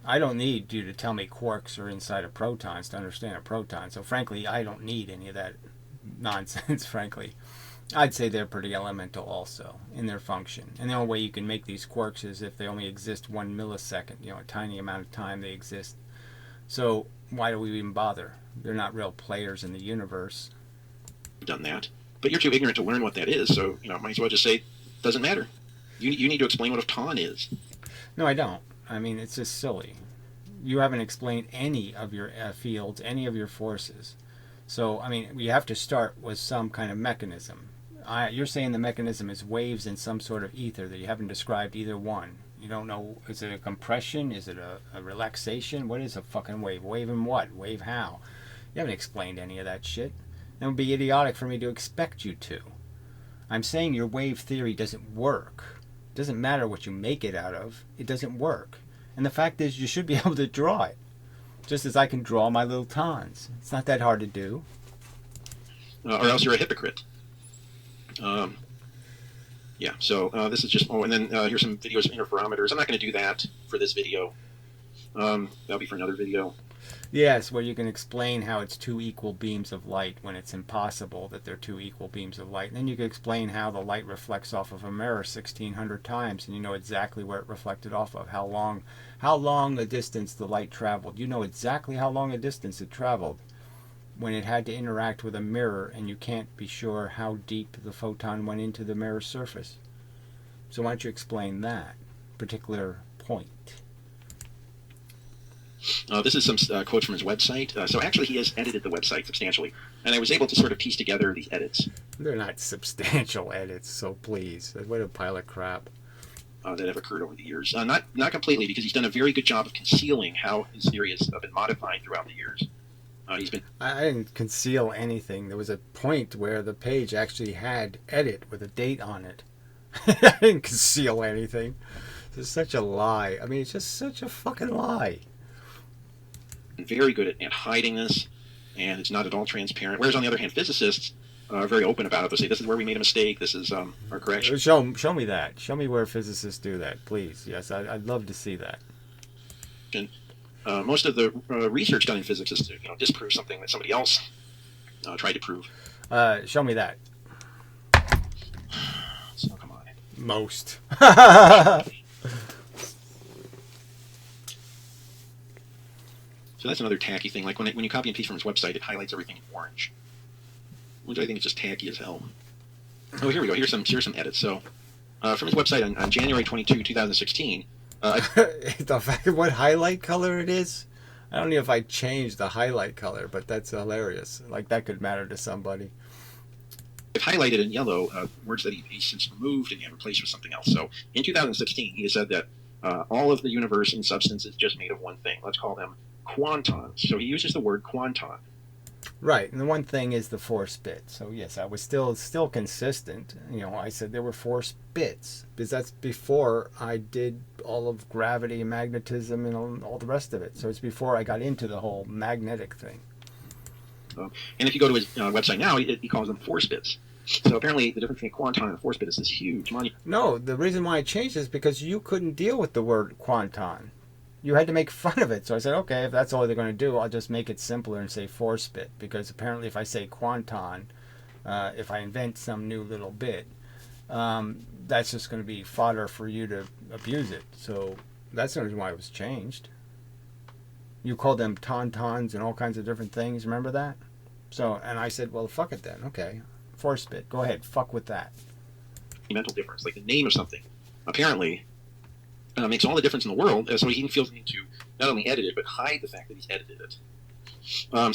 I don't need you to tell me quarks are inside of protons to understand a proton. So, frankly, I don't need any of that nonsense, frankly. I'd say they're pretty elemental also in their function. And the only way you can make these quarks is if they only exist 1 millisecond, a tiny amount of time they exist. So, why do we even bother? They're not real players in the universe. Done that. But you're too ignorant to learn what that is, so, might as well just say, doesn't matter. You need to explain what a photon is. No, I don't. I mean, it's just silly. You haven't explained any of your fields, any of your forces. So, I mean, you have to start with some kind of mechanism. You're saying the mechanism is waves in some sort of ether that you haven't described either one. You don't know, is it a compression? Is it a relaxation? What is a fucking wave? Wave in what? Wave how? You haven't explained any of that shit. It would be idiotic for me to expect you to. I'm saying your wave theory doesn't work. It doesn't matter what you make it out of. It doesn't work. And the fact is, you should be able to draw it. Just as I can draw my little tons. It's not that hard to do. Or else you're a hypocrite. Yeah, so this is just... Oh, and then here's some videos of interferometers. I'm not going to do that for this video. That'll be for another video. Yes, where you can explain how it's two equal beams of light when it's impossible that they're two equal beams of light. And then you can explain how the light reflects off of a mirror 1,600 times, and you know exactly where it reflected off of, how long a distance the light traveled. You know exactly how long a distance it traveled when it had to interact with a mirror, and you can't be sure how deep the photon went into the mirror's surface. So why don't you explain that particular point? This is some quotes from his website. So actually he has edited the website substantially. And I was able to sort of piece together these edits. They're not substantial edits, so please. What a pile of crap. That have occurred over the years. Not completely, because he's done a very good job of concealing how his theory has been modified throughout the years. I didn't conceal anything. There was a point where the page actually had edit with a date on it. I didn't conceal anything. It's such a lie. I mean, it's just such a fucking lie. Very good at hiding this, and it's not at all transparent. Whereas, on the other hand, physicists are very open about it. They'll say, this is where we made a mistake, this is our correction. Show me that. Show me where physicists do that, please. Yes, I'd love to see that. And most of the research done in physics is to disprove something that somebody else tried to prove. Show me that. So, come on. Most. So that's another tacky thing. Like when you copy and paste from his website, it highlights everything in orange, which I think is just tacky as hell. Oh, here we go. Here's some edits. So from his website on January 22, 2016. The fact of what highlight color it is? I don't know if I changed the highlight color, but that's hilarious. Like, that could matter to somebody. I've highlighted in yellow words that he's since removed and replaced with something else. So in 2016, he has said that all of the universe in substance is just made of one thing. Let's call them quantons. So he uses the word quanton. Right, and the one thing is the force bit. So yes, I was still consistent. I said there were force bits because that's before I did all of gravity and magnetism and all the rest of it. So it's before I got into the whole magnetic thing. And if you go to his website now, he calls them force bits. So apparently the difference between a quanton and a force bit is this huge money. No, the reason why I changed is because you couldn't deal with the word quanton. You had to make fun of it. So I said, okay, if that's all they're going to do, I'll just make it simpler and say force bit. Because apparently if I say quanton, if I invent some new little bit, that's just going to be fodder for you to abuse it. So that's the reason why it was changed. You called them tauntauns and all kinds of different things. Remember that? So, and I said, well, fuck it then. Okay. Force bit. Go ahead. Fuck with that. Mental difference, like the name of something, apparently makes all the difference in the world. So he feels the need to not only edit it, but hide the fact that he's edited it.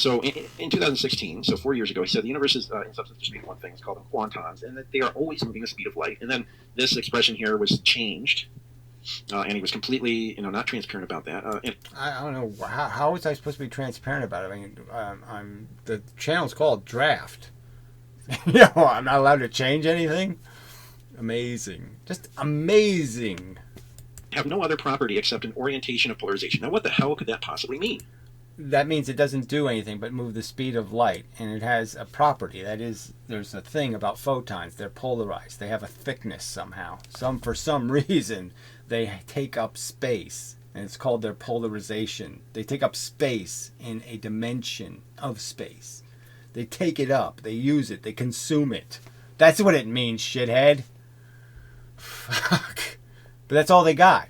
So in 2016, so 4 years ago, he said the universe is in substance just made one thing. It's called them quantons, and that they are always moving the speed of light. And then this expression here was changed. And he was completely, not transparent about that. I don't know. How was I supposed to be transparent about it? I mean, the channel's called Draft. I'm not allowed to change anything? Amazing. Just amazing. Have no other property except an orientation of polarization. Now, what the hell could that possibly mean? that means it doesn't do anything but move the speed of light, and it has a property. That is, there's a thing about photons. They're polarized. They have a thickness somehow. For some reason, they take up space, and it's called their polarization. They take up space in a dimension of space. They take it up. They use it. They consume it. That's what it means, shithead. Fuck. But that's all they got.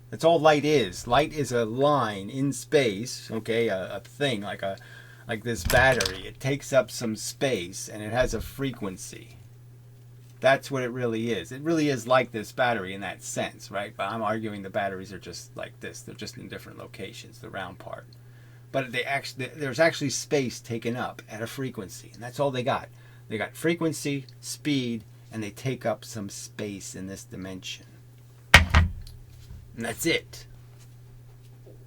That's all light is. Light is a line in space, okay, a thing like this battery. It takes up some space and it has a frequency. That's what it really is. It really is like this battery in that sense, right? But I'm arguing the batteries are just like this. They're just in different locations, the round part. But there's actually space taken up at a frequency, and that's all they got. They got frequency, speed, and they take up some space in this dimension. And that's it.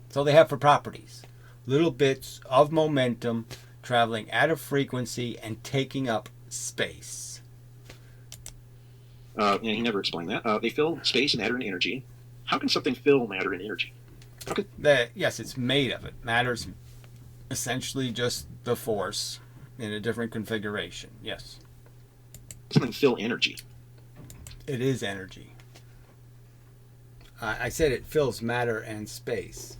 That's all they have for properties. Little bits of momentum traveling at a frequency and taking up space. And he never explained that. They fill space, matter, and energy. How can something fill matter and energy? Yes, it's made of it. Matter's essentially just the force in a different configuration. Yes. Something fill energy. It is energy. I said it fills matter and space.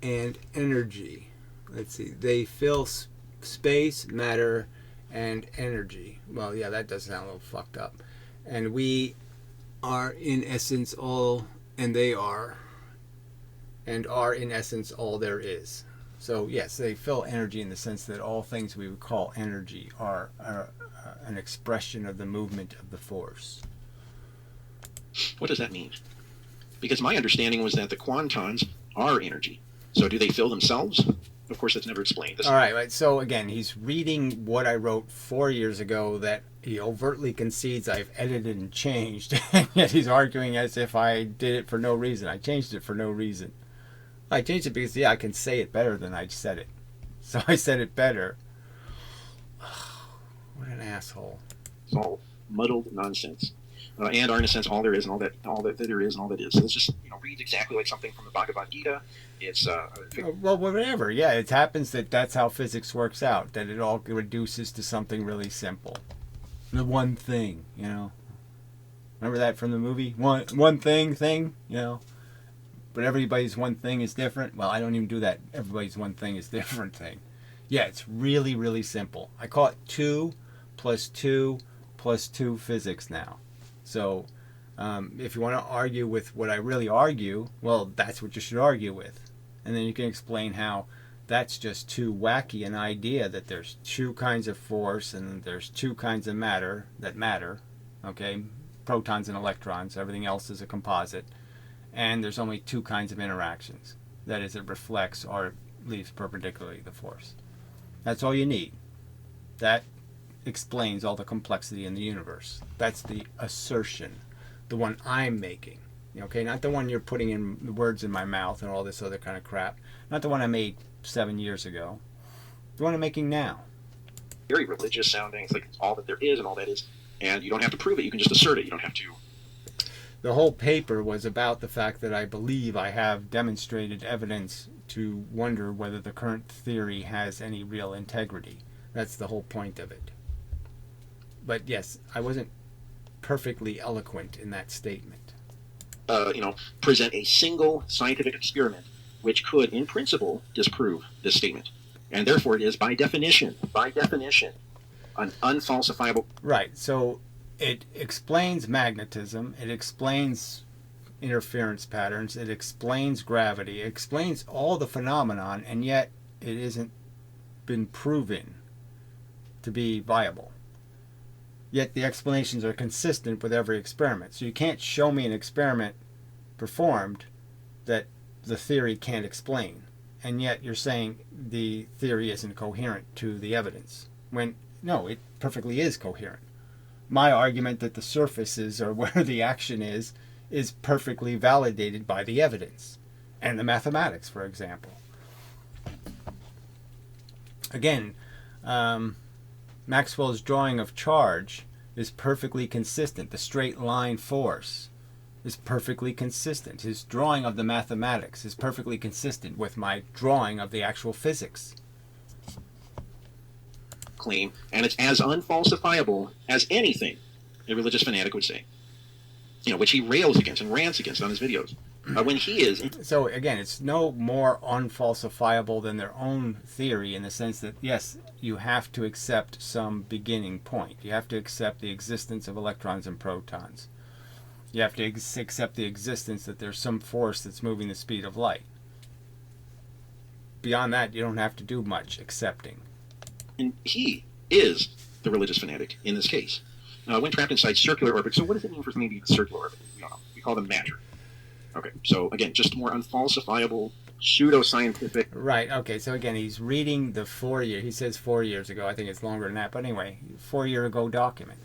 And energy. Let's see. They fill space, matter, and energy. Well, yeah, that does sound a little fucked up. And we are in essence all, and they are, and are in essence all there is. So yes, they fill energy in the sense that all things we would call energy are an expression of the movement of the force. What does that mean? Because my understanding was that the quantons are energy. So do they fill themselves? Of course, that's never explained. All right. So again, he's reading what I wrote 4 years ago that he overtly concedes I've edited and changed, and yet he's arguing as if I did it for no reason. I changed it for no reason. I changed it because, yeah, I can say it better than I said it. So I said it better. What an asshole. It's all muddled nonsense. And are, in a sense, all there is and all that there is and all that is. So it's just, reads exactly like something from the Bhagavad Gita. It's well, whatever. Yeah, it happens that's how physics works out, that it all reduces to something really simple. The one thing, Remember that from the movie? One thing, But everybody's one thing is different. Well, I don't even do that. Everybody's one thing is different thing. Yeah, it's really, really simple. I call it 2 plus 2 plus 2 physics now. So if you want to argue with what I really argue, well, that's what you should argue with. And then you can explain how that's just too wacky an idea that there's 2 kinds of force and there's 2 kinds of matter that matter. Okay, protons and electrons. Everything else is a composite. And there's only 2 kinds of interactions. That is, it reflects or it leaves perpendicularly the force. That's all you need. That explains all the complexity in the universe. That's the assertion, the one I'm making. Okay, not the one you're putting in the words in my mouth and all this other kind of crap. Not the one I made 7 years ago. The one I'm making now. Very religious sounding. It's like it's all that there is and all that is. And you don't have to prove it. You can just assert it. You don't have to. The whole paper was about the fact that I believe I have demonstrated evidence to wonder whether the current theory has any real integrity. That's the whole point of it. But yes, I wasn't perfectly eloquent in that statement. Present a single scientific experiment which could, in principle, disprove this statement. And therefore it is, by definition, an unfalsifiable... Right, so it explains magnetism, it explains interference patterns, it explains gravity, it explains all the phenomenon, and yet it isn't been proven to be viable. Yet the explanations are consistent with every experiment. So you can't show me an experiment performed that the theory can't explain. And yet you're saying the theory isn't coherent to the evidence. When, no, it perfectly is coherent. My argument that the surfaces are where the action is perfectly validated by the evidence. And the mathematics, for example. Again, Maxwell's drawing of charge is perfectly consistent. The straight line force is perfectly consistent. His drawing of the mathematics is perfectly consistent with my drawing of the actual physics. Claim, and it's as unfalsifiable as anything a religious fanatic would say. Which he rails against and rants against on his videos. When he is... So, again, it's no more unfalsifiable than their own theory in the sense that, yes, you have to accept some beginning point. You have to accept the existence of electrons and protons. You have to accept the existence that there's some force that's moving the speed of light. Beyond that, you don't have to do much accepting. And he is the religious fanatic in this case. When trapped inside circular orbit, so what does it mean for something to be circular orbit? We don't know. We call them matter. Okay, so again, just more unfalsifiable, pseudoscientific. Right, okay, so again, he's reading the he says 4 years ago, I think it's longer than that, but anyway, 4 year ago document.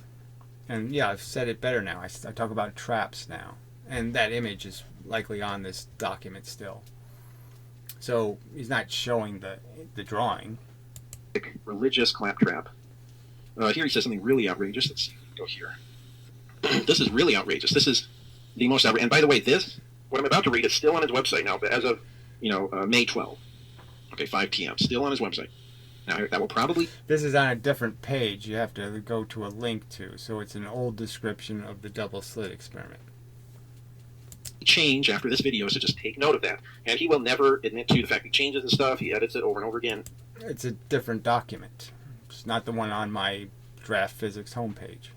And yeah, I've said it better now. I talk about traps now. And that image is likely on this document still. So he's not showing the drawing. Religious claptrap. Here he says something really outrageous. Let's see. Go here. This is really outrageous. This is the most outrageous. And by the way, what I'm about to read is still on his website now, but as of May 12th. Okay, 5 p.m. Still on his website. Now that will probably... This is on a different page. You have to go to a link to. So it's an old description of the Double-Slit Experiment. Change after this video, so just take note of that. And he will never admit to the fact he changes the stuff. He edits it over and over again. It's a different document. It's not the one on my Draft Physics homepage.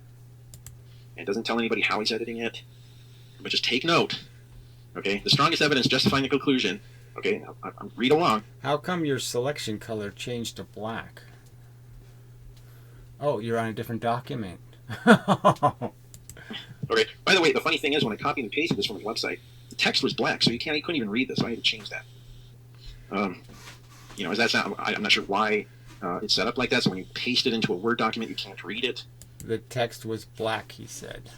And doesn't tell anybody how he's editing it. But just take note. Okay, the strongest evidence justifying the conclusion. Okay, read along. How come your selection color changed to black? Oh, you're on a different document. Okay. By the way, the funny thing is, when I copied and pasted this from his website, the text was black, so he couldn't even read this. So I had to change that. Does that sound? I'm not sure why it's set up like that. So when you paste it into a Word document, you can't read it. The text was black, he said.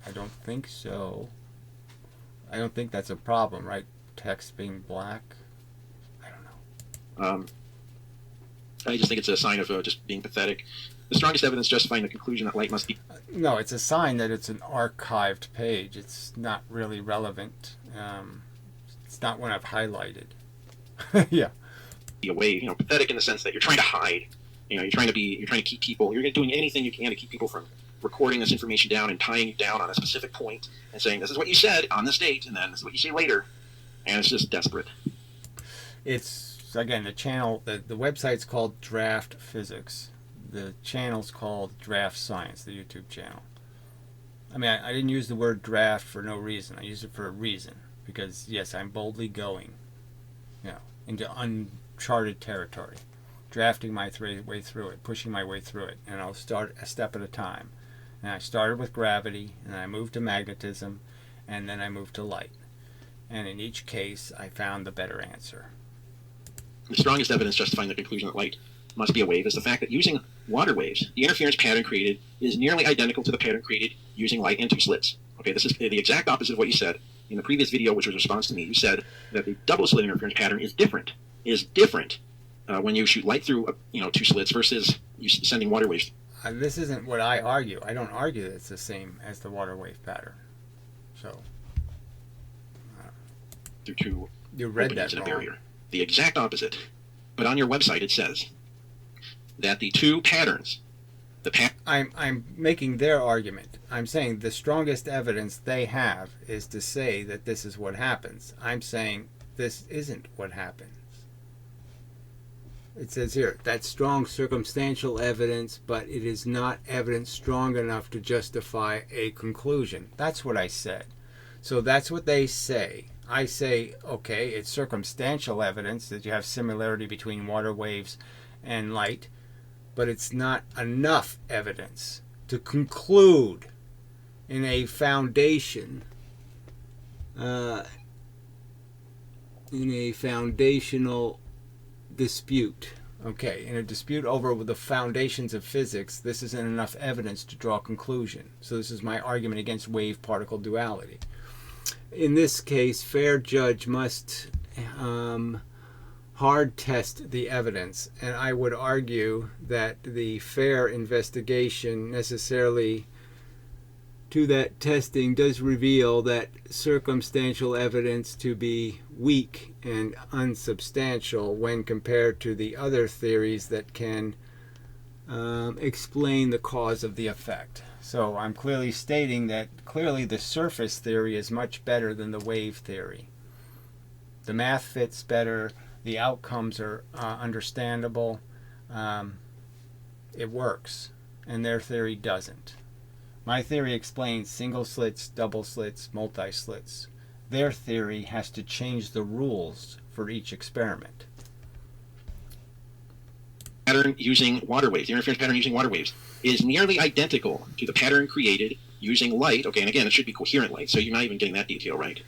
I don't think so. I don't think that's a problem, right? Text being black. I don't know. I just think it's a sign of just being pathetic. The strongest evidence justifying the conclusion that light must be... No, it's a sign that it's an archived page. It's not really relevant. It's not one I've highlighted. Yeah. ...a way, pathetic in the sense that you're trying to hide. You're trying to keep people... You're doing anything you can to keep people from recording this information down and tying it down on a specific point and saying, this is what you said on this date, and then this is what you say later. And it's just desperate. It's, again, the channel... The website's called Draft Physics. The channel's called DraftScience, the YouTube channel. I mean, I didn't use the word draft for no reason. I used it for a reason. Because, yes, I'm boldly going, into uncharted territory. Drafting my way through it, pushing my way through it. And I'll start a step at a time. And I started with gravity, and I moved to magnetism, and then I moved to light. And in each case, I found the better answer. The strongest evidence justifying the conclusion that light must be a wave is the fact that using water waves, the interference pattern created is nearly identical to the pattern created using light and two slits. Okay, this is the exact opposite of what you said in the previous video, which was a response to me. You said that the double slit interference pattern is different when you shoot light through two slits versus you sending water waves. This isn't what I argue. I don't argue that it's the same as the water wave pattern. So through two you read that in a wrong. Barrier. The exact opposite. But on your website it says that the two patterns, I'm making their argument. I'm saying the strongest evidence they have is to say that this is what happens. I'm saying this isn't what happens. It says here, that's strong circumstantial evidence, but it is not evidence strong enough to justify a conclusion. That's what I said. So that's what they say. I say, okay, it's circumstantial evidence that you have similarity between water waves and light, but it's not enough evidence to conclude in a foundational dispute. Okay, in a dispute over the foundations of physics, this isn't enough evidence to draw a conclusion. So this is my argument against wave-particle duality. In this case, fair judge must hard test the evidence, and I would argue that the fair investigation necessarily to that testing does reveal that circumstantial evidence to be weak and unsubstantial when compared to the other theories that can explain the cause of the effect. So I'm clearly stating that clearly the surface theory is much better than the wave theory. The math fits better, the outcomes are understandable, it works, and their theory doesn't. My theory explains single slits, double slits, multi-slits. Their theory has to change the rules for each experiment. Pattern using water waves, the interference pattern using water waves, is nearly identical to the pattern created using light. Okay, and again, it should be coherent light, so you're not even getting that detail right.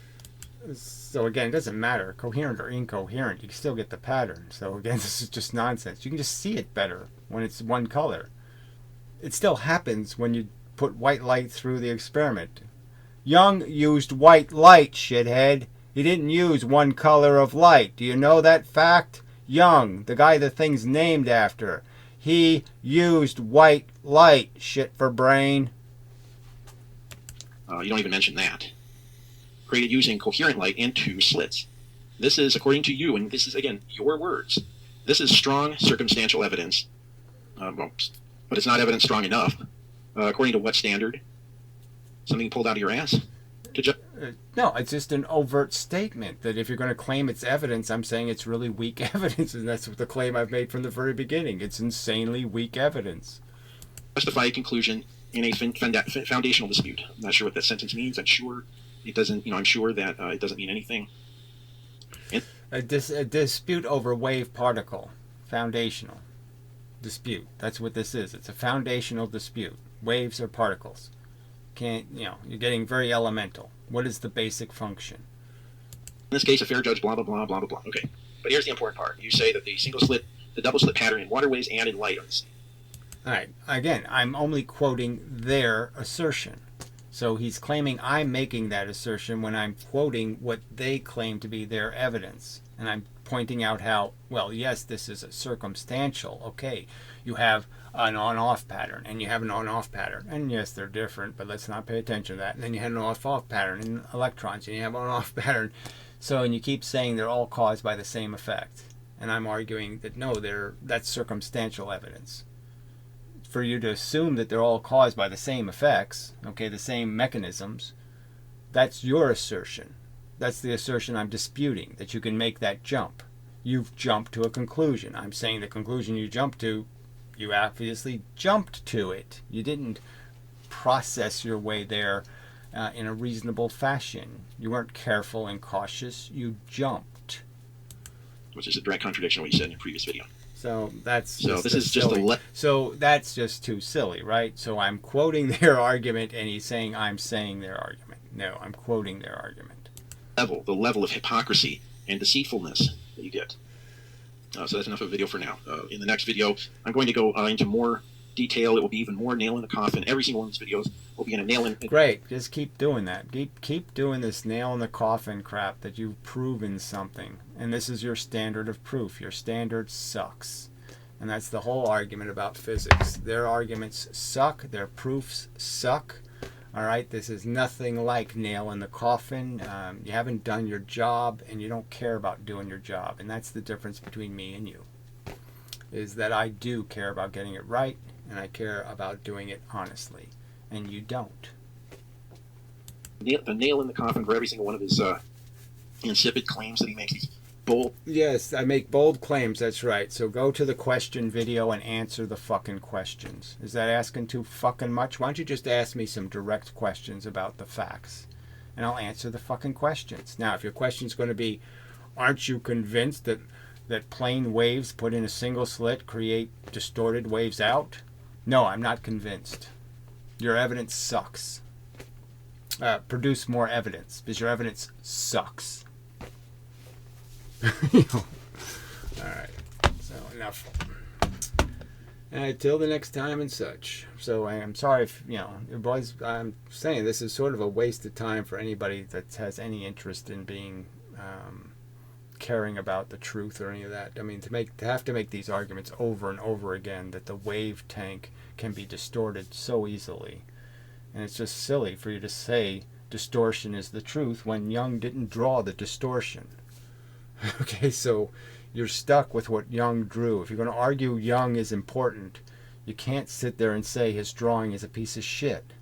So again, it doesn't matter, coherent or incoherent, you can still get the pattern. So again, this is just nonsense. You can just see it better when it's one color. It still happens when you put white light through the experiment. Young used white light, shithead. He didn't use one color of light. Do you know that fact? Young, the guy the thing's named after. He used white light, shit for brain. You don't even mention that. Created using coherent light and two slits. This is, according to you, and this is, again, your words, this is strong circumstantial evidence. But it's not evidence strong enough. According to what standard? Something pulled out of your ass? No, it's just an overt statement that if you're going to claim it's evidence, I'm saying it's really weak evidence, and that's the claim I've made from the very beginning. It's insanely weak evidence. Justify a conclusion in a foundational dispute. I'm not sure what that sentence means. I'm sure it doesn't. I'm sure that it doesn't mean anything. A dispute over wave particle, foundational dispute. That's what this is. It's a foundational dispute. Waves or particles. You're getting very elemental. What is the basic function? In this case, a fair judge, blah, blah, blah, blah, blah, blah. Okay. But here's the important part. You say that the single slit, the double slit pattern in water waves and in light are the same. All right. Again, I'm only quoting their assertion. So he's claiming I'm making that assertion when I'm quoting what they claim to be their evidence. And I'm pointing out how, well, yes, this is a circumstantial. Okay, you have an on-off pattern, and you have an on-off pattern. And yes, they're different, but let's not pay attention to that. And then you have an on-off pattern in electrons, and you have an on-off pattern. So, and you keep saying they're all caused by the same effect. And I'm arguing that no, that's circumstantial evidence. For you to assume that they're all caused by the same effects, okay, the same mechanisms, that's your assertion. That's the assertion I'm disputing, that you can make that jump. You've jumped to a conclusion. I'm saying the conclusion you jumped to, you obviously jumped to it. You didn't process your way there in a reasonable fashion. You weren't careful and cautious. You jumped. Which is a direct contradiction of what you said in your previous video. So that's so that's just too silly, right? So I'm quoting their argument, and he's saying I'm saying their argument. No, I'm quoting their argument. The level of hypocrisy and deceitfulness that you get. So that's enough of a video for now. In the next video, I'm going to go into more detail. It will be even more nail in the coffin. Every single one of these videos will be in a nail in. Great. Just keep doing that. Keep doing this nail in the coffin crap that you've proven something. And this is your standard of proof. Your standard sucks. And that's the whole argument about physics. Their arguments suck. Their proofs suck. All right, this is nothing like nail in the coffin. You haven't done your job, and you don't care about doing your job. And that's the difference between me and you, is that I do care about getting it right, and I care about doing it honestly, and you don't. The nail in the coffin for every single one of his insipid claims that he makes. These bold. Yes, I make bold claims, that's right. So go to the question video and answer the fucking questions. Is that asking too fucking much? Why don't you just ask me some direct questions about the facts, and I'll answer the fucking questions. Now, if your question's going to be, aren't you convinced that plane waves put in a single slit create distorted waves out? No, I'm not convinced. Your evidence sucks. Produce more evidence, because your evidence sucks. Alright, so enough. Till the next time and such. So I am sorry if, it was, I'm saying this is sort of a waste of time for anybody that has any interest in being, caring about the truth or any of that. I mean, to have to make these arguments over and over again that the wave tank can be distorted so easily, And it's just silly for you to say distortion is the truth when Young didn't draw the distortion. Okay, so you're stuck with what Young drew. If you're going to argue Young is important, you can't sit there and say his drawing is a piece of shit.